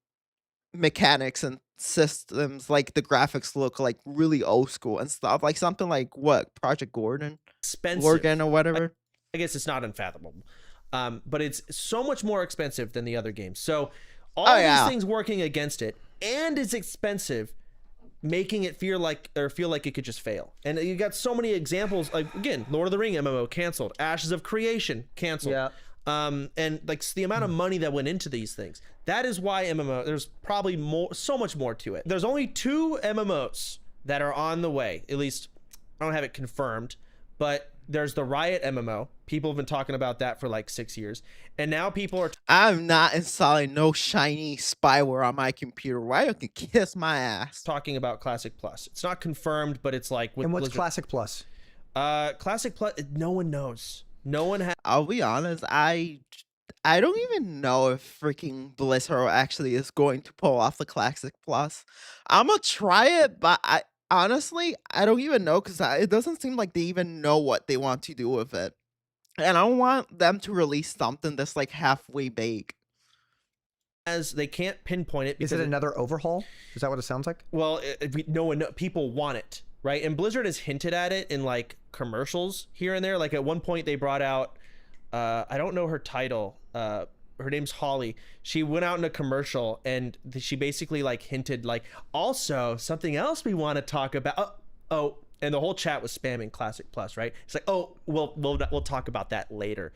mechanics and systems. Like the graphics look like really old school and stuff, like something like what, Project Gordon, expensive or whatever. I guess it's not unfathomable, but it's so much more expensive than the other games. So all these things working against it, and it's expensive, making it feel like it could just fail. And you got so many examples, like again, Lord of the Ring MMO canceled, Ashes of Creation canceled. And like the amount of money that went into these things. That is why MMO, there's probably so much more to it. There's only 2 MMOs that are on the way. At least I don't have it confirmed, but there's the Riot MMO. People have been talking about that for like 6 years. And now people are... I'm not installing no shiny spyware on my computer. Riot can kiss my ass. Talking about Classic Plus. It's not confirmed, but it's like... And what's Classic Plus? Classic Plus, no one knows. No one has... I'll be honest, I don't even know if freaking Blizzard actually is going to pull off the Classic Plus. I'm gonna try it, but I don't even know, because it doesn't seem like they even know what they want to do with it. And I don't want them to release something that's like halfway baked. As they can't pinpoint it. Is it another overhaul? Is that what it sounds like? Well, no one, people want it, right? And Blizzard has hinted at it in like commercials here and there. Like at one point they brought out, I don't know her title. Her name's Holly. She went out in a commercial and she basically like hinted like, also something else we want to talk about. Oh, and the whole chat was spamming Classic Plus, right? It's like, oh, we'll talk about that later.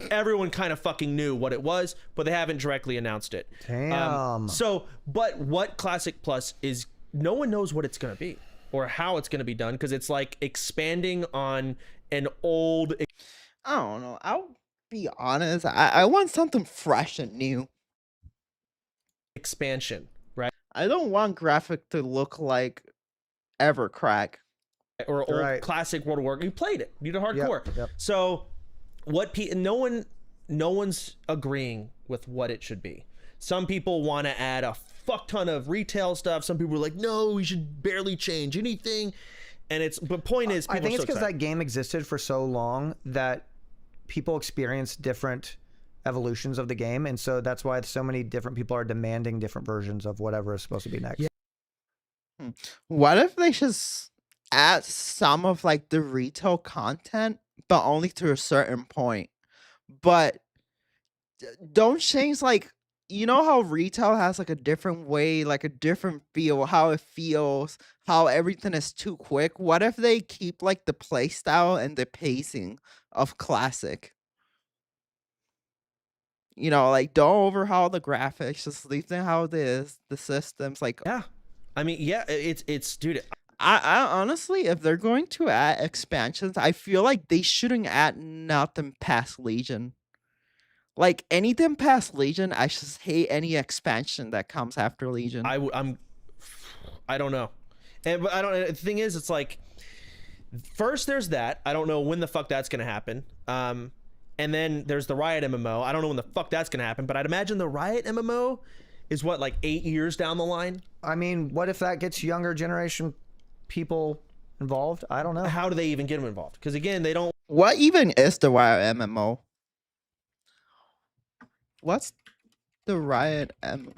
Everyone kind of fucking knew what it was, but they haven't directly announced it. Damn. But what Classic Plus is, no one knows what it's going to be or how it's going to be done, because it's like expanding on an old... I don't know. I'll be honest. I want something fresh and new. Expansion, right? I don't want graphic to look like Evercrack. Or old classic World of Warcraft. You played it. You did hardcore. Yep. So no one's agreeing with what it should be. Some people want to add a fuck ton of retail stuff. Some people were like, no, we should barely change anything. And but point is, I think it's because that game existed for so long that people experience different evolutions of the game, and so that's why so many different people are demanding different versions of whatever is supposed to be next. What if they just add some of like the retail content, but only to a certain point? But don't change like, you know how retail has like a different way, like a different feel, how it feels, how everything is too quick. What if they keep like the play style and the pacing of classic? You know, like don't overhaul the graphics, just leave them how it is. The systems, like I mean, yeah, it's dude. I honestly, if they're going to add expansions, I feel like they shouldn't add nothing past Legion. Like anything past Legion, I just hate any expansion that comes after Legion. I don't know, but I don't. The thing is, it's like first there's that. I don't know when the fuck that's gonna happen. And then there's the Riot MMO. I don't know when the fuck that's gonna happen, but I'd imagine the Riot MMO is what, like 8 years down the line. I mean, what if that gets younger generation people involved? I don't know. How do they even get them involved? Because again, they don't. What even is the Riot MMO? What's the Riot MMO?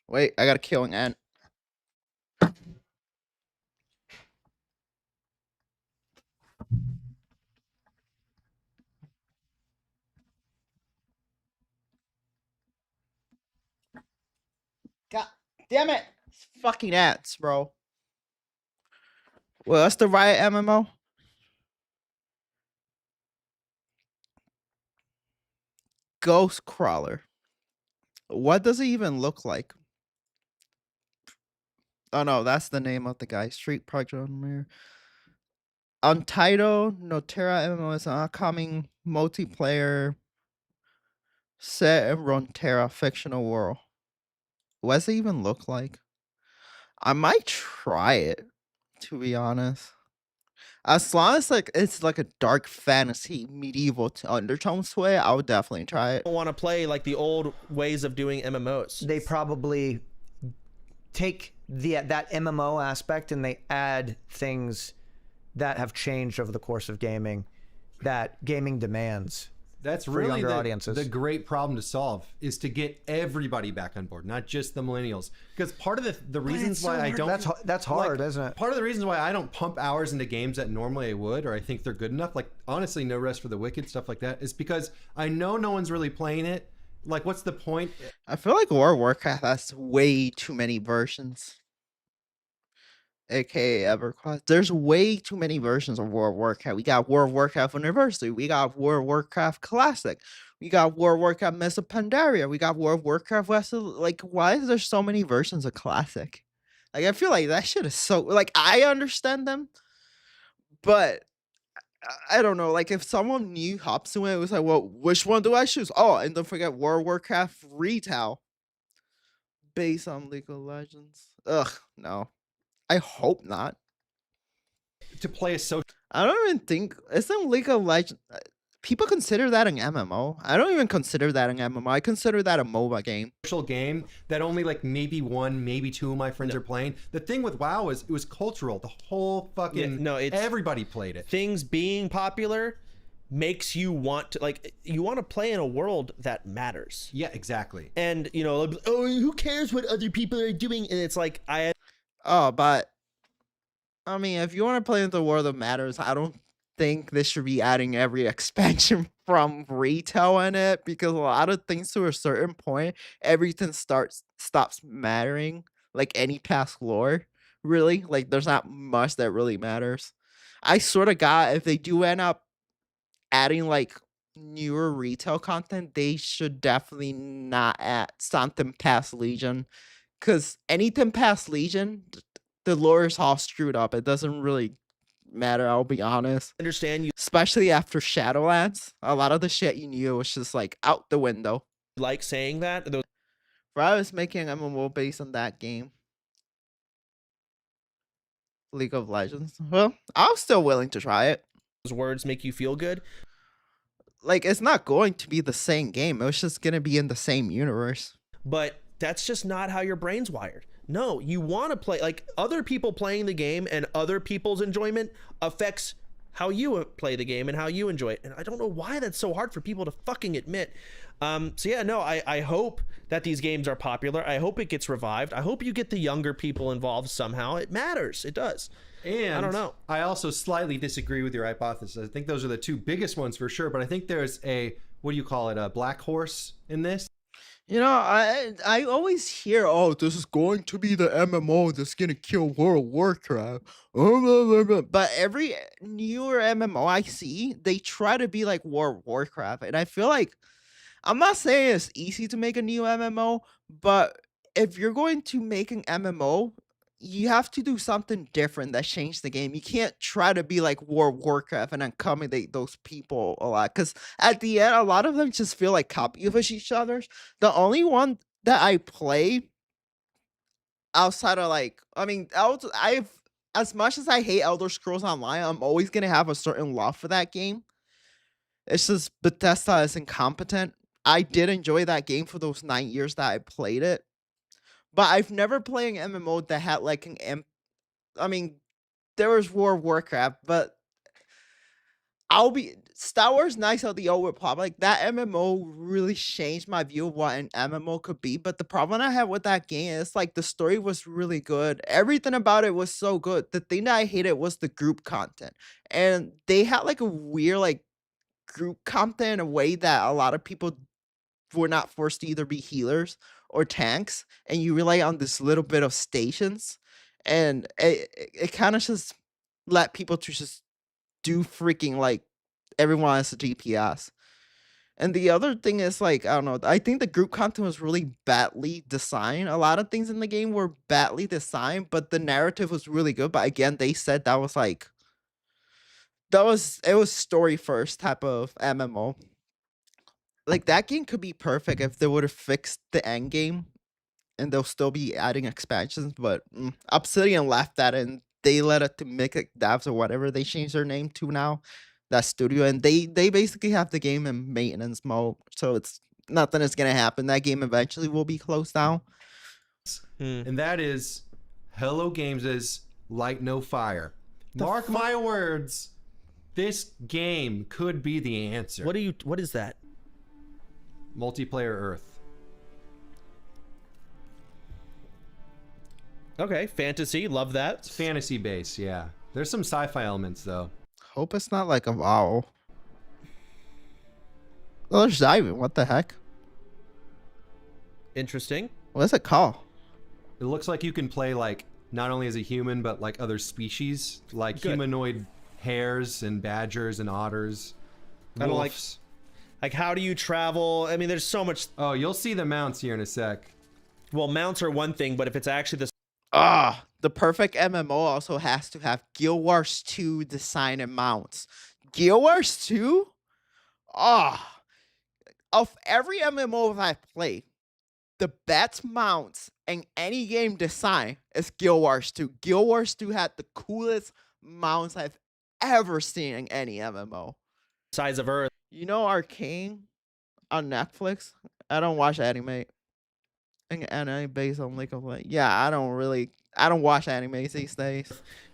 Wait, I gotta kill an ant. God damn it! It's fucking ants, bro. Well, that's the Riot MMO. Ghost Crawler. What does it even look like? Oh no, that's the name of the guy. Street Project Mirror. Untitled Notera MMO is an upcoming multiplayer set in Runeterra fictional world. What does it even look like? I might try it, to be honest. As long as like it's like a dark fantasy medieval undertones to it, I would definitely try it. Don't want to play like the old ways of doing MMOs. They probably take that MMO aspect and they add things that have changed over the course of gaming, that gaming demands. That's for really younger audiences. The great problem to solve is to get everybody back on board, not just the millennials. Because part of the reasons why I don't that's hard, isn't it? Part of the reasons why I don't pump hours into games that normally I would, or I think they're good enough, like honestly, No Rest for the Wicked, stuff like that, is because I know no one's really playing it. Like, what's the point? I feel like World of Warcraft has way too many versions. AKA EverQuest. There's way too many versions of World of Warcraft. We got World of Warcraft University. We got World of Warcraft Classic. We got World of Warcraft Mists of Pandaria. We got World of Warcraft West. Like, why is there so many versions of Classic? Like, I feel like that shit is so... Like, I understand them, but I don't know. Like, if someone new hops to it, it was like, well, which one do I choose? Oh, and don't forget World of Warcraft Retail. Based on League of Legends. Ugh, no. I hope not. To play a social... I don't even think... Isn't League of Legends... People consider that an MMO. I don't even consider that an MMO. I consider that a MOBA game. Social game that only like maybe one, maybe two of my friends are playing. The thing with WoW is it was cultural. The whole fucking... everybody played it. Things being popular makes you want to, like, you want to play in a world that matters. Yeah, exactly. And, you know, oh, who cares what other people are doing? And it's like, Oh, but I mean, if you want to play in the world that matters, I don't think this should be adding every expansion from retail in it, because a lot of things to a certain point, everything stops mattering. Like any past lore, really. Like there's not much that really matters. I sort of got, if they do end up adding like newer retail content, they should definitely not add something past Legion. Because anything past Legion, the lore is all screwed up. It doesn't really matter, I'll be honest. Understand you. Especially after Shadowlands. A lot of the shit you knew was just like out the window. Like saying that? I was making an MMO based on that game. League of Legends. Well, I'm still willing to try it. Those words make you feel good? like it's not going to be the same game. It's just gonna be in the same universe. But that's just not how your brain's wired. No, you want to play, like, other people playing the game and other people's enjoyment affects how you play the game and how you enjoy it. And I don't know why that's so hard for people to fucking admit. So yeah, no, I hope that these games are popular. I hope it gets revived. I hope you get the younger people involved somehow. It matters. It does. And I don't know. I also slightly disagree with your hypothesis. I think those are the two biggest ones for sure, but I think there's a, what do you call it, a black horse in this? You know, I always hear, oh, this is going to be the MMO that's gonna kill World of Warcraft. Oh, blah, blah, blah. But every newer MMO I see, they try to be like World of Warcraft, and I feel like I'm not saying it's easy to make a new MMO, but if you're going to make an MMO, you have to do something different that change the game. You can't try to be like World of Warcraft and accommodate those people a lot. Because at the end, a lot of them just feel like copies of each other's. The only one that I play outside of like, I mean, I've as much as I hate Elder Scrolls Online, I'm always gonna have a certain love for that game. It's just Bethesda is incompetent. I did enjoy that game for those 9 years that I played it. But I've never played an MMO that had like I mean, there was World of Warcraft, but Star Wars Knights of the Old Republic. That MMO really changed my view of what an MMO could be. But the problem I had with that game is like the story was really good. Everything about it was so good. The thing that I hated was the group content. And they had like a weird like group content in a way that a lot of people were not forced to either be healers or tanks, and you rely on this little bit of stations, and it kind of just let people to just do freaking like everyone has a GPS. And the other thing is like I don't know. I think the group content was really badly designed. A lot of things in the game were badly designed, but the narrative was really good. But again, they said that was like it was story first type of MMO. Like that game could be perfect if they would have fixed the end game and they'll still be adding expansions, but Obsidian left that and they let it to Mythic Devs or whatever they changed their name to now, that studio, and they basically have the game in maintenance mode, so it's nothing is gonna happen. That game eventually will be closed down. And that is Hello Games' Light No Fire. Mark my words, this game could be the answer. What is that? Multiplayer Earth. Okay, fantasy, love that. It's fantasy based, yeah. There's some sci-fi elements though. Hope it's not like a WoW. Oh, there's diving. What the heck? Interesting. What's it called? It looks like you can play like not only as a human but like other species, like humanoid hares and badgers and otters. Kind of like how do you travel? I mean, there's so much. Oh, you'll see the mounts here in a sec. Well, mounts are one thing, but if it's actually the the perfect MMO also has to have Guild Wars 2 design and mounts. Guild Wars 2? Of every MMO I've played, the best mounts in any game design is Guild Wars 2. Guild Wars 2 had the coolest mounts I've ever seen in any MMO. Size of Earth. You know Arcane on Netflix? I don't watch anime. Anime based on League of Legends. Yeah, I don't watch anime these days.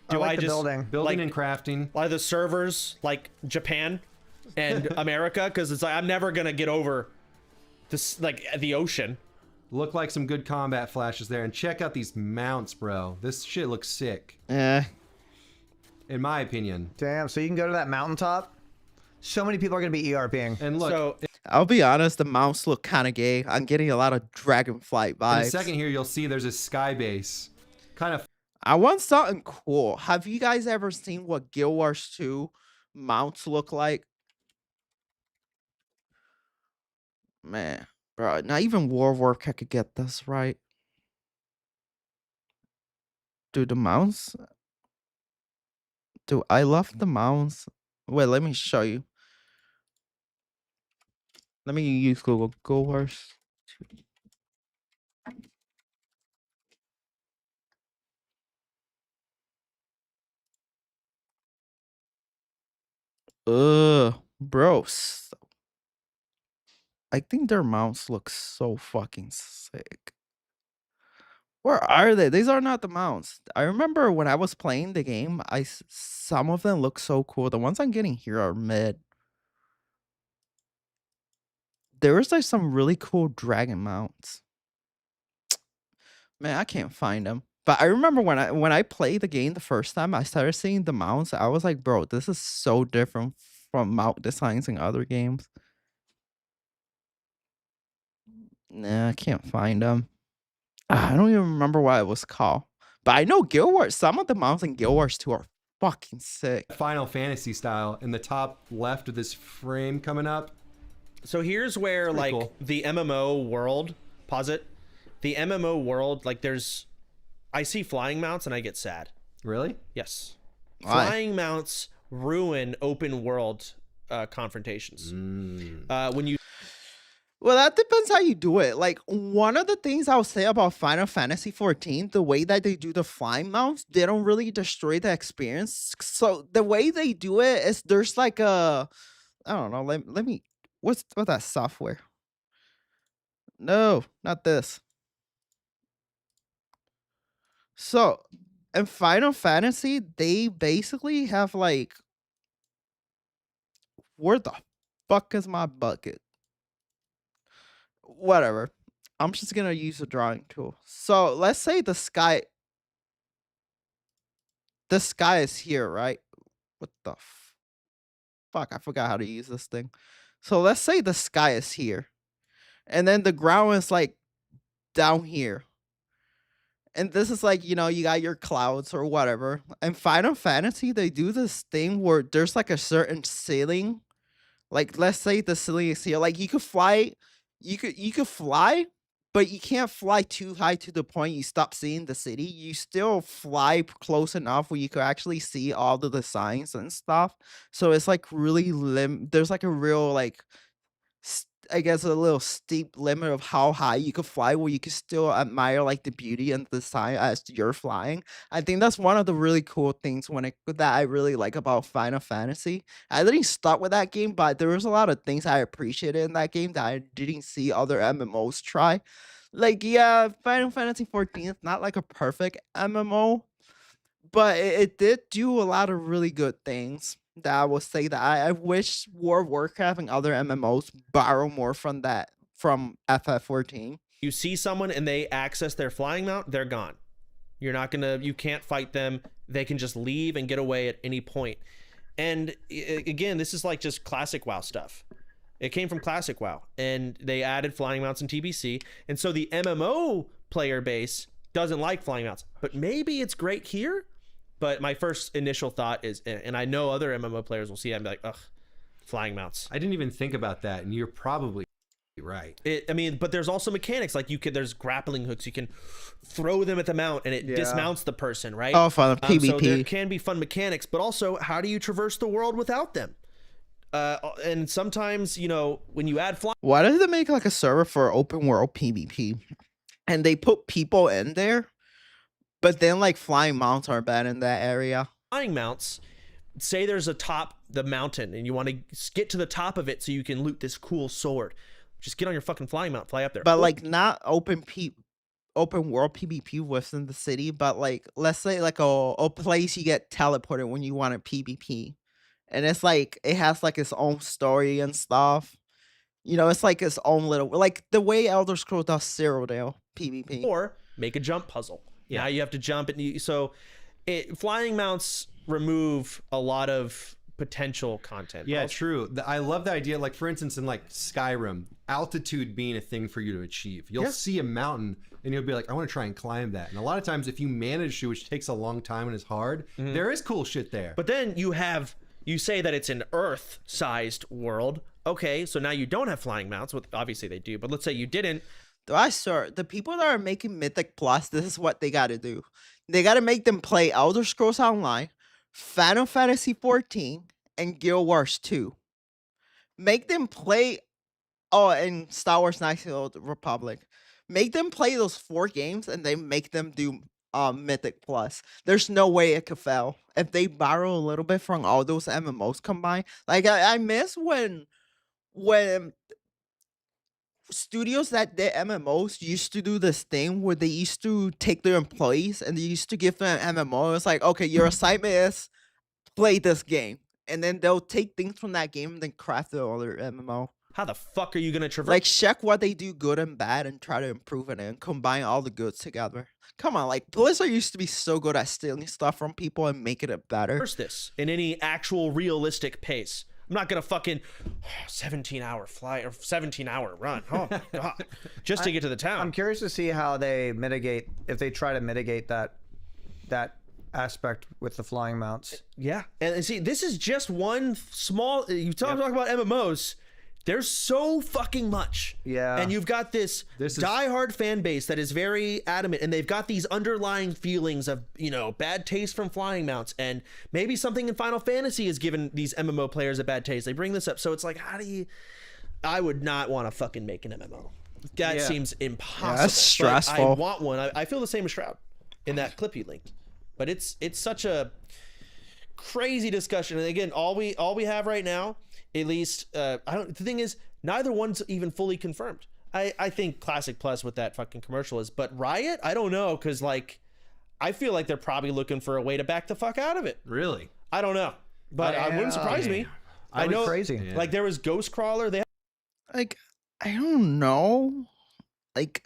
Do I just building and crafting? Are the servers like Japan and America? Because it's like I'm never gonna get over this, like the ocean. Look like some good combat flashes there, and check out these mounts, bro. This shit looks sick. Yeah. In my opinion. Damn. So you can go to that mountaintop. So many people are gonna be ERPing. And look, I'll be honest, the mounts look kind of gay. I'm getting a lot of Dragonflight vibes. in a second here, you'll see there's a sky base. Kind of. I want something cool. Have you guys ever seen what Guild Wars 2 mounts look like? Man, bro, not even World of Warcraft could get this right. Dude, the mounts. Dude, I love the mounts. Wait, let me show you. Let me use Google. Guild Wars 2. Bro. I think their mounts look so fucking sick. Where are they? These are not the mounts. I remember when I was playing the game, some of them look so cool. The ones I'm getting here are mid. There was like some really cool dragon mounts. Man, I can't find them. But I remember when I played the game the first time, I started seeing the mounts. I was like, bro, this is so different from mount designs in other games. Nah, I can't find them. I don't even remember what it was called. But I know Guild Wars, some of the mounts in Guild Wars 2 are fucking sick. Final Fantasy style in the top left of this frame coming up. So here's where like cool. the MMO world, pause it. The MMO world, like I see flying mounts and I get sad. Really? Yes. Why? Flying mounts ruin open world confrontations. When you Well, that depends how you do it. Like, one of the things I'll say about Final Fantasy XIV, the way that they do the flying mounts, they don't really destroy the experience. So the way they do it is there's like I don't know, let me, what's that software? No, not this. So in Final Fantasy, they basically have like, where the fuck is my bucket? Whatever. I'm just gonna use a drawing tool. So let's say the sky is here, right? What the fuck? I forgot how to use this thing. So let's say the sky is here. And then the ground is like down here. And this is like, you got your clouds or whatever. In Final Fantasy, they do this thing where there's like a certain ceiling. Like, let's say the ceiling is here. Like, you could fly, but you can't fly too high to the point you stop seeing the city. You still fly close enough where you could actually see all of the signs and stuff. So it's like really there's like a real like I guess a little steep limit of how high you could fly where you can still admire like the beauty and the sign as you're flying. I think that's one of the really cool things that I really like about Final Fantasy. I didn't start with that game, but there was a lot of things I appreciated in that game that I didn't see other MMOs try. Like, yeah, Final Fantasy XIV is not like a perfect MMO, but it did do a lot of really good things that I will say that I wish World of Warcraft and other MMOs borrow more from FF14. you see someone and they access their flying mount, they're gone. You can't fight them. They can just leave and get away at any point. And again, this is like just classic WoW stuff. It came from classic WoW, and they added flying mounts in TBC. And so the MMO player base doesn't like flying mounts, but maybe it's great here. But my first initial thought is, and I know other MMO players will see it and be like, ugh, flying mounts. I didn't even think about that, and you're probably right. But there's also mechanics like there's grappling hooks. You can throw them at the mount and it dismounts the person, right? Oh, fun PvP. So there can be fun mechanics, but also how do you traverse the world without them? And sometimes, when you add flying, why did they make like a server for open world PvP, and they put people in there, but then like flying mounts are bad in that area? Flying mounts, say there's the mountain, and you want to get to the top of it so you can loot this cool sword. Just get on your fucking flying mount, fly up there. But like not open world PvP within the city, but like let's say like a place you get teleported when you want a PvP. And it's like it has like its own story and stuff. It's like its own little, like the way Elder Scrolls does Cyrodiil PvP. Or make a jump puzzle. Yeah, now you have to jump flying mounts remove a lot of potential content. Yeah, true. I love the idea. Like for instance, in like Skyrim, altitude being a thing for you to achieve. You'll see a mountain and you'll be like, I want to try and climb that. And a lot of times, if you manage to, which takes a long time and is hard, there is cool shit there. But then you say that it's an Earth-sized world. Okay, so now you don't have flying mounts. Well, obviously they do, but let's say you didn't. The people that are making Mythic Plus, this is what they got to do. They got to make them play Elder Scrolls Online, Final Fantasy XIV, and Guild Wars 2. Make them play, and Star Wars Knights of the Old Republic. Make them play those 4 games, and they make them do Mythic Plus. There's no way it could fail if they borrow a little bit from all those MMOs combined. Like I miss when studios that did MMOs used to do this thing where they used to take their employees and they used to give them an MMO. It's like, okay, your assignment is play this game, and then they'll take things from that game and then craft their other MMO. How the fuck are you gonna traverse? Like check what they do good and bad and try to improve it and combine all the goods together. Come on, like Blizzard used to be so good at stealing stuff from people and making it better. This in any actual realistic pace. I'm not gonna fucking 17-hour flight or 17-hour run. Oh my god, just to get to the town. I'm curious to see how they mitigate, if they try to mitigate that aspect with the flying mounts. Yeah, and see, this is just one small. You talk about MMOs. There's so fucking much. Yeah. And you've got this diehard fan base that is very adamant, and they've got these underlying feelings of, you know, bad taste from flying mounts, and maybe something in Final Fantasy has given these MMO players a bad taste. They bring this up. So it's like, how do you... I would not want to fucking make an MMO. That seems impossible. Yeah, that's stressful. But I want one. I feel the same as Shroud in that clip you linked. But it's such a crazy discussion. And again, all we have right now, at least, the thing is, neither one's even fully confirmed. I think Classic Plus with that fucking commercial is, but Riot, I don't know, because like, I feel like they're probably looking for a way to back the fuck out of it. Really? I don't know, but it wouldn't surprise me. I know, crazy. Like there was Ghostcrawler. They like, I don't know, like.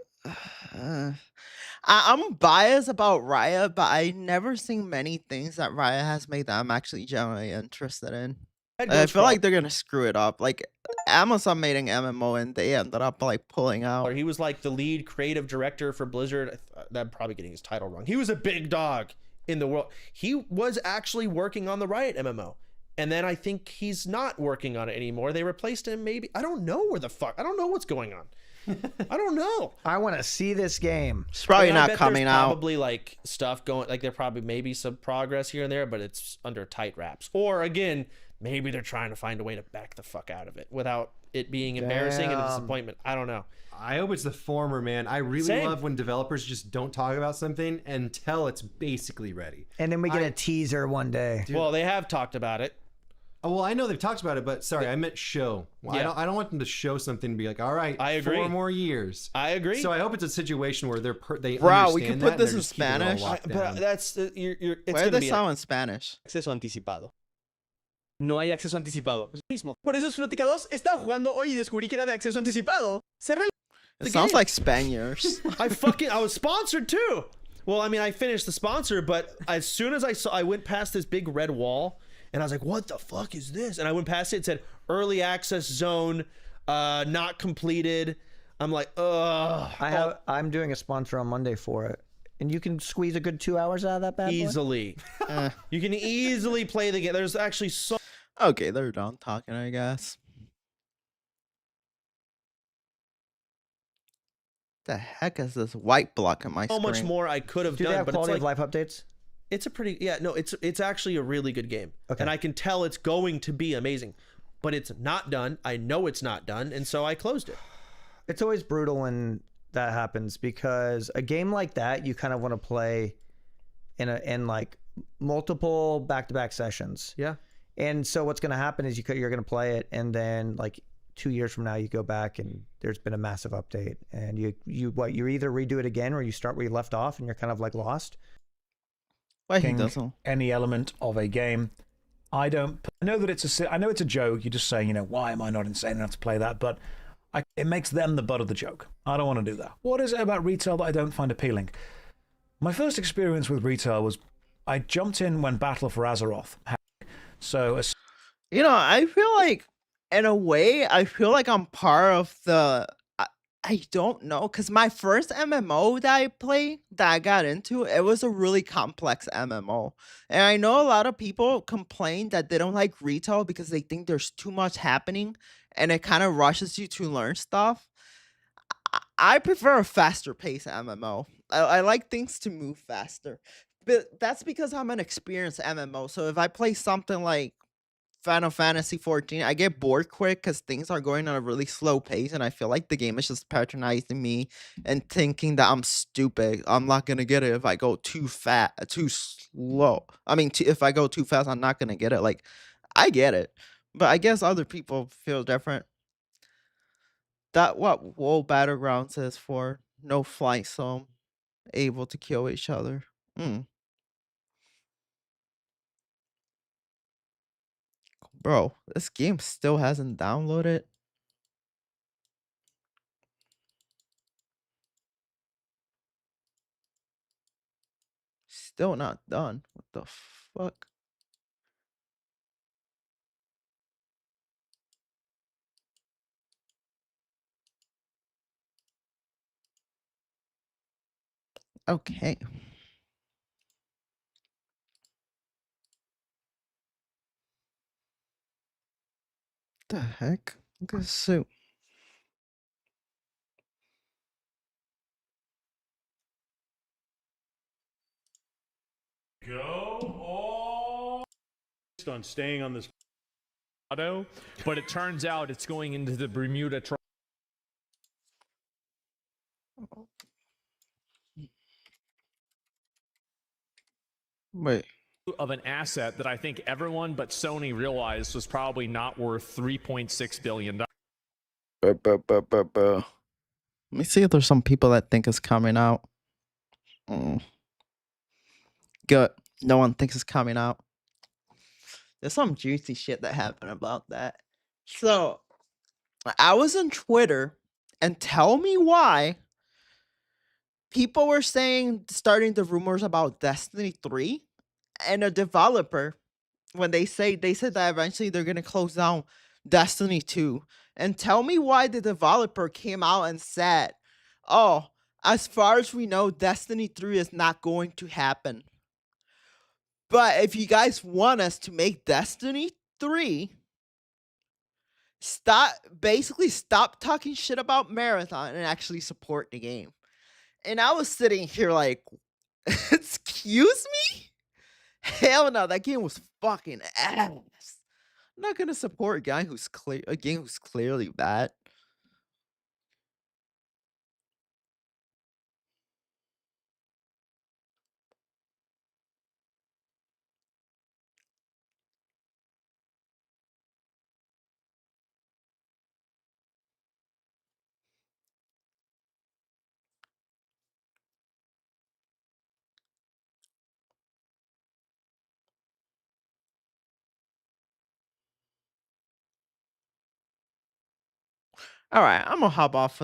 I'm biased about Riot, but I never seen many things that Riot has made that I'm actually genuinely interested in. I feel like they're gonna screw it up. Like Amazon made an MMO and they ended up like pulling out. He was like the lead creative director for Blizzard. I'm probably getting his title wrong. He was a big dog in the world. He was actually working on the Riot MMO. And then I think he's not working on it anymore. They replaced him maybe. I don't know where the fuck. I don't know what's going on. I don't know. I want to see this game. It's probably not coming out. Probably like stuff going, like there probably maybe some progress here and there, but it's under tight wraps. Or again, maybe they're trying to find a way to back the fuck out of it without it being embarrassing and a disappointment. I don't know. I hope it's the former, man. I really love when developers just don't talk about something until it's basically ready. And then we get a teaser one day. Dude. Well, they have talked about it. Oh, well, I know they've talked about it, but sorry, I meant show. Well, Yeah. I don't want them to show something and be like, all right, I agree. 4 more years. I agree. So I hope it's a situation where they Bro, we understand can put that this and in they're just keeping it all Spanish. locked But down. that's it's Where gonna they be sound in Spanish? Acceso anticipado. No hay acceso anticipado. Es lo mismo. Por eso Subnautica 2 estaba jugando hoy y descubrí que era de acceso anticipado. Cerré It sounds like Spaniards. I was sponsored too. Well, I mean, I finished the sponsor, but as soon as I went past this big red wall, and I was like, what the fuck is this? And I went past it, said early access zone, not completed. I'm like, ugh. I'm doing a sponsor on Monday for it. And you can squeeze a good 2 hours out of that bad boy? Easily. You can easily play the game. There's actually so... Okay, they're done talking, I guess. The heck is this white block on my so screen? much more I could have Do done. they have but quality it's of like, life updates? it's a pretty... Yeah, no, it's actually a really good game. Okay. And I can tell it's going to be amazing. But it's not done. I know it's not done. And so I closed it. It's always brutal when that happens because a game like that you kind of want to play in like multiple back-to-back sessions. Yeah. And so what's going to happen is you're going to play it, and then like 2 years from now you go back and there's been a massive update, and you either redo it again or you start where you left off and you're kind of like lost. Why he doesn't? Any element of a game. I know that I know it's a joke. You're just saying, you know, why am I not insane enough to play that? But it makes them the butt of the joke. I don't want to do that. What is it about retail that I don't find appealing? My first experience with retail was I jumped in when Battle for Azeroth. So, you know, I feel like, in a way, I feel like I'm part of the... I don't know, because my first MMO that I played, that I got into, it was a really complex MMO. And I know a lot of people complain that they don't like retail because they think there's too much happening and it kind of rushes you to learn stuff. I prefer a faster paced MMO. I like things to move faster. But that's because I'm an experienced MMO. So if I play something like Final Fantasy 14, I get bored quick because things are going at a really slow pace, and I feel like the game is just patronizing me and thinking that I'm stupid. I'm not gonna get it if I go too slow. I mean, if I go too fast, I'm not gonna get it. Like, I get it, but I guess other people feel different. That what WoW Battlegrounds is for. No flight zone. Able to kill each other. Bro, this game still hasn't downloaded. Still not done. What the fuck? Okay. The heck? Look at this suit. On staying on this auto, but it turns out it's going into the Bermuda Triangle. Wait. Of an asset that I think everyone but Sony realized was probably not worth $3.6 billion. Let me see if there's some people that think it's coming out. Good. No one thinks it's coming out. There's some juicy shit that happened about that. So, I was on Twitter, and tell me why people were starting the rumors about Destiny 3, and a developer, when they said that eventually they're gonna close down Destiny 2. And tell me why the developer came out and said, "Oh, as far as we know, Destiny 3 is not going to happen. But if you guys want us to make Destiny 3, stop talking shit about Marathon and actually support the game." And I was sitting here like, excuse me? Hell no, that game was fucking ass. I'm not gonna support a game who's clearly bad. All right, I'm gonna hop off for